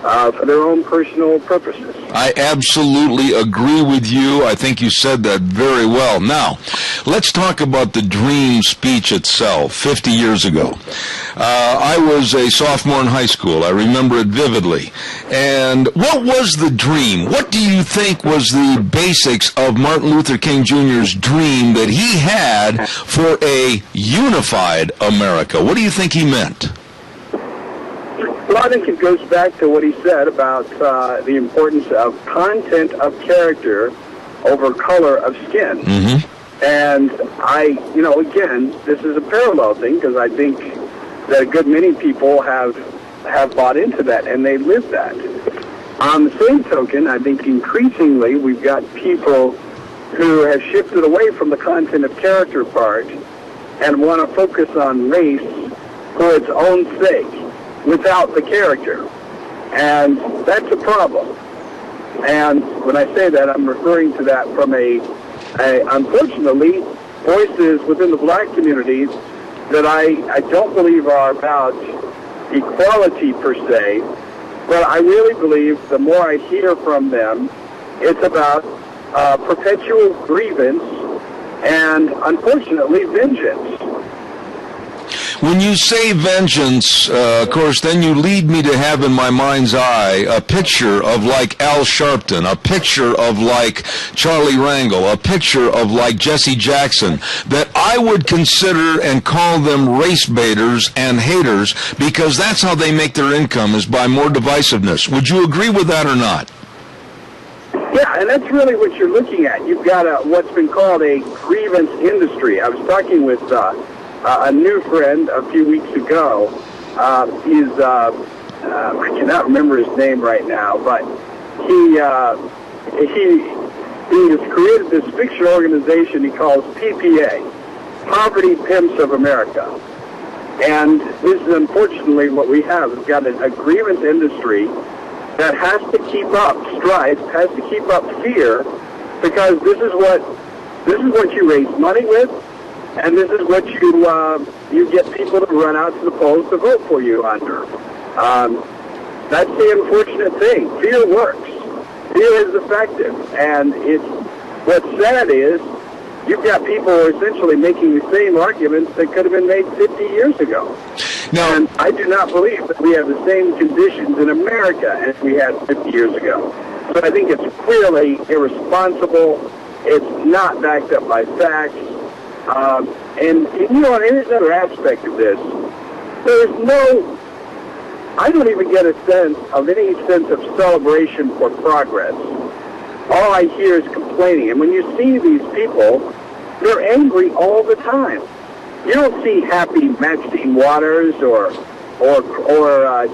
for their own personal purposes. I absolutely agree with you. I think you said that very well. Now, let's talk about the Dream speech itself 50 years ago. I was a sophomore in high school. I remember it vividly. And what was the dream? What do you think was the basics of Martin Luther King Jr.'s dream that he had for a unified America? What do you think he meant? Well, I think it goes back to what he said about the importance of content of character over color of skin. Mm-hmm. And again, this is a parallel thing because I think that a good many people have bought into that and they live that. On the same token, I think increasingly we've got people who have shifted away from the content of character part and want to focus on race for its own sake, without the character. And that's a problem. And when I say that, I'm referring to that from unfortunately, voices within the black community that I don't believe are about equality per se, but I really believe the more I hear from them, it's about perpetual grievance and, unfortunately, vengeance. When you say vengeance, of course, then you lead me to have in my mind's eye a picture of like Al Sharpton, a picture of like Charlie Rangel, a picture of like Jesse Jackson, that I would consider and call them race baiters and haters because that's how they make their income, is by more divisiveness. Would you agree with that or not? Yeah, and that's really what you're looking at. You've got what's been called a grievance industry. I was talking with a new friend a few weeks ago. I cannot remember his name right now, but he has created this fiction organization he calls PPA, Poverty Pimps of America. And this is unfortunately what we have. We've got a grievance industry that has to keep up strife, has to keep up fear, because this is what you raise money with. And this is what you get people to run out to the polls to vote for you under. That's the unfortunate thing. Fear works. Fear is effective. And what's sad is you've got people who are essentially making the same arguments that could have been made 50 years ago. Now, and I do not believe that we have the same conditions in America as we had 50 years ago. So I think it's clearly irresponsible. It's not backed up by facts. And here's another aspect of this. I don't even get a sense of any sense of celebration for progress. All I hear is complaining. And when you see these people, they're angry all the time. You don't see happy Maxine Waters or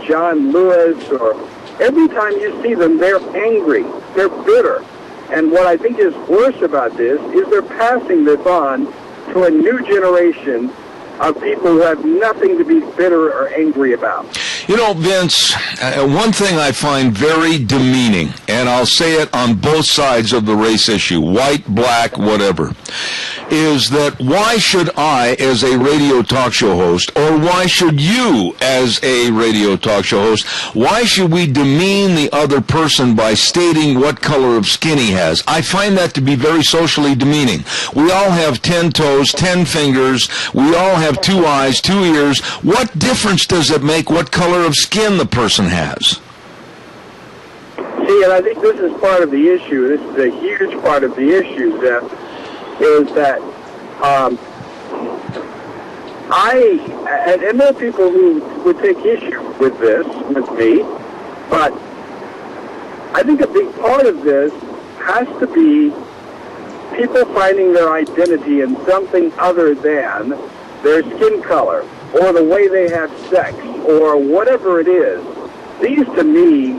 John Lewis, or every time you see them, they're angry. They're bitter. And what I think is worse about this is they're passing this on to a new generation of people who have nothing to be bitter or angry about. You know, Vince, one thing I find very demeaning, and I'll say it on both sides of the race issue, white, black, whatever, is that why should I, as a radio talk show host, or why should you, as a radio talk show host, why should we demean the other person by stating what color of skin he has? I find that to be very socially demeaning. We all have 10 toes, 10 fingers, we all have 2 eyes, 2 ears. What difference does it make what color of skin the person has? See, and I think this is part of the issue. This is a huge part of the issue, Zeph, is that and there are people who would take issue with this, with me, but I think a big part of this has to be people finding their identity in something other than their skin color or the way they have sex or whatever it is. These, to me,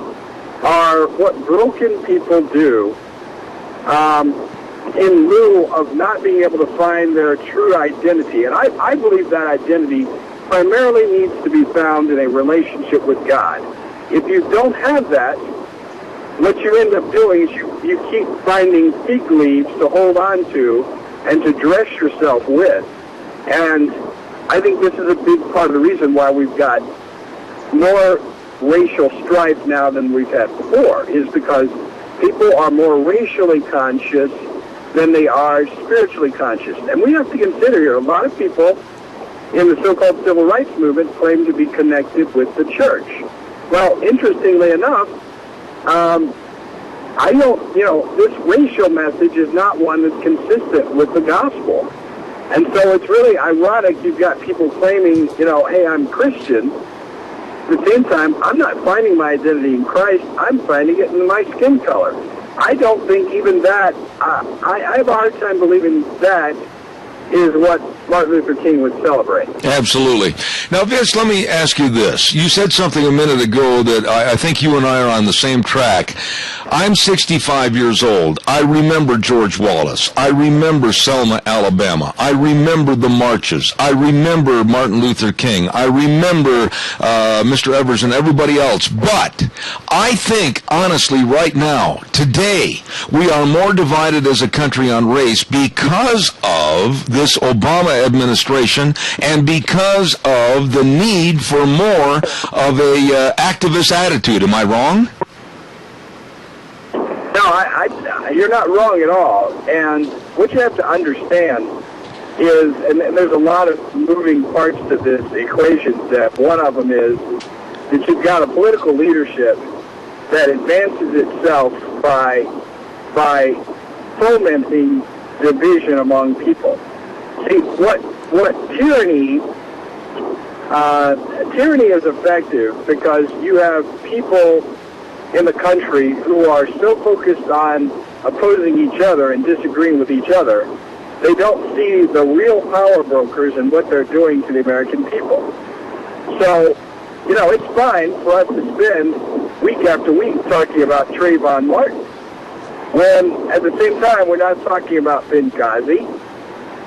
are what broken people do in lieu of not being able to find their true identity. And I believe that identity primarily needs to be found in a relationship with God. If you don't have that, what you end up doing is you keep finding fig leaves to hold on to and to dress yourself with. And I think this is a big part of the reason why we've got more racial strife now than we've had before, is because people are more racially conscious than they are spiritually conscious. And we have to consider here, a lot of people in the so-called civil rights movement claim to be connected with the church. Well, interestingly enough, this racial message is not one that's consistent with the gospel. And so it's really ironic you've got people claiming, hey, I'm Christian. At the same time, I'm not finding my identity in Christ. I'm finding it in my skin color. I don't think even that, I have a hard time believing that is what Martin Luther King would celebrate. Absolutely. Now, Vince, let me ask you this. You said something a minute ago that I think you and I are on the same track. I'm 65 years old. I remember George Wallace. I remember Selma, Alabama. I remember the marches. I remember Martin Luther King. I remember Mr. Evers and everybody else. But I think, honestly, right now, today, we are more divided as a country on race because of this Obama administration and because of the need for more of a activist attitude. Am I wrong? No, you're not wrong at all. And what you have to understand is, and there's a lot of moving parts to this equation, Zeb. One of them is that you've got a political leadership that advances itself by fomenting division among people. See, what tyranny is effective because you have people in the country who are so focused on opposing each other and disagreeing with each other, they don't see the real power brokers and what they're doing to the American people. So, it's fine for us to spend week after week talking about Trayvon Martin, when at the same time we're not talking about Benghazi,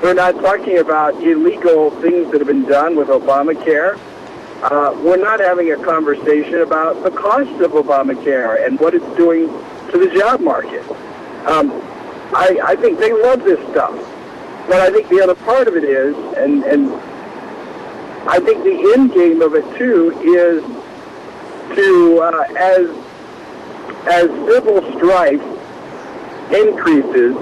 we're not talking about illegal things that have been done with Obamacare. We're not having a conversation about the cost of Obamacare and what it's doing to the job market. I think they love this stuff. But I think the other part of it is, and I think the end game of it too is to, as civil strife increases,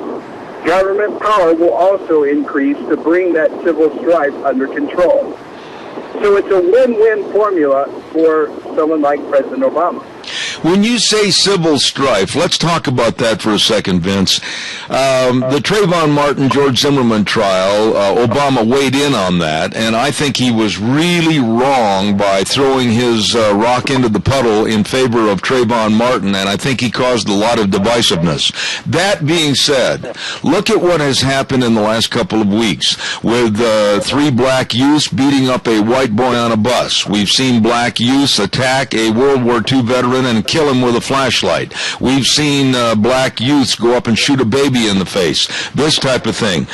government power will also increase to bring that civil strife under control. So it's a win-win formula for someone like President Obama. When you say civil strife, let's talk about that for a second, Vince. The Trayvon Martin, George Zimmerman trial, Obama weighed in on that, and I think he was really wrong by throwing his rock into the puddle in favor of Trayvon Martin, and I think he caused a lot of divisiveness. That being said, look at what has happened in the last couple of weeks with 3 black youths beating up a white boy on a bus. We've seen black youths attack a World War II veteran and kill him with a flashlight. We've seen black youths go up and shoot a baby in the face. This type of thing.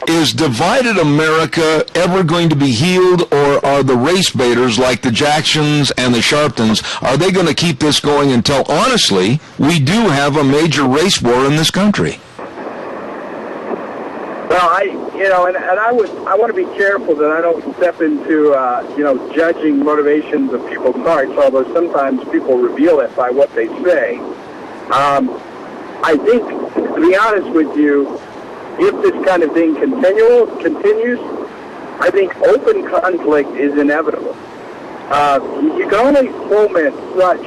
Is divided America ever going to be healed, or are the race baiters like the Jacksons and the Sharptons, are they going to keep this going until, honestly, we do have a major race war in this country? Well, I want to be careful that I don't step into, judging motivations of people's hearts, although sometimes people reveal it by what they say. I think, to be honest with you, if this kind of thing continues, I think open conflict is inevitable. You can only foment such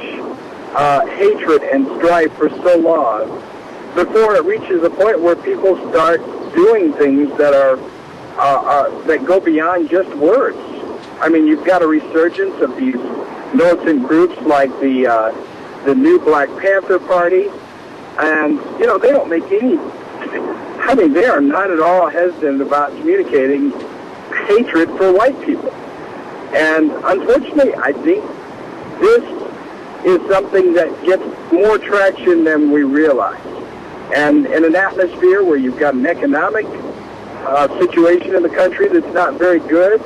hatred and strife for so long before it reaches a point where people start doing things that that go beyond just words. I mean, you've got a resurgence of these militant groups like the new Black Panther Party, and they don't make any. I mean, they are not at all hesitant about communicating hatred for white people. And unfortunately, I think this is something that gets more traction than we realize. And in an atmosphere where you've got an economic situation in the country that's not very good,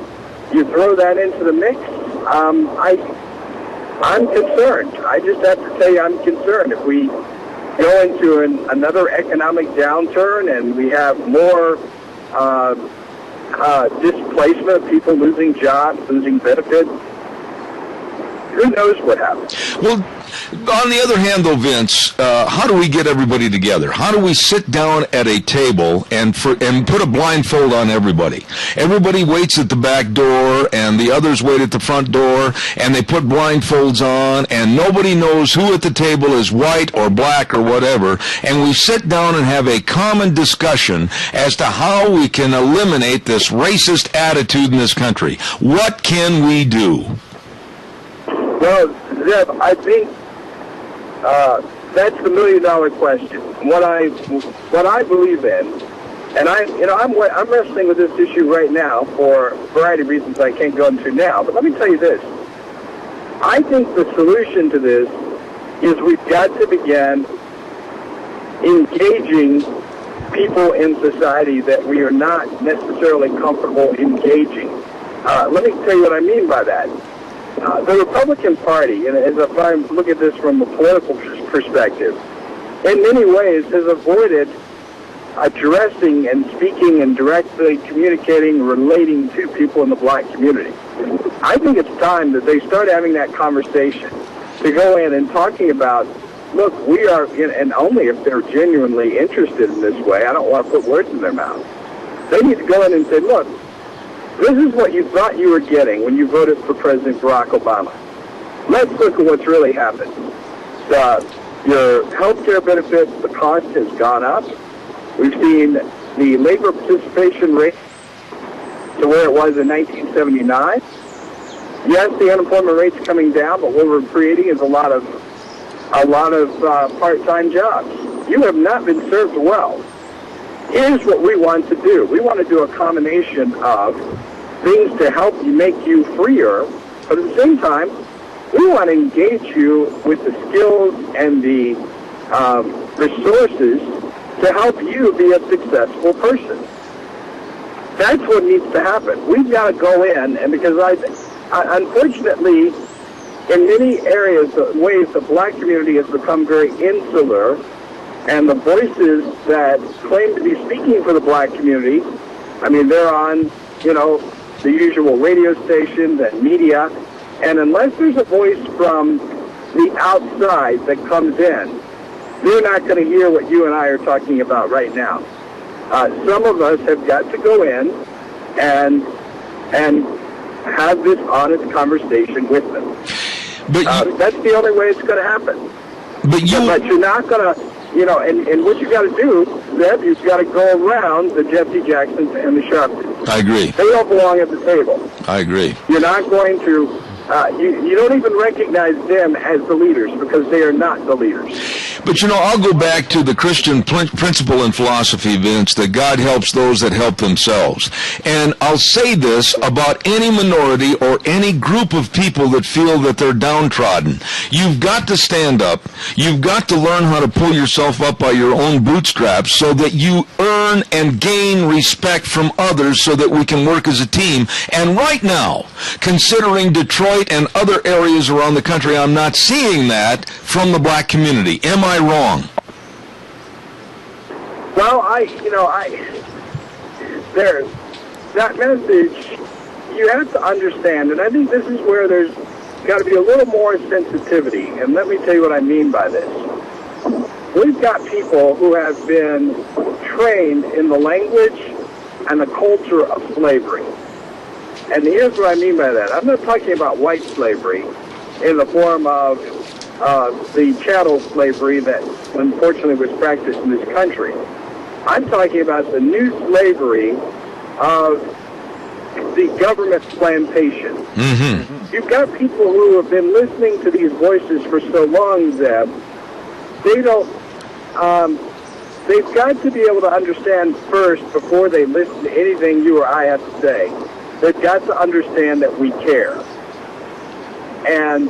you throw that into the mix. I'm concerned. I just have to tell you, I'm concerned. If we go into another economic downturn and we have more displacement of people losing jobs, losing benefits. Who knows what happens? Well, on the other hand, though, Vince, how do we get everybody together? How do we sit down at a table and put a blindfold on everybody? Everybody waits at the back door, and the others wait at the front door, and they put blindfolds on, and nobody knows who at the table is white or black or whatever, and we sit down and have a common discussion as to how we can eliminate this racist attitude in this country. What can we do? Well, Zeb, I think that's the $1,000,000 question. What I believe in, and I'm wrestling with this issue right now for a variety of reasons I can't go into now. But let me tell you this: I think the solution to this is we've got to begin engaging people in society that we are not necessarily comfortable engaging. Let me tell you what I mean by that. The Republican Party, and if I look at this from a political perspective, in many ways has avoided addressing and speaking and directly communicating, relating to people in the black community. I think it's time that they start having that conversation to go in and talking about, look, we are, and only if they're genuinely interested in this way, I don't want to put words in their mouth. They need to go in and say, look, this is what you thought you were getting when you voted for President Barack Obama. Let's look at what's really happened. Your health care benefits, the cost has gone up. We've seen the labor participation rate to where it was in 1979. Yes, the unemployment rate's coming down, but what we're creating is a lot of part-time jobs. You have not been served well. Here's what we want to do. We want to do a combination of things to help you make you freer, but at the same time, we want to engage you with the skills and the resources to help you be a successful person. That's what needs to happen. We've got to go in, and because unfortunately, in many areas, ways the black community has become very insular, and the voices that claim to be speaking for the black community, I mean, they're on, the usual radio stations and media, and unless there's a voice from the outside that comes in, they're not going to hear what you and I are talking about right now. Some of us have got to go in and have this honest conversation with them. But that's the only way it's going to happen. But you're not going to, and what you got to do, Zeb, you've got to go around the Jesse Jacksons and the Sharptons. I agree. They all belong at the table. I agree. You're not going to, you don't even recognize them as the leaders because they are not the leaders. But I'll go back to the Christian principle and philosophy, Vince, that God helps those that help themselves. And I'll say this about any minority or any group of people that feel that they're downtrodden. You've got to stand up. You've got to learn how to pull yourself up by your own bootstraps so that you earn and gain respect from others so that we can work as a team. And right now, considering Detroit and other areas around the country, I'm not seeing that from the black community. Am I wrong? Well, that message, you have to understand, and I think this is where there's got to be a little more sensitivity, and let me tell you what I mean by this. We've got people who have been trained in the language and the culture of slavery. And here's what I mean by that. I'm not talking about white slavery in the form of the chattel slavery that unfortunately was practiced in this country. I'm talking about the new slavery of the government plantation. Mm-hmm. You've got people who have been listening to these voices for so long, Zeb. They don't, they've got to be able to understand first before they listen to anything you or I have to say. They've got to understand that we care. And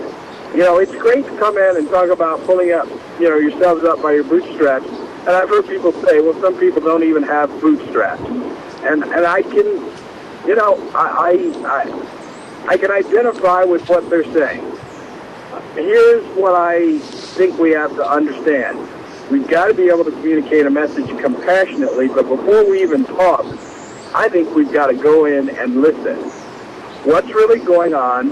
it's great to come in and talk about pulling up, yourselves up by your bootstraps. And I've heard people say, well, some people don't even have bootstraps. And I can, I can identify with what they're saying. Here's what I think we have to understand. We've got to be able to communicate a message compassionately, but before we even talk, I think we've got to go in and listen. What's really going on?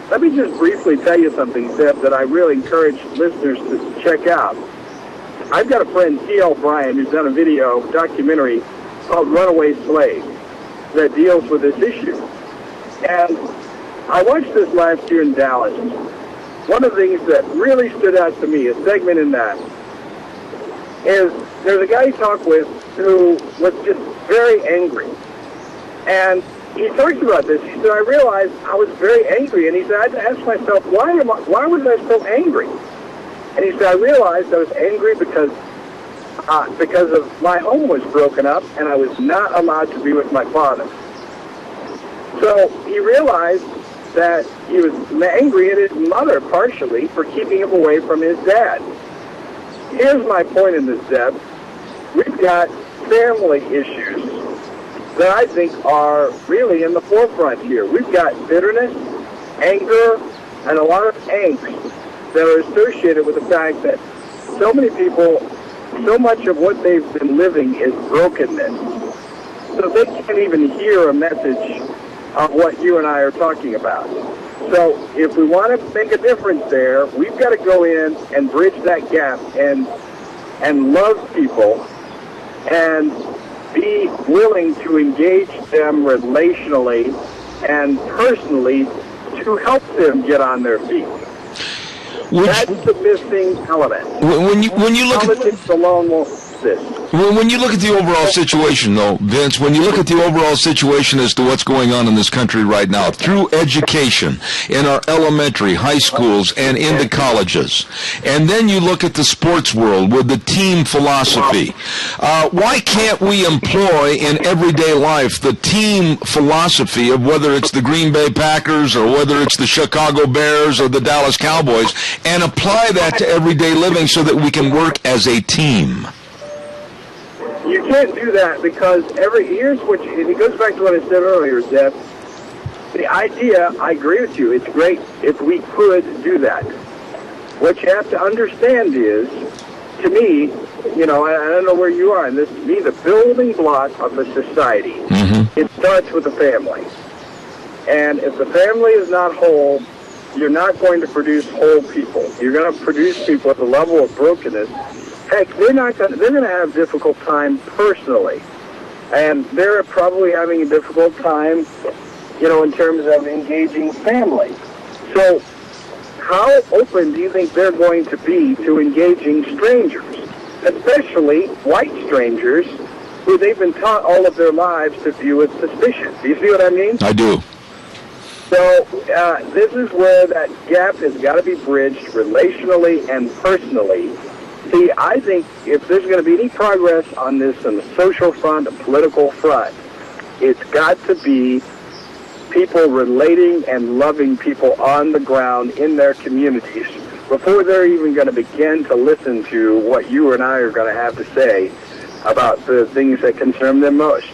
Let me just briefly tell you something, Zeb, that I really encourage listeners to check out. I've got a friend, T.L. Bryan, who's done a documentary called Runaway Slave that deals with this issue. And I watched this last year in Dallas. One of the things that really stood out to me, a segment in that, is there's a guy he talked with who was just very angry. And he talked about this. He said, I realized I was very angry. And he said, I had to ask myself, why was I so angry? And he said, I realized I was angry because of my home was broken up and I was not allowed to be with my father. So he realized that he was angry at his mother partially for keeping him away from his dad. Here's my point in this, Zeb. We've got family issues that I think are really in the forefront here. We've got bitterness, anger, and a lot of angst that are associated with the fact that so many people, so much of what they've been living is brokenness. So they can't even hear a message of what you and I are talking about. So if we want to make a difference there, we've got to go in and bridge that gap and love people and be willing to engage them relationally and personally to help them get on their feet. That's the missing element. When you look politics alone won't exist. When you look at the overall situation, though, Vince, when you look at the overall situation as to what's going on in this country right now, through education in our elementary, high schools, and into colleges, and then you look at the sports world with the team philosophy, why can't we employ in everyday life the team philosophy of whether it's the Green Bay Packers or whether it's the Chicago Bears or the Dallas Cowboys, and apply that to everyday living so that we can work as a team? You can't do that because and it goes back to what I said earlier, Zeb. The idea, I agree with you, it's great if we could do that. What you have to understand is, to me, I don't know where you are, and this, to me, the building block of a society, it starts with the family. And if the family is not whole, you're not going to produce whole people. You're going to produce people at the level of brokenness. Heck, they're going to have a difficult time personally. And they're probably having a difficult time, in terms of engaging family. So how open do you think they're going to be to engaging strangers, especially white strangers who they've been taught all of their lives to view with suspicion? Do you see what I mean? I do. So this is where that gap has got to be bridged relationally and personally. See, I think if there's going to be any progress on this on the social front, the political front, it's got to be people relating and loving people on the ground in their communities before they're even going to begin to listen to what you and I are going to have to say about the things that concern them most.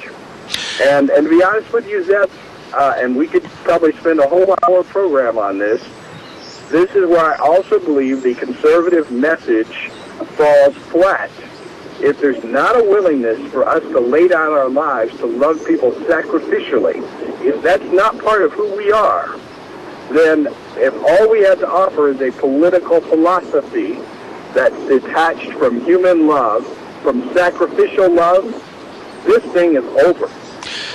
And to be honest with you, Zeb, and we could probably spend a whole hour program on this, this is where I also believe the conservative message falls flat. If there's not a willingness for us to lay down our lives to love people sacrificially, if that's not part of who we are, then if all we have to offer is a political philosophy that's detached from human love, from sacrificial love, this thing is over.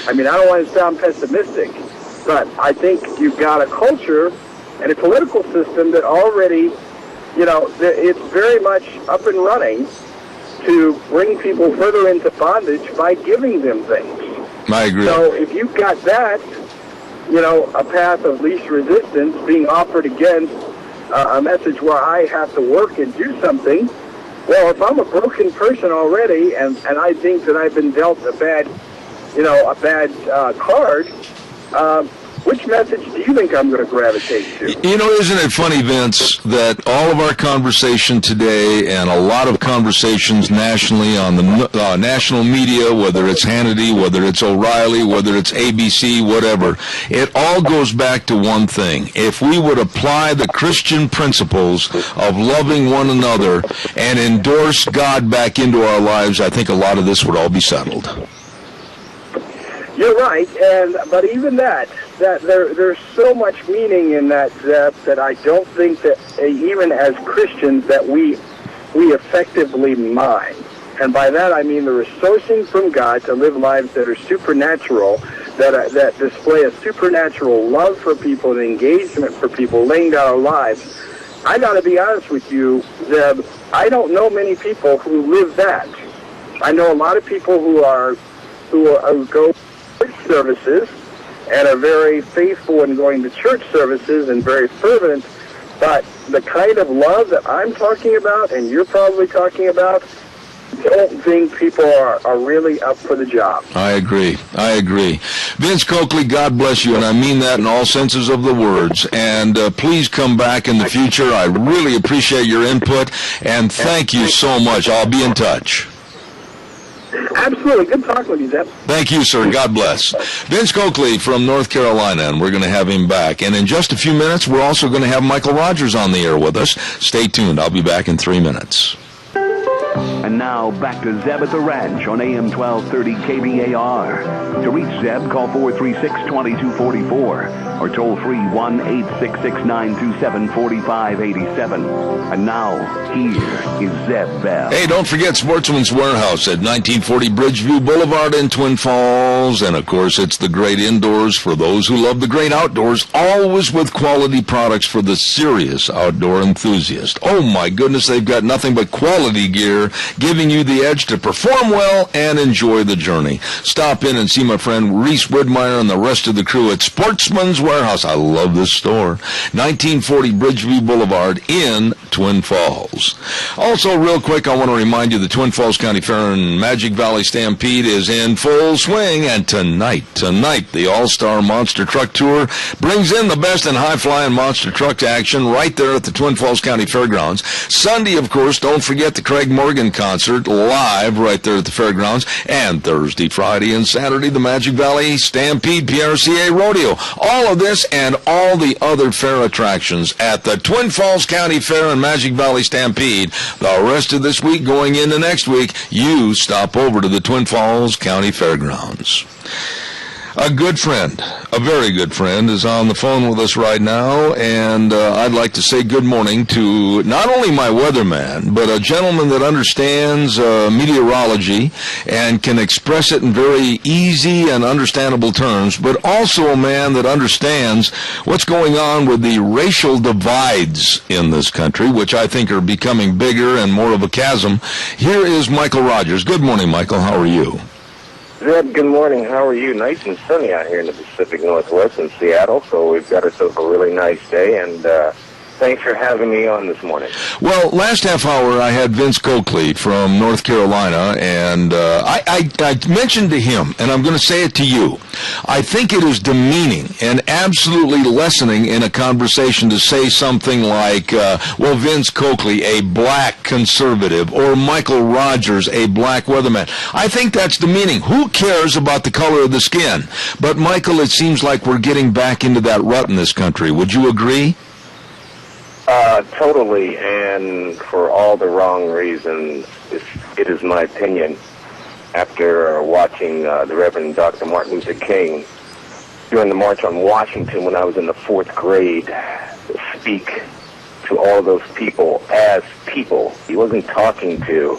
I mean, I don't want to sound pessimistic, but I think you've got a culture and a political system that already, it's very much up and running to bring people further into bondage by giving them things. I agree. So if you've got that, a path of least resistance being offered against a message where I have to work and do something, well, if I'm a broken person already and I think that I've been dealt a bad card, which message do you think I'm going to gravitate to? Isn't it funny, Vince, that all of our conversation today and a lot of conversations nationally on the national media, whether it's Hannity, whether it's O'Reilly, whether it's ABC, whatever, it all goes back to one thing. If we would apply the Christian principles of loving one another and endorse God back into our lives, I think a lot of this would all be settled. You're right, but even that there's so much meaning in that that I don't think that even as Christians that we effectively mine. And by that I mean the resourcing from God to live lives that are supernatural, that display a supernatural love for people, an engagement for people, laying down our lives. I got to be honest with you, Zeb, I don't know many people who live that. I know a lot of people who go to church services and are very faithful in going to church services and very fervent, but the kind of love that I'm talking about and you're probably talking about, don't think people are really up for the job. I agree. Vince Coakley, God bless you, and I mean that in all senses of the words. And please come back in the future. I really appreciate your input, and thank you so much. I'll be in touch. Absolutely. Good talking with you, Zeb. Thank you, sir. God bless. Vince Coakley from North Carolina, and we're going to have him back. And in just a few minutes, we're also going to have Michael Rogers on the air with us. Stay tuned. I'll be back in 3 minutes. And now back to Zeb at the Ranch on AM 1230 KBAR. To reach Zeb, call 436-2244 or toll free 1-866-927-4587. And now, here is Zeb Bell. Hey, don't forget Sportsman's Warehouse at 1940 Bridgeview Boulevard in Twin Falls. And, of course, it's the great indoors for those who love the great outdoors, always with quality products for the serious outdoor enthusiast. Oh, my goodness, they've got nothing but quality gear, giving you the edge to perform well and enjoy the journey. Stop in and see my friend Reese Widmeyer and the rest of the crew at Sportsman's Warehouse. I love this store. 1940 Bridgeview Boulevard in Twin Falls. Also, real quick, I want to remind you the Twin Falls County Fair and Magic Valley Stampede is in full swing, and tonight, the All-Star Monster Truck Tour brings in the best in high-flying monster truck action right there at the Twin Falls County Fairgrounds. Sunday, of course, don't forget the Craig Morgan concert live right there at the fairgrounds, and Thursday, Friday, and Saturday, the Magic Valley Stampede PRCA Rodeo. All of this and all the other fair attractions at the Twin Falls County Fair and Magic Valley Stampede. The rest of this week going into next week, you stop over to the Twin Falls County Fairgrounds. A good friend, a very good friend, is on the phone with us right now, and I'd like to say good morning to not only my weatherman, but a gentleman that understands meteorology and can express it in very easy and understandable terms, but also a man that understands what's going on with the racial divides in this country, which I think are becoming bigger and more of a chasm. Here is Michael Rogers. Good morning, Michael. How are you? Zeb, good morning. How are you? Nice and sunny out here in the Pacific Northwest in Seattle, so we've got ourselves a really nice day, and thanks for having me on this morning. Well, last half hour I had Vince Coakley from North Carolina, and I mentioned to him, and I'm going to say it to you, I think it is demeaning and absolutely lessening in a conversation to say something like, well, Vince Coakley, a black conservative, or Michael Rogers, a black weatherman. I think that's demeaning. Who cares about the color of the skin? But, Michael, it seems like we're getting back into that rut in this country. Would you agree? Totally, and for all the wrong reasons. It is my opinion, after watching the Reverend Dr. Martin Luther King during the March on Washington when I was in the 4th grade, speak to all those people as people. He wasn't talking to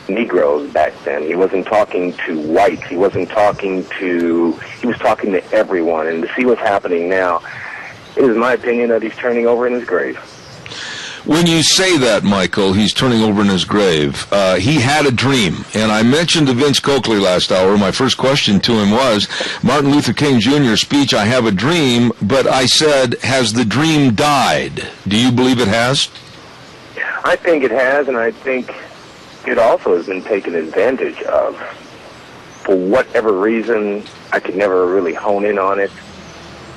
Negroes back then. He wasn't talking to whites. He was talking to everyone. And to see what's happening now, it is my opinion that he's turning over in his grave. When you say that, Michael, he's turning over in his grave. He had a dream, and I mentioned to Vince Coakley last hour, my first question to him was, Martin Luther King Jr.'s speech, I have a dream, but I said, has the dream died? Do you believe it has? I think it has, and I think it also has been taken advantage of. For whatever reason, I could never really hone in on it.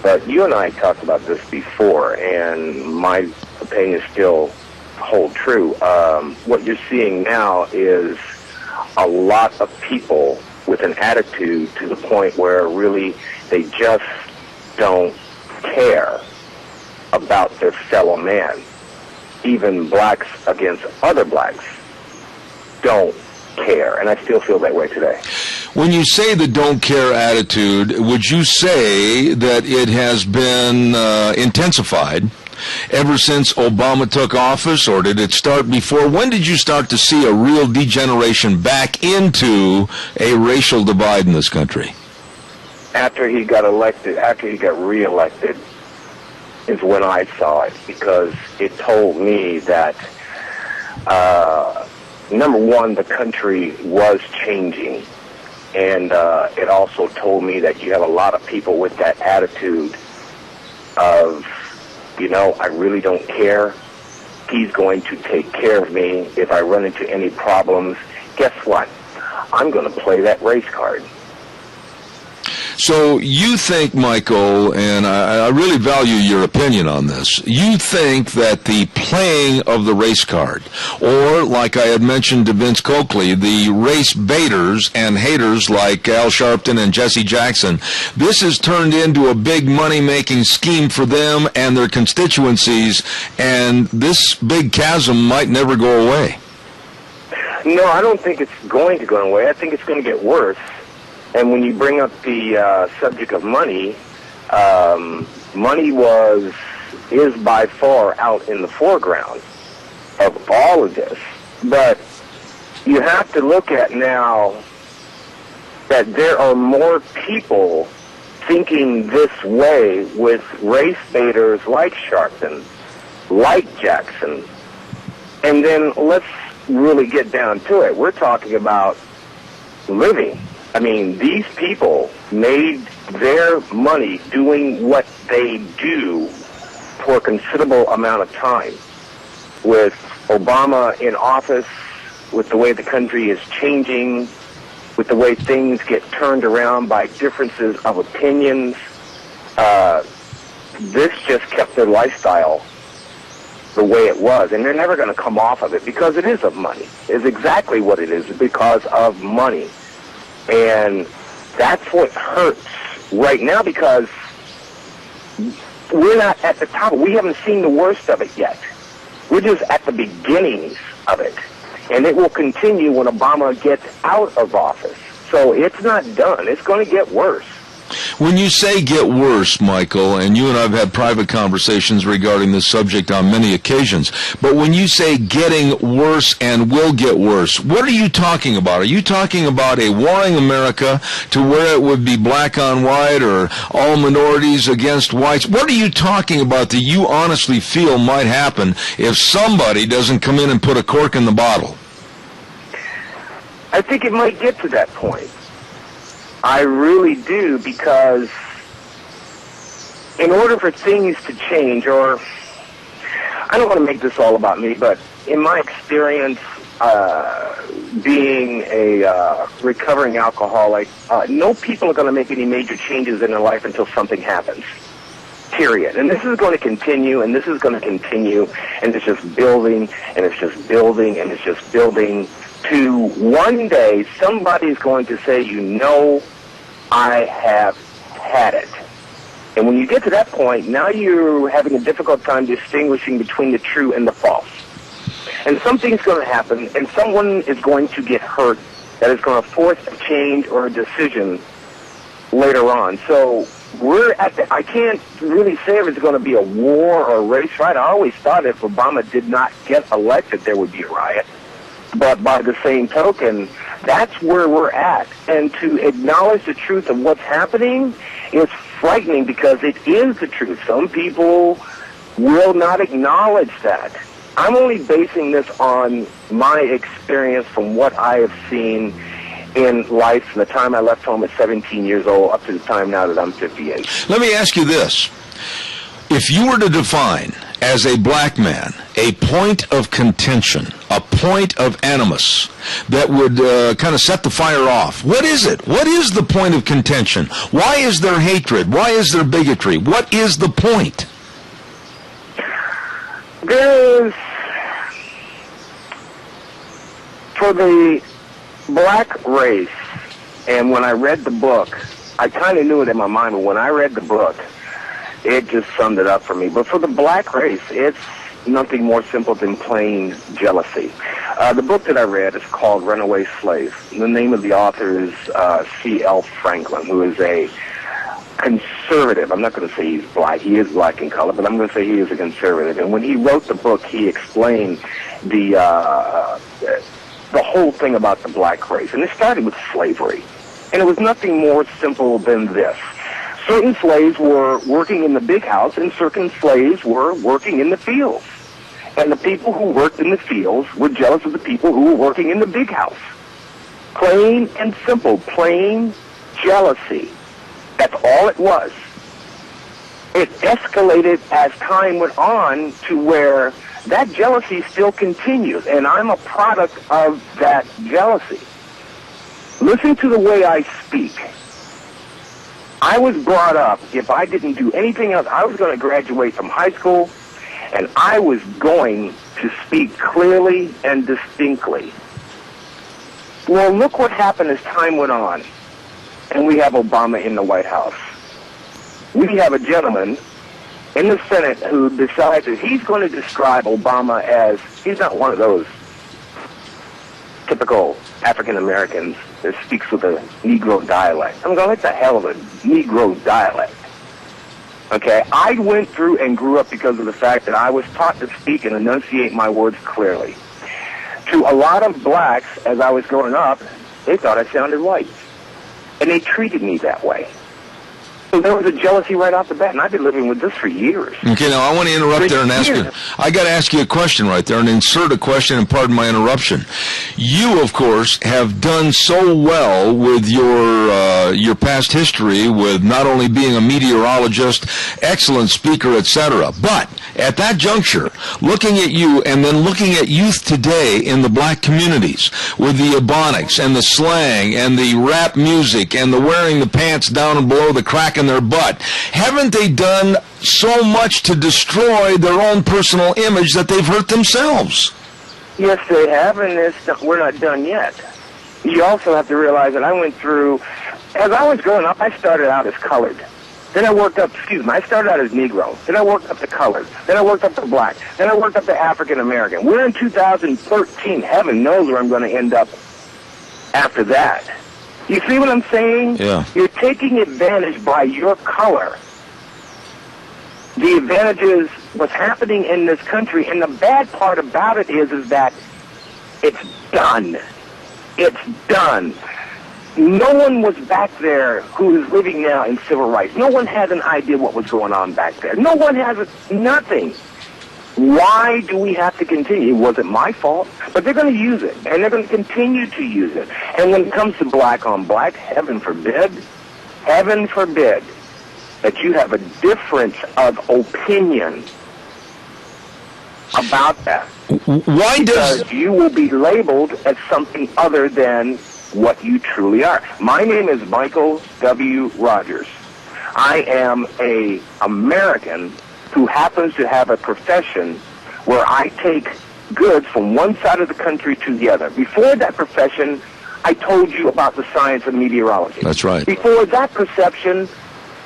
But you and I talked about this before, and my opinions still hold true. What you're seeing now is a lot of people with an attitude to the point where really they just don't care about their fellow man. Even blacks against other blacks don't care, and I still feel that way today. When you say the don't care attitude, would you say that it has been intensified ever since Obama took office, or did it start before? When did you start to see a real degeneration back into a racial divide in this country? After he got reelected, is when I saw it, because it told me that, number one, the country was changing. And it also told me that you have a lot of people with that attitude of, I really don't care. He's going to take care of me. If I run into any problems, guess what? I'm going to play that race card. So you think, Michael, and I really value your opinion on this, you think that the playing of the race card, or like I had mentioned to Vince Coakley, the race baiters and haters like Al Sharpton and Jesse Jackson, this has turned into a big money-making scheme for them and their constituencies, and this big chasm might never go away? No, I don't think it's going to go away. I think it's going to get worse. And when you bring up the subject of money, money is by far out in the foreground of all of this. But you have to look at now that there are more people thinking this way with race baiters like Sharpton, like Jackson. And then let's really get down to it. We're talking about living. I mean, these people made their money doing what they do for a considerable amount of time. With Obama in office, with the way the country is changing, with the way things get turned around by differences of opinions, this just kept their lifestyle the way it was. And they're never going to come off of it because it is of money. It's exactly what it is, because of money. And that's what hurts right now, because we're not at the top. We haven't seen the worst of it yet. We're just at the beginnings of it. And it will continue when Obama gets out of office. So it's not done. It's going to get worse. When you say get worse, Michael, and you and I have had private conversations regarding this subject on many occasions, but when you say getting worse and will get worse, what are you talking about? Are you talking about a warring America to where it would be black on white or all minorities against whites? What are you talking about that you honestly feel might happen if somebody doesn't come in and put a cork in the bottle? I think it might get to that point. I really do, because in order for things to change, or I don't want to make this all about me, but in my experience, being a recovering alcoholic, no people are going to make any major changes in their life until something happens. Period. And this is going to continue, and this is going to continue, and it's just building, and it's just building, and it's just building, to one day somebody's going to say, I have had it. And when you get to that point, now you're having a difficult time distinguishing between the true and the false. And something's going to happen, and someone is going to get hurt that is going to force a change or a decision later on. So we're at I can't really say if it's going to be a war or a race riot. I always thought if Obama did not get elected, there would be a riot. But by the same token, that's where we're at. And to acknowledge the truth of what's happening is frightening, because it is the truth. Some people will not acknowledge that. I'm only basing this on my experience from what I have seen in life from the time I left home at 17 years old up to the time now that I'm 58. Let me ask you this. If you were to define, as a black man, a point of contention, a point of animus that would kind of set the fire off, what is it? What is the point of contention? Why is there hatred? Why is there bigotry? What is the point? There is, for the black race, and when I read the book, I kind of knew it in my mind, but when I read the book, it just summed it up for me. But for the black race, it's nothing more simple than plain jealousy. The book that I read is called Runaway Slave. The name of the author is C.L. Franklin, who is a conservative. I'm not going to say he's black. He is black in color, but I'm going to say he is a conservative. And when he wrote the book, he explained the whole thing about the black race. And it started with slavery. And it was nothing more simple than this. Certain slaves were working in the big house, and certain slaves were working in the fields. And the people who worked in the fields were jealous of the people who were working in the big house. Plain and simple, plain jealousy. That's all it was. It escalated as time went on to where that jealousy still continues, and I'm a product of that jealousy. Listen to the way I speak. I was brought up, if I didn't do anything else, I was going to graduate from high school, and I was going to speak clearly and distinctly. Well, look what happened as time went on, and we have Obama in the White House. We have a gentleman in the Senate who decides that he's going to describe Obama as, he's not one of those typical African Americans that speaks with a Negro dialect. I'm going, what the hell is a Negro dialect? Okay, I went through and grew up because of the fact that I was taught to speak and enunciate my words clearly. To a lot of blacks, as I was growing up, they thought I sounded white. And they treated me that way. So there was a jealousy right off the bat, and I've been living with this for years. Okay, now I want to interrupt there and ask you. I got to ask you a question right there, and insert a question, and pardon my interruption. You, of course, have done so well with your past history, with not only being a meteorologist, excellent speaker, etc. But at that juncture, looking at you, and then looking at youth today in the black communities, with the ebonics and the slang and the rap music and the wearing the pants down and below the crack in their butt, haven't they done so much to destroy their own personal image that they've hurt themselves? Yes, they have, and we're not done yet. You also have to realize that I went through, as I was growing up, I started out as colored. Then I worked up, I started out as Negro. Then I worked up to colored. Then I worked up to black. Then I worked up to African American. We're in 2013. Heaven knows where I'm going to end up after that. You see what I'm saying? Yeah. You're taking advantage by your color. The advantage is what's happening in this country, and the bad part about it is that it's done. It's done. No one was back there who is living now in civil rights. No one had an idea what was going on back there. No one has nothing. Why do we have to continue? It wasn't my fault, but they're going to use it, and they're going to continue to use it. And when it comes to black on black, heaven forbid that you have a difference of opinion about that. Why does... Because you will be labeled as something other than what you truly are. My name is Michael W. Rogers. I am an American who happens to have a profession where I take goods from one side of the country to the other. Before that profession, I told you about the science of meteorology. That's right. Before that perception,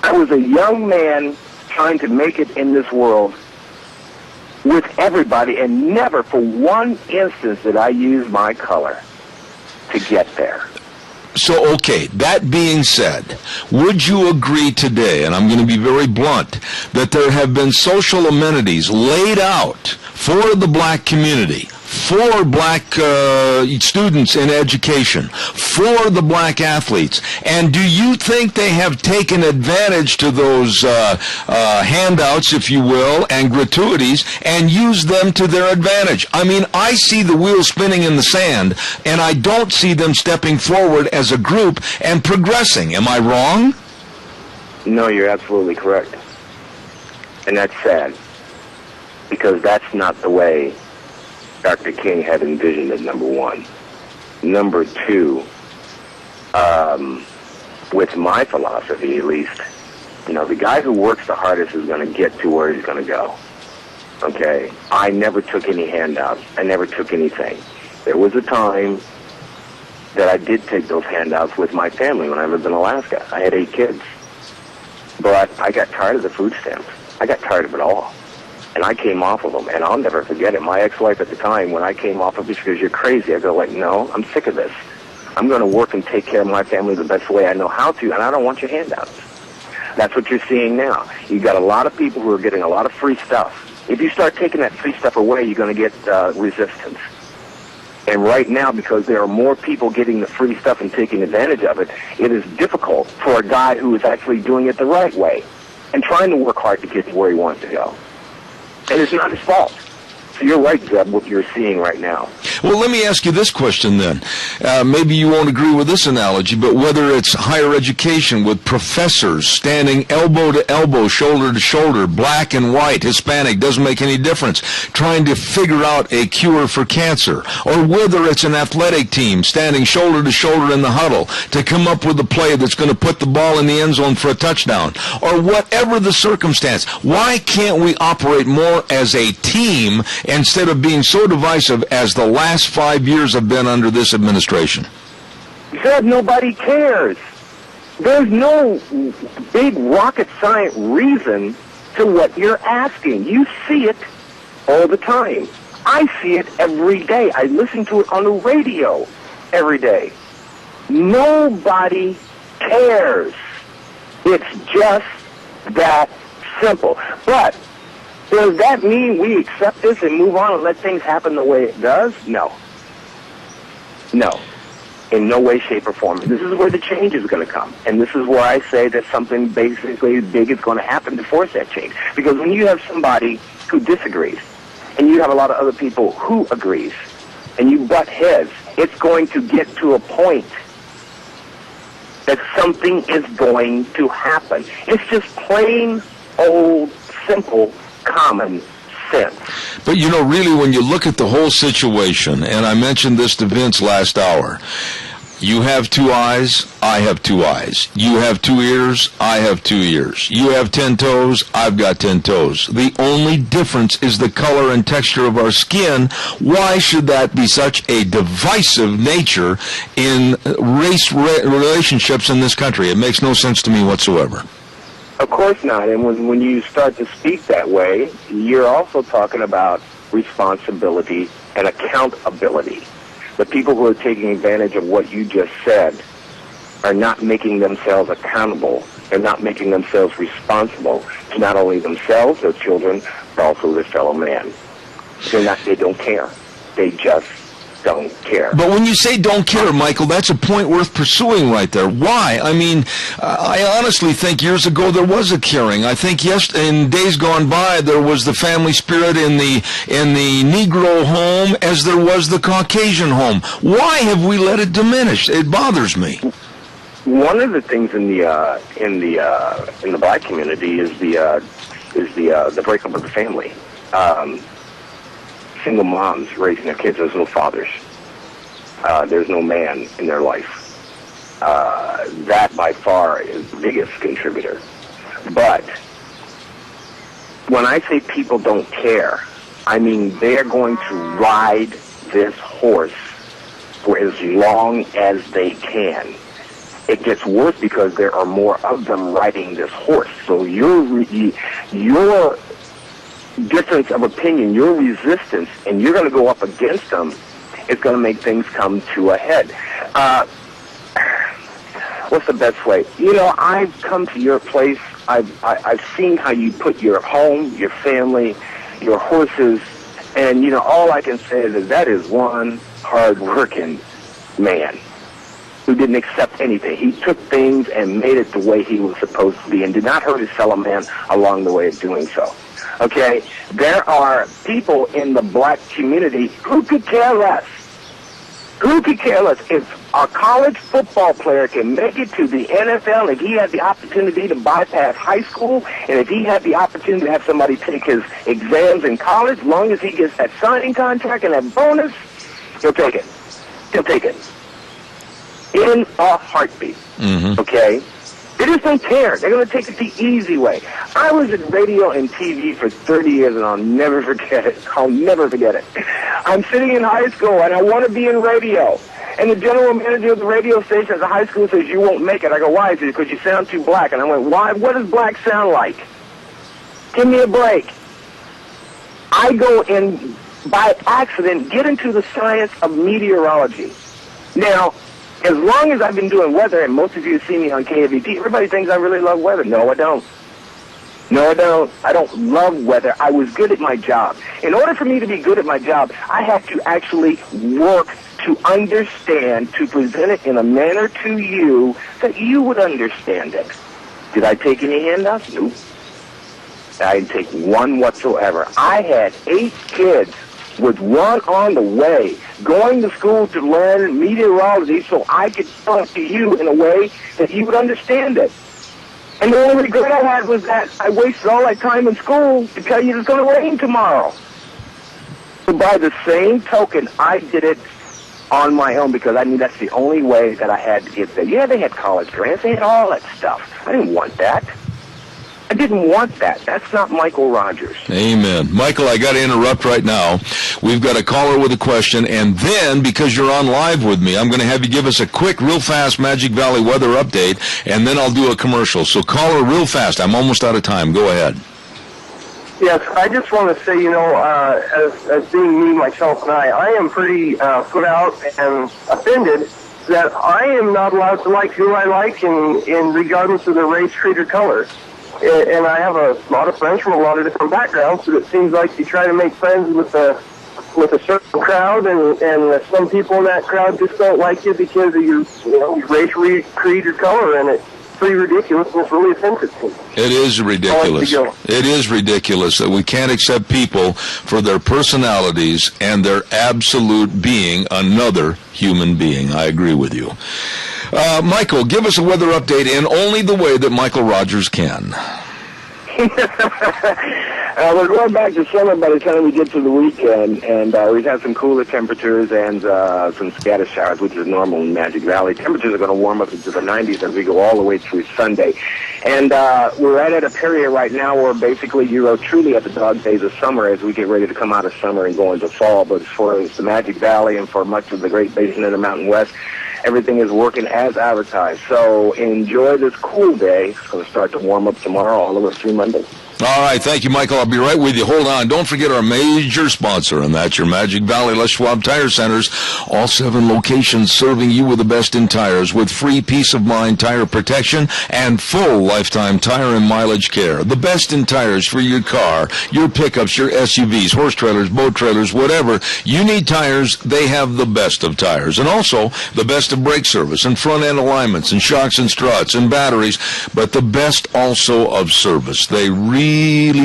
I was a young man trying to make it in this world with everybody, and never for one instance did I use my color to get there. So, okay, that being said, would you agree today, and I'm going to be very blunt, that there have been social amenities laid out for the black community, for black students in education, for the black athletes, and do you think they have taken advantage to those handouts, if you will, and gratuities, and used them to their advantage? I mean, I see the wheels spinning in the sand, and I don't see them stepping forward as a group and progressing. Am I wrong? No, you're absolutely correct. And that's sad, because that's not the way Dr. King had envisioned it, number one. Number two, with my philosophy at least, the guy who works the hardest is going to get to where he's going to go. Okay? I never took any handouts. I never took anything. There was a time that I did take those handouts with my family when I lived in Alaska. I had 8 kids. But I got tired of the food stamps. I got tired of it all. And I came off of them, and I'll never forget it. My ex-wife at the time, when I came off of it, she goes, "You're crazy." I go, like, "No, I'm sick of this. I'm going to work and take care of my family the best way I know how to, and I don't want your handouts." That's what you're seeing now. You've got a lot of people who are getting a lot of free stuff. If you start taking that free stuff away, you're going to get resistance. And right now, because there are more people getting the free stuff and taking advantage of it, it is difficult for a guy who is actually doing it the right way and trying to work hard to get to where he wants to go. And it's not his fault. So you're right, Zeb, what you're seeing right now. Well, let me ask you this question then. Maybe you won't agree with this analogy, but whether it's higher education with professors standing elbow to elbow, shoulder to shoulder, black and white, Hispanic, doesn't make any difference, trying to figure out a cure for cancer, or whether it's an athletic team standing shoulder to shoulder in the huddle to come up with a play that's going to put the ball in the end zone for a touchdown, or whatever the circumstance, why can't we operate more as a team instead of being so divisive as the last 5 years have been under this administration? Zeb, nobody cares. There's no big rocket science reason to what you're asking. You see it all the time. I see it every day. I listen to it on the radio every day. Nobody cares. It's just that simple. But does that mean we accept this and move on and let things happen the way it does? No. No. In no way, shape, or form. This is where the change is going to come. And this is where I say that something basically big is going to happen to force that change. Because when you have somebody who disagrees, and you have a lot of other people who agrees, and you butt heads, it's going to get to a point that something is going to happen. It's just plain, old, simple common sense. But you know, really, when you look at the whole situation, and I mentioned this to Vince last hour, you have 2 eyes, I have 2 eyes. You have 2 ears, I have 2 ears. You have 10 toes, I've got 10 toes. The only difference is the color and texture of our skin. Why should that be such a divisive nature in race relationships in this country? It makes no sense to me whatsoever. Of course not. And when you start to speak that way, you're also talking about responsibility and accountability. The people who are taking advantage of what you just said are not making themselves accountable. They're not making themselves responsible to not only themselves, their children, but also their fellow man. They don't care. They just don't care. But when you say don't care, Michael, that's a point worth pursuing right there. Why? I mean, I honestly think years ago there was a caring. I think in days gone by there was the family spirit in the Negro home as there was the Caucasian home. Why have we let it diminish? It bothers me. One of the things in the black community is the breakup of the family. Single moms raising their kids. There's no fathers. There's no man in their life. That by far is the biggest contributor. But when I say people don't care, I mean they're going to ride this horse for as long as they can. It gets worse because there are more of them riding this horse. So your difference of opinion, your resistance, and you're going to go up against them, it's going to make things come to a head. What's the best way? You know, I've come to your place. I've seen how you put your home, your family, your horses, and, you know, all I can say is that is one hard-working man who didn't accept anything. He took things and made it the way he was supposed to be and did not hurt his fellow man along the way of doing so. Okay, there are people in the black community who could care less. Who could care less? If a college football player can make it to the NFL, if he had the opportunity to bypass high school, and if he had the opportunity to have somebody take his exams in college, as long as he gets that signing contract and that bonus, he'll take it. He'll take it. In a heartbeat. Mm-hmm. Okay? They just don't care. They're going to take it the easy way. I was in radio and TV for 30 years, and I'll never forget it. I'll never forget it. I'm sitting in high school, and I want to be in radio. And the general manager of the radio station at the high school says, "You won't make it." I go, "Why?" He says, "Because you sound too black." And I went, "Why? What does black sound like? Give me a break." I go in by accident, get into the science of meteorology. Now, as long as I've been doing weather, and most of you see me on KAVT, everybody thinks I really love weather. No, I don't. No, I don't. I don't love weather. I was good at my job. In order for me to be good at my job, I have to actually work to understand, to present it in a manner to you that you would understand it. Did I take any handouts? Nope. I didn't take one whatsoever. I had 8 kids with one on the way, going to school to learn meteorology so I could talk to you in a way that you would understand it. And the only regret I had was that I wasted all that time in school to tell you it's going to rain tomorrow. So by the same token, I did it on my own because I knew that's the only way that I had to get there. Yeah, they had college grants. They had all that stuff. I didn't want that. I didn't want that. That's not Michael Rogers. Amen. Michael, I got to interrupt right now. We've got a caller with a question, and then, because you're on live with me, I'm going to have you give us a quick, real fast Magic Valley weather update, and then I'll do a commercial. So caller, real fast. I'm almost out of time. Go ahead. Yes, I just want to say, as being me, myself, and I am pretty put out and offended that I am not allowed to like who I like in regardless of their race, creed, or color. And I have a lot of friends from a lot of different backgrounds, so it seems like you try to make friends with a certain crowd, and some people in that crowd just don't like you because of your race, creed, or color, and it's pretty ridiculous, and it's really offensive to me. It is ridiculous. It is ridiculous that we can't accept people for their personalities and their absolute being another human being. I agree with you. Michael, give us a weather update in only the way that Michael Rogers can. We're going back to summer by the time we get to the weekend, and we've had some cooler temperatures and some scatter showers, which is normal in Magic Valley. Temperatures are going to warm up into the 90s as we go all the way through Sunday. And we're right at a period right now where basically you're truly at the dog days of summer as we get ready to come out of summer and go into fall. But for the Magic Valley and for much of the Great Basin and the Mountain West, everything is working as advertised. So enjoy this cool day. It's going to start to warm up tomorrow all the way through Monday. All right, thank you, Michael. I'll be right with you. Hold on. Don't forget our major sponsor, and that's your Magic Valley Les Schwab Tire Centers. All 7 locations serving you with the best in tires with free peace of mind tire protection and full lifetime tire and mileage care. The best in tires for your car, your pickups, your SUVs, horse trailers, boat trailers, whatever. You need tires, they have the best of tires. And also the best of brake service and front end alignments and shocks and struts and batteries, but the best also of service. They really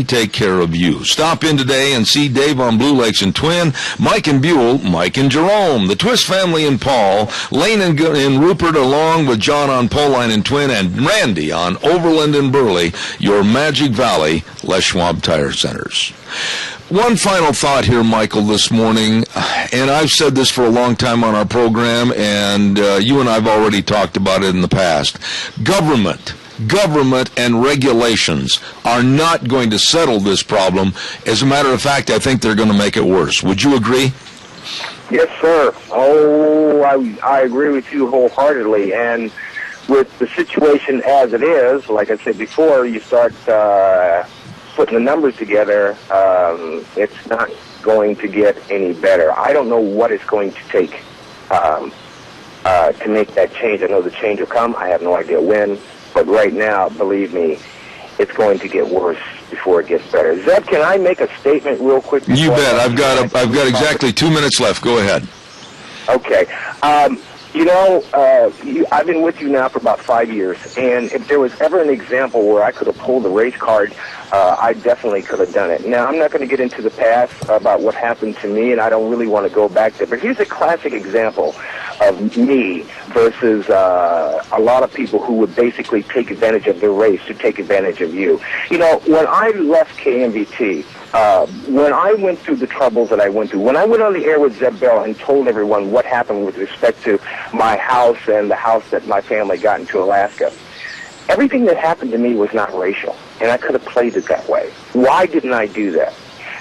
take care of you. Stop in today and see Dave on Blue Lakes and Twin, Mike and Buell, Mike and Jerome, the Twist family in Paul, Lane and Rupert, along with John on Poline and Twin, and Randy on Overland and Burley, your Magic Valley Les Schwab Tire Centers. One final thought here, Michael, this morning, and I've said this for a long time on our program, and you and I have already talked about it in the past. Government and regulations are not going to settle this problem. As a matter of fact, I think they're going to make it worse. Would you agree? Yes, sir. Oh, I agree with you wholeheartedly. And with the situation as it is, like I said before, you start putting the numbers together, it's not going to get any better. I don't know what it's going to take to make that change. I know the change will come. I have no idea when. But right now, believe me, it's going to get worse before it gets better. Zeb, can I make a statement real quick? You bet. I've got exactly 2 minutes left. Go ahead. Okay. I've been with you now for about 5 years, and if there was ever an example where I could have pulled the race card, I definitely could have done it. Now, I'm not going to get into the past about what happened to me, and I don't really want to go back there, but here's a classic example of me versus a lot of people who would basically take advantage of their race to take advantage of you. You know, when I left KMVT, when I went through the troubles that I went through, when I went on the air with Zeb Bell and told everyone what happened with respect to my house and the house that my family got into Alaska, everything that happened to me was not racial, and I could have played it that way. Why didn't I do that?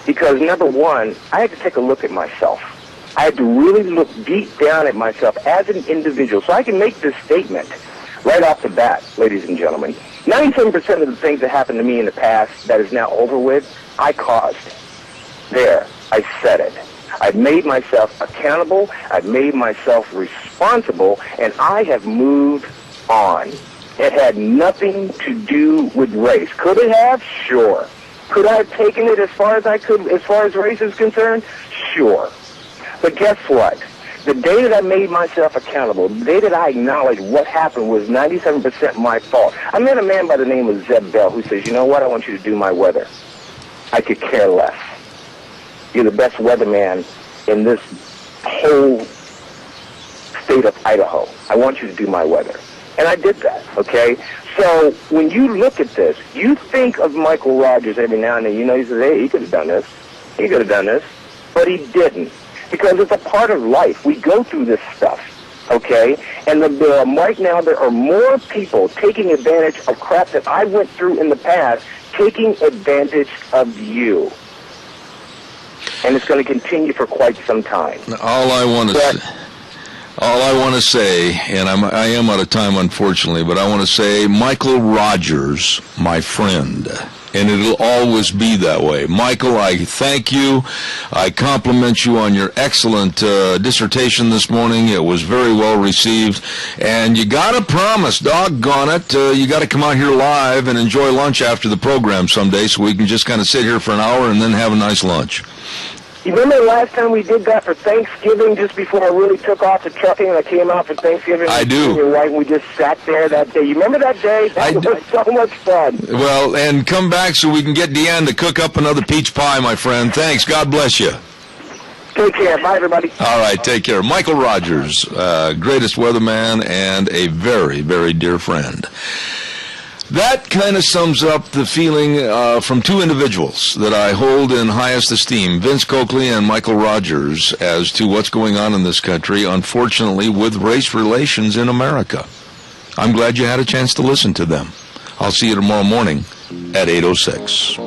Because, number one, I had to take a look at myself. I had to really look deep down at myself as an individual. So I can make this statement right off the bat, ladies and gentlemen. 97% of the things that happened to me in the past that is now over with, I caused. There, I said it. I've made myself accountable, I've made myself responsible, and I have moved on. It had nothing to do with race. Could it have? Sure. Could I have taken it as far as I could, as far as race is concerned? Sure. But guess what? The day that I made myself accountable, the day that I acknowledged what happened was 97% my fault. I met a man by the name of Zeb Bell who says, you know what, I want you to do my weather. I could care less. You're the best weatherman in this whole state of Idaho. I want you to do my weather. And I did that, okay? So when you look at this, you think of Michael Rogers every now and then. You know, he says, hey, he could have done this. He could have done this. But he didn't. Because it's a part of life. We go through this stuff, okay? And right now there are more people taking advantage of crap that I went through in the past, taking advantage of you. And it's going to continue for quite some time. All I want to say, and I am out of time, unfortunately, but I want to say, Michael Rogers, my friend, and it'll always be that way. Michael, I thank you. I compliment you on your excellent dissertation this morning. It was very well received. And you got to promise, doggone it, you got to come out here live and enjoy lunch after the program someday so we can just kind of sit here for an hour and then have a nice lunch. You remember the last time we did that for Thanksgiving, just before I really took off to trucking, and I came out for Thanksgiving? I do. Your wife, we just sat there that day. You remember that day? That was so much fun. Well, and come back so we can get Deanne to cook up another peach pie, my friend. Thanks. God bless you. Take care. Bye, everybody. All right, take care. Michael Rogers, greatest weatherman and a very, very dear friend. That kind of sums up the feeling from two individuals that I hold in highest esteem, Vince Coakley and Michael Rogers, as to what's going on in this country, unfortunately, with race relations in America. I'm glad you had a chance to listen to them. I'll see you tomorrow morning at 8:06.